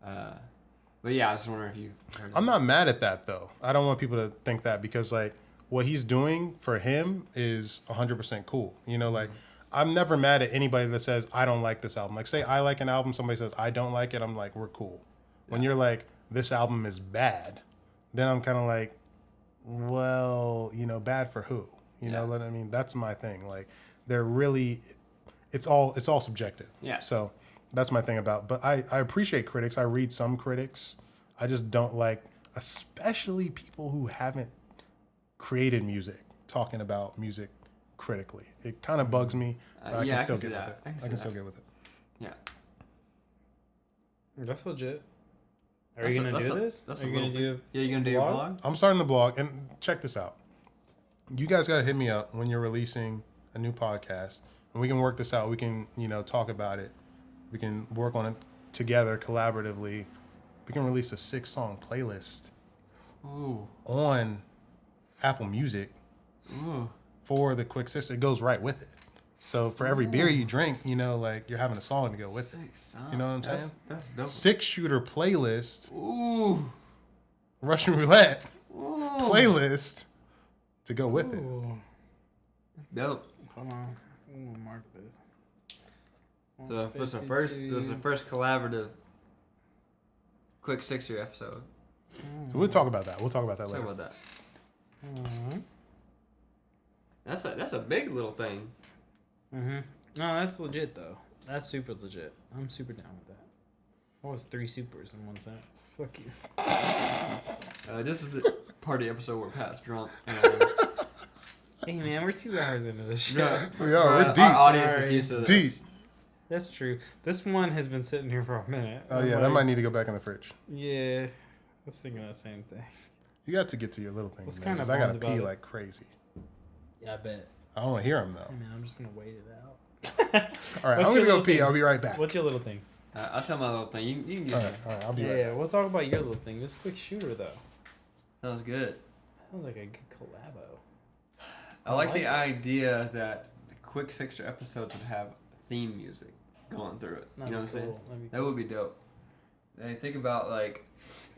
But yeah, I was just wondering if you heard I'm not mad at that though. I don't want people to think that because like what he's doing for him is 100% cool. Like I'm never mad at anybody that says I don't like this album. Like say I like an album, somebody says I don't like it, I'm like we're cool. When you're like this album is bad, then I'm kind of like, well, bad for who? You know what I mean? That's my thing. Like they're really, it's all subjective. Yeah. So that's my thing about. But I appreciate critics. I read some critics. I just don't like, especially people who haven't created music talking about music critically. It kind of bugs me. But I can still get with it. I can still get with it. Yeah. That's legit. Are you gonna do this? That's Are you gonna do? Yeah, you gonna do your blog? I'm starting the blog, and check this out. You guys gotta hit me up when you're releasing a new podcast, and we can work this out. We can, talk about it. We can work on it together collaboratively. We can release a 6-song playlist on Apple Music for the Quick Sister. It goes right with it. So for every beer you drink, like you're having a song to go with it. You know what I'm saying? That's dope. 6-shooter playlist. Ooh. Russian roulette playlist to go with it. Dope. Hold on. I'm gonna mark this. So this is the first collaborative Quick 6-year episode. So we'll talk about that. We'll talk about that Talk later. about that. That's a big little thing. Mm-hmm. No, that's legit though. That's super legit. I'm super down with that. That was 3 supers in 1 sentence. Fuck you. This is the party episode where Pat's drunk. Hey man, we're 2 hours into this shit. No, We are. We're deep. Our audience is used to this. Deep. That's true. This one has been sitting here for a minute. Oh yeah, that might need to go back in the fridge. Yeah, I was thinking the same thing. You got to get to your little things, What's man. kinda 'Cause I gotta bummed pee about it? like crazy. Yeah, I bet. I don't want to hear him though. Hey, man, I'm just gonna wait it out. All right, What's I'm your gonna go little pee. thing? I'll be right back. What's your little thing? I'll tell my little thing. You can get All right, I'll be Yeah, right yeah, back. we'll talk about your little thing. This quick shooter though. Sounds good. Sounds like a good collabo. I like like the it. idea that the quick 6 episodes would have theme music going through it. You know what I'm saying? That would be dope. And think about like,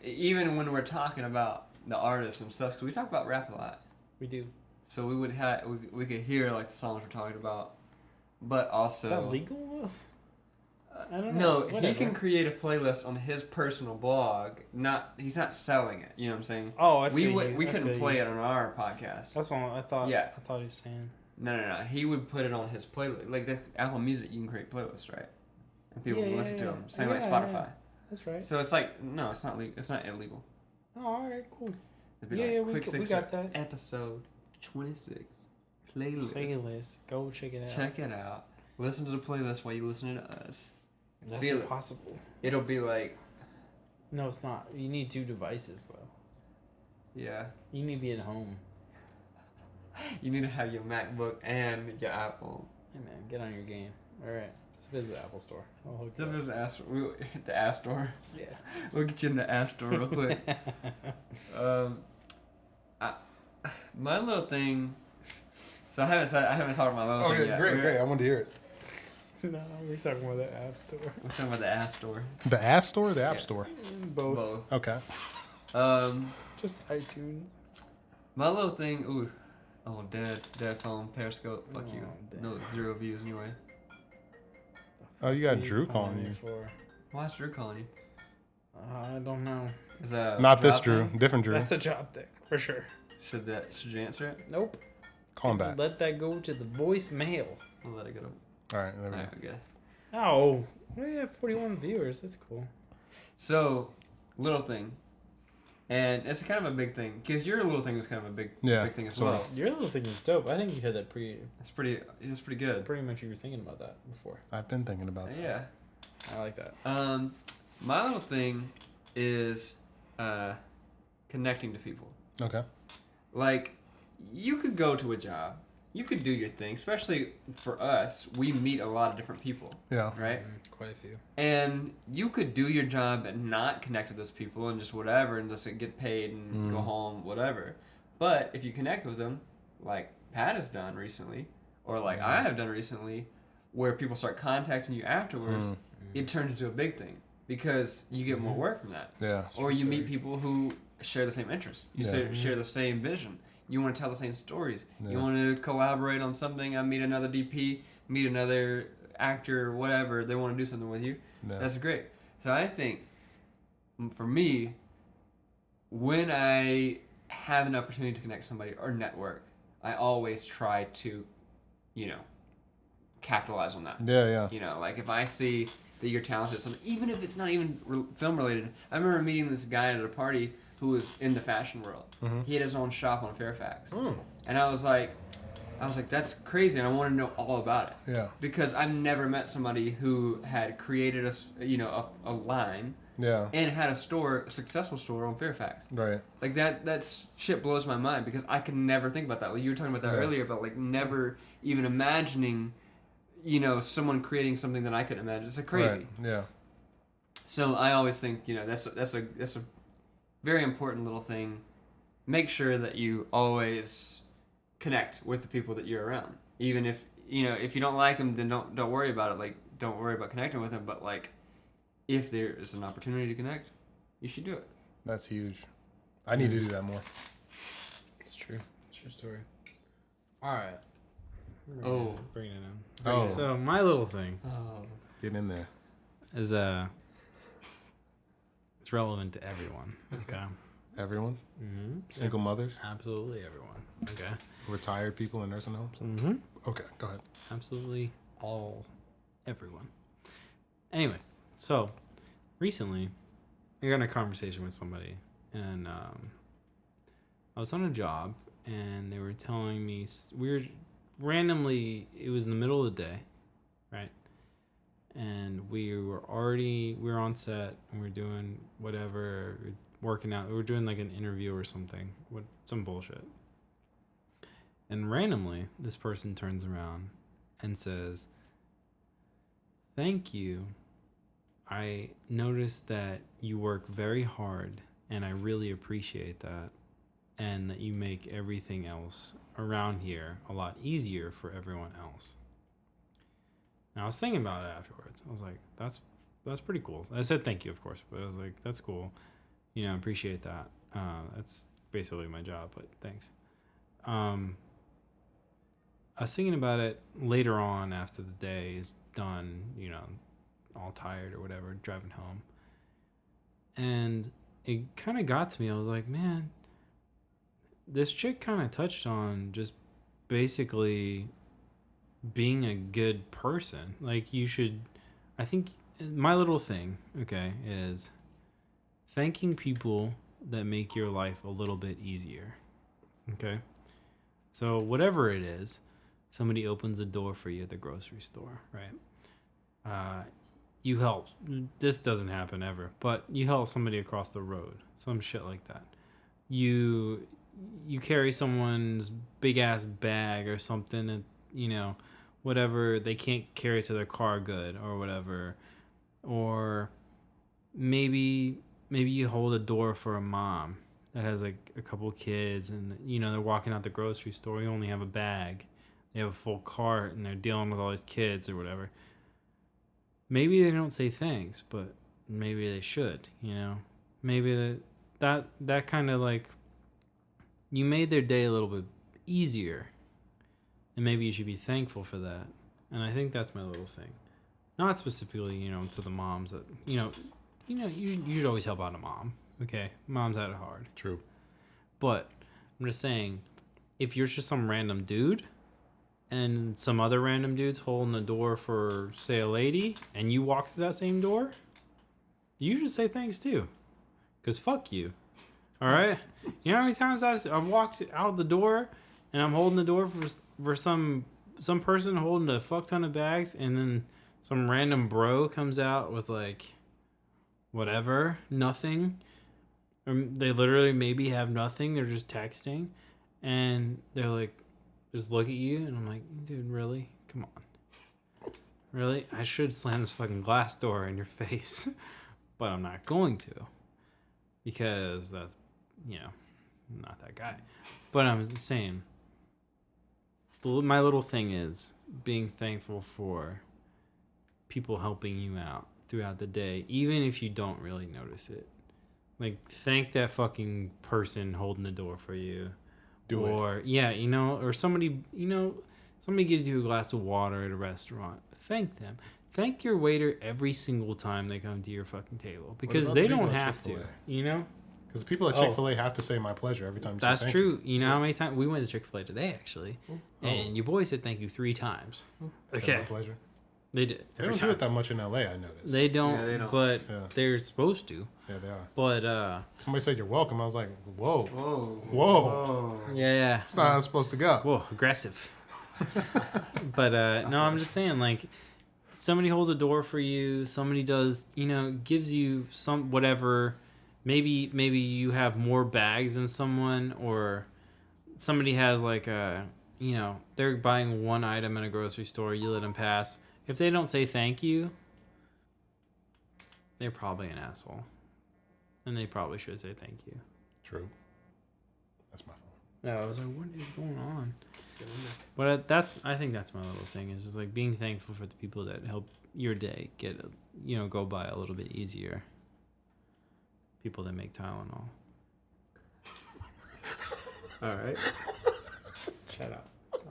even when we're talking about the artists themselves, because we talk about rap a lot. We do. So we would have we could hear like the songs we're talking about, but also Is that legal though? I don't no, know. he Whatever. can create a playlist on his personal blog. He's not selling it. You know what I'm saying? Oh, I We feel would you. we I couldn't feel play you. it on our podcast. That's what I thought. Yeah. I thought he was saying. No. He would put it on his playlist. Like the Apple Music, you can create playlists, right? And people Yeah, can yeah, listen to yeah. them. Same Yeah, like Spotify. yeah. That's right. So it's like no, it's not it's not illegal. Oh, all right, cool. It'd be Yeah, like yeah, quick we 6 got that. episode 26 playlist. Playlist. Go check it out. Check it out. Listen to the playlist while you're listening to us. That's Feel it. impossible. It'll be like No, it's not. You need 2 devices though. yeah. You need to be at home. You need to have your MacBook and your iPhone. Hey man, get on your game. All right, just visit the Apple Store. I'll hook you Just up. visit we'll hit the App Store. Yeah. We'll get you in the App Store real quick. My little thing. So I haven't talked about my little thing Okay, yet. great. I wanted to hear it. No, we're talking about the App Store. I'm talking about the App Store. The App Store or the App Yeah. Store? Both. Both. Okay. Just iTunes. My little thing. Ooh. Oh, dead phone, Periscope. Fuck you. Oh, damn. No, 0 views anyway. Oh, you got What are Drew calling you. for? Why is Drew calling you? I don't know. Is that a Not this job Drew, thing? different Drew. That's a job thing for sure. Should you answer it? Nope. Call him back. Let that go to the voicemail. We'll let it go. All right, there we go. Alright, okay. Oh, we have 41 viewers. That's cool. So, little thing, and it's kind of a big thing because your little thing was kind of a big thing as sort well. of. Your little thing is dope. I think you had that It's pretty good. pretty much you were thinking about that before. I've been thinking about that. Yeah. I like that. My little thing is connecting to people. Okay. Like, you could go to a job, you could do your thing. Especially for us, we meet a lot of different people, Yeah. right? Quite a few. And you could do your job and not connect with those people and just whatever and just get paid and go home, whatever. But if you connect with them, like Pat has done recently, or like I have done recently, where people start contacting you afterwards, it turns into a big thing because you get more work from that. Yeah. Or you meet people who share the same interests. You Yeah. share the same vision. You want to tell the same stories. Yeah. You want to collaborate on something. I meet another DP, meet another actor, whatever. They want to do something with you. Yeah. That's great. So I think, for me, when I have an opportunity to connect somebody or network, I always try to, capitalize on that. Yeah. Like if I see that you're talented at something, even if it's not even film related. I remember meeting this guy at a party who was in the fashion world. He had his own shop on Fairfax. And I was like, that's crazy, and I want to know all about it. Yeah. Because I've never met somebody who had created a line Yeah. and had a successful store on Fairfax. Right. Like that shit blows my mind because I can never think about that. Like you were talking about that Yeah. earlier, but like never even imagining, someone creating something that I couldn't imagine. It's like crazy. Right. Yeah. So I always think, that's a very important little thing. Make sure that you always connect with the people that you're around. Even if you don't like them, then don't worry about it. Like don't worry about connecting with them. But like, if there is an opportunity to connect, you should do it. That's huge. I need to do that more. It's true. It's your story. All right. Bringing it in. Oh. So my little thing Oh. Get in there. is it's relevant to everyone. Okay. Everyone? Mm-hmm. Single mothers? Absolutely everyone. Okay. Retired people in nursing homes? Mm-hmm. Okay, go ahead. Absolutely everyone. Anyway, so recently I got in a conversation with somebody, and I was on a job, and they were telling me randomly. It was in the middle of the day, right? And we were on set, and we were doing whatever, working out. We were doing like an interview or something, some bullshit. And randomly, this person turns around and says, "Thank you. I noticed that you work very hard, and I really appreciate that, and that you make everything else around here a lot easier for everyone else." Now, I was thinking about it afterwards. I was like, that's pretty cool. I said thank you, of course, but I was like, that's cool. I appreciate that. That's basically my job, but thanks. I was thinking about it later on after the day is done, all tired or whatever, driving home. And it kind of got to me. I was like, man, this chick kind of touched on just basically being a good person. Like, you should, I think my little thing, okay, is thanking people that make your life a little bit easier. Okay? So whatever it is, somebody opens a door for you at the grocery store, right? You help. This doesn't happen ever, but you help somebody across the road. Some shit like that. You carry someone's big ass bag or something that, whatever, they can't carry to their car good or whatever. Or maybe you hold a door for a mom that has like a couple kids and they're walking out the grocery store. You only have a bag. They have a full cart and they're dealing with all these kids or whatever. Maybe they don't say thanks, but maybe they should, Maybe that kind of like, you made their day a little bit easier. And maybe you should be thankful for that. And I think that's my little thing. Not specifically, to the moms that, you should always help out a mom. Okay? Moms had it hard. True. But I'm just saying, if you're just some random dude and some other random dude's holding the door for, say, a lady, and you walk through that same door, you should say thanks too. Because fuck you. All right? You know how many times I've walked out the door and I'm holding the door for some person holding a fuck ton of bags, and then some random bro comes out with like whatever, nothing. Or they literally maybe have nothing. They're just texting, and they're like, just look at you, and I'm like, dude, really? Come on. Really? I should slam this fucking glass door in your face, but I'm not going to, because that's, I'm not that guy. But I'm just saying, my little thing is being thankful for people helping you out throughout the day, even if you don't really notice it. Like, thank that fucking person holding the door for you. Or somebody, somebody gives you a glass of water at a restaurant. Thank them. Thank your waiter every single time they come to your fucking table, because they don't have to, Because the people at Chick-fil-A have to say my pleasure every time you say thank you. That's true. You know how many times we went to Chick-fil-A today, actually, and your boy said thank you 3 times. Okay. My pleasure. They did. They don't do it that much in LA, I noticed. They don't, but they're supposed to. Yeah, they are. But somebody said you're welcome. I was like, whoa. Yeah. It's not how it's supposed to go. Whoa, aggressive. But no, I'm just saying, like, somebody holds a door for you. Somebody does, gives you some whatever. Maybe you have more bags than someone, or somebody has like they're buying one item in a grocery store. You let them pass. If they don't say thank you, they're probably an asshole, and they probably should say thank you. True. That's my fault. Yeah, I was like, what is going on? But I think that's my little thing, is just like being thankful for the people that help your day get go by a little bit easier. People that make Tylenol. All right.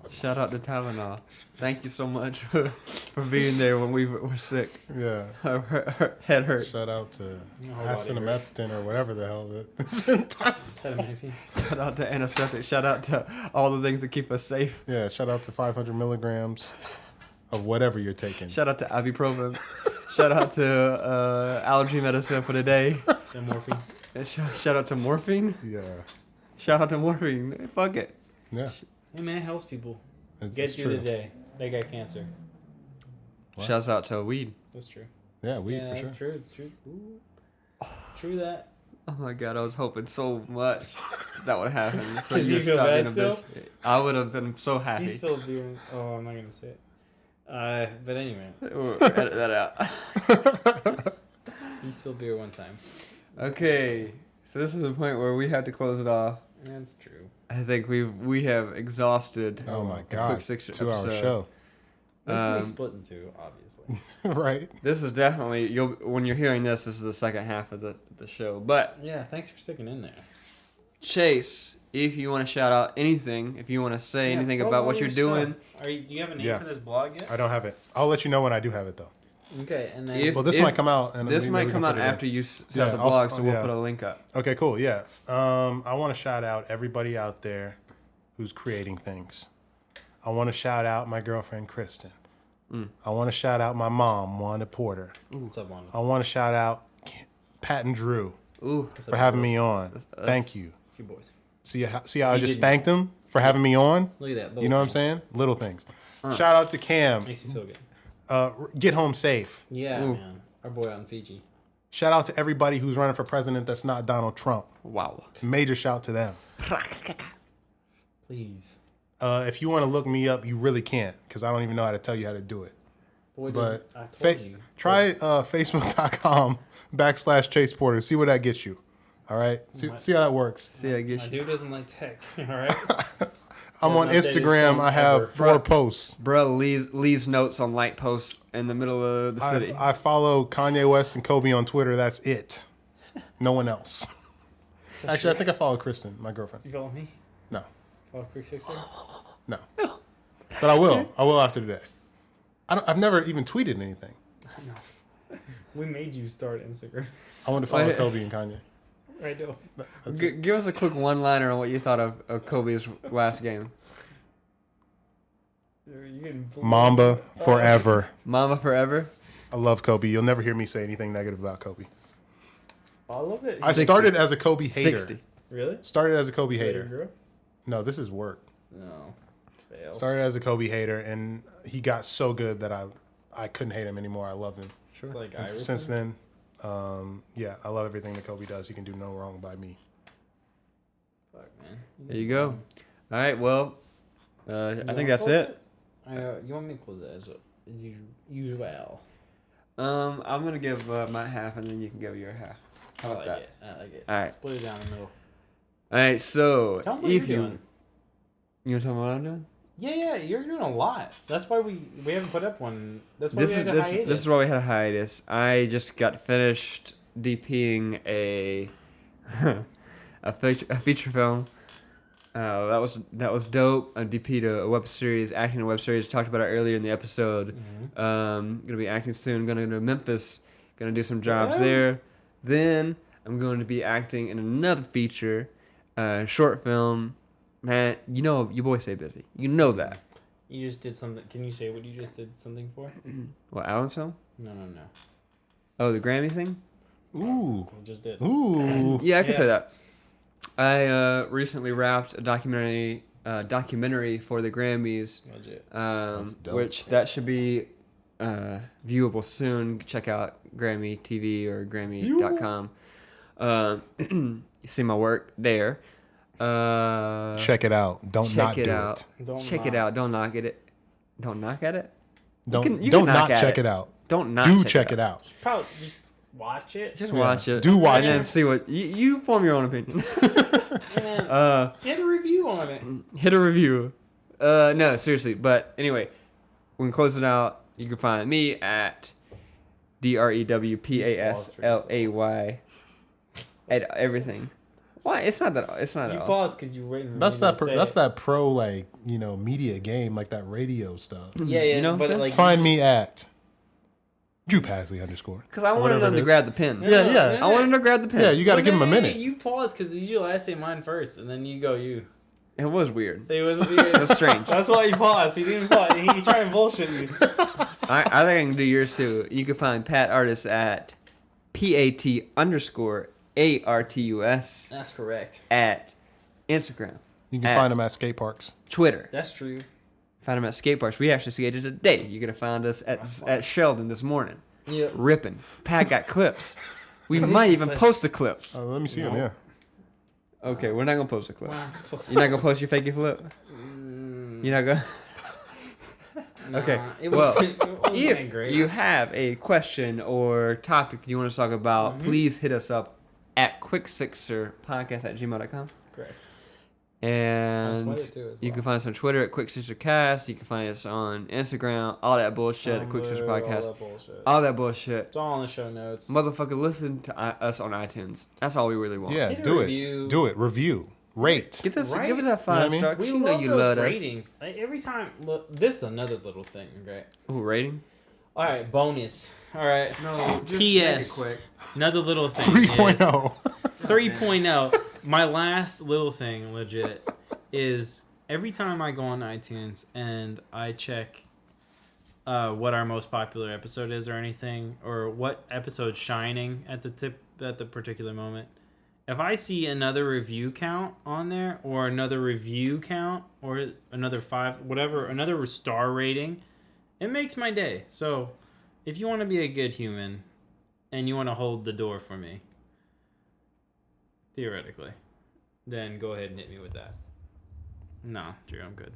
Shout out to Tylenol. Thank you so much for being there when we were sick. Yeah. Our head hurt. Shout out to acetaminophen or whatever the hell that. Shout out to anesthetic. Shout out to all the things that keep us safe. Yeah. Shout out to 500 milligrams of whatever you're taking. Shout out to ibuprofen. Shout out to allergy medicine for the day. And morphine. Shout out to morphine. Yeah. Shout out to morphine. Fuck it. Yeah. Hey man, it helps people get through the day. They got cancer. What? Shouts out to weed. That's true. Yeah, weed for sure. True. Ooh. True that. Oh my god, I was hoping so much that would happen. So Did you just feel stopped bad being a still? bitch. I would have been so happy. He's still being. Oh, I'm not gonna say it. But anyway, Ooh, edit that out. he spilled beer one time. Okay, so this is the point where we have to close it off. That's true. I think we have exhausted. Oh my a god. quick 6 2-hour episode. show. This is gonna be Um, split in two, obviously. Right. This is definitely when you're hearing this is the second half of the show. But Yeah, thanks for sticking in there. Chase, if you want to shout out anything, if you want to say Yeah, anything plug about all what your you're doing, stuff. Do you have a name Yeah. for this blog yet? I don't have it. I'll let you know when I do have it though. Okay, and then If- Well, this might come out. And this maybe might we come can out put it in. after you set Yeah, the I'll- blog, so we'll yeah. put a link up. Okay, cool. Yeah. I want to shout out everybody out there who's creating things. I want to shout out my girlfriend, Kristen. I want to shout out my mom, Wanda Porter. what's up, Wanda? I want to shout out Pat and Drew Ooh, for having me on. That's- Thank you. It's you boys. See how I You just didn't- thanked them for having me on? Look at that. You know what I'm saying? Little things. Shout out to Cam. Makes me feel good. Get home safe. Yeah, Ooh. man. Our boy out in Fiji. Shout out to everybody who's running for president that's not Donald Trump. wow. Major shout to them. Please. If you want to look me up, you really can't because I don't even know how to tell you how to do it. Boy, But I told you. try facebook.com/Chase Porter. See where that gets you. All right? See how that works. See, I guess My dude doesn't like tech. All right. I'm on Doesn't update his Instagram. phone I have ever. 4 posts. bro leaves notes on light posts in the middle of the city. I follow Kanye West and Kobe on Twitter. That's it. No one else. Actually, I think I follow Kristen, my girlfriend. You follow me? No. Follow Creek 6 No. But I will. I will after today. I've never even tweeted anything. We made you start Instagram. I want to follow Wait. Kobe and Kanye. I do. That's it. Give us a quick one-liner on what you thought of Kobe's last game. You're getting Mamba forever. Mama forever. I love Kobe. You'll never hear me say anything negative about Kobe. I love it. I 60. started as a Kobe hater. 60. Really? Started as a Kobe Later, hater. girl? No, this is work. No. Fail. Started as a Kobe hater, and he got so good that I couldn't hate him anymore. I love him. Sure. Like And Iverson? since then, yeah, I love everything that Kobe does. He can do no wrong by me. Fuck, man. There you go. All right. Well, I You think wanna that's close it. You want me to close it as usual? I'm gonna give my half, and then you can give your half. How I about like that? it. I like it. All right. Split it down the middle. All right. So Tell 'em what if you're you doing. you want to tell me what I'm doing? Yeah, you're doing a lot. That's why we haven't put up one. That's why This we is had a hiatus. this is why we had a hiatus. I just got finished DPing a a feature film. That was dope. I DP'd a web series, acting in a web series. Talked about it earlier in the episode. Mm-hmm. Gonna be acting soon. Gonna go to Memphis. Gonna do some jobs Yeah. there. Then I'm going to be acting in another feature, short film. Man, you know your boy stay busy. You know that. You just did something. Can you say what you just did something for? What, Alan's film? No. Oh, the Grammy thing? Ooh. You just did. Ooh. Yeah, I can Yeah. say that. I recently wrapped a documentary for the Grammys, Legit. That's dope. which that should be viewable soon. Check out Grammy TV or Grammy.com. You see my work there. Check it out. Don't check not it do out. it. Don't Check knock. it out. Don't knock at it. Don't knock at it. Don't can don't knock not at check it. it out. Don't not Do check it out. Probably just watch it. Just Yeah. watch it. Do watch and then it. see what you form your own opinion. And get a review on it. Hit a review. No, seriously. But anyway, we can close it out. You can find me at DREWPASLAY at everything. Why? It's not that. It's not You at all. paused because you were waiting for That's me that. to say That's it. that pro like media game like that radio stuff. Yeah, You know what I'm but saying? like Find me at Drew Pasley _ Because I wanted whatever them it to is. grab the pin. Yeah, yeah. I wanted them to grab the pin. Yeah, you got to give him a minute. You pause because usually I say mine first, and then you go you. It was weird. It was It weird. was strange. That's why you paused. He didn't pause. He trying to bullshit you. I think I can do yours too. You can find Pat Artis at PAT_ARTUS That's correct. at Instagram, You can At- find him at skate parks. Twitter. That's true. Find them at skate parks. We actually skated today. You're gonna find us at Sheldon this morning, Yeah. ripping. Pat got clips. We might even post the clips. Let me see them. Yeah. Okay, we're not gonna post the clips. Wow. You're not gonna post your fakey flip. You're not gonna. Nah, Okay, it well, wasn't If great. you have a question or topic that you want to talk about, please hit us up at quicksixerpodcast@gmail.com. Correct. And On Twitter, too, as you well. can find us on Twitter at quicksixercast. You can find us on Instagram, all that bullshit at Quick Sister Tumblr, Podcast. All that bullshit. All that bullshit. It's all in the show notes. Motherfucker, listen to us on iTunes. That's all we really want. Yeah. Hit a Do review. it. Do it. Review. Rate. Give us Right? give us that 5-star. We You know love you those love us. ratings. Like, every time, look, this is another little thing, right? Ooh, rating? All right, bonus. All right. No, just P.S. make it quick. Another little thing. 3.0. 3.0. My last little thing, legit, is every time I go on iTunes and I check what our most popular episode is or anything, or what episode's shining at the particular moment, if I see another review count on there, or another review count, or another 5, whatever, another star rating, it makes my day. So if you want to be a good human and you want to hold the door for me, theoretically, then go ahead and hit me with that. No, Drew, I'm good.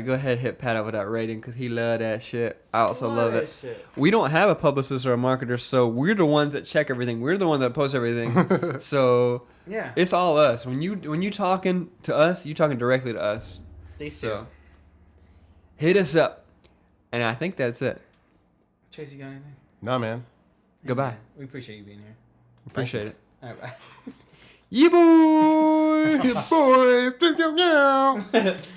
Go ahead, hit Pat up with that rating because he love that shit. I also love it. Shit. We don't have a publicist or a marketer, so we're the ones that check everything. We're the ones that post everything. So Yeah. it's all us. When you talking to us, you talking directly to us. They see. So hit us up, and I think that's it. Chase, you got anything? Nah, man. Goodbye. Man, we appreciate you being here. Appreciate it. All right, bye. Yeah, boy. Boys.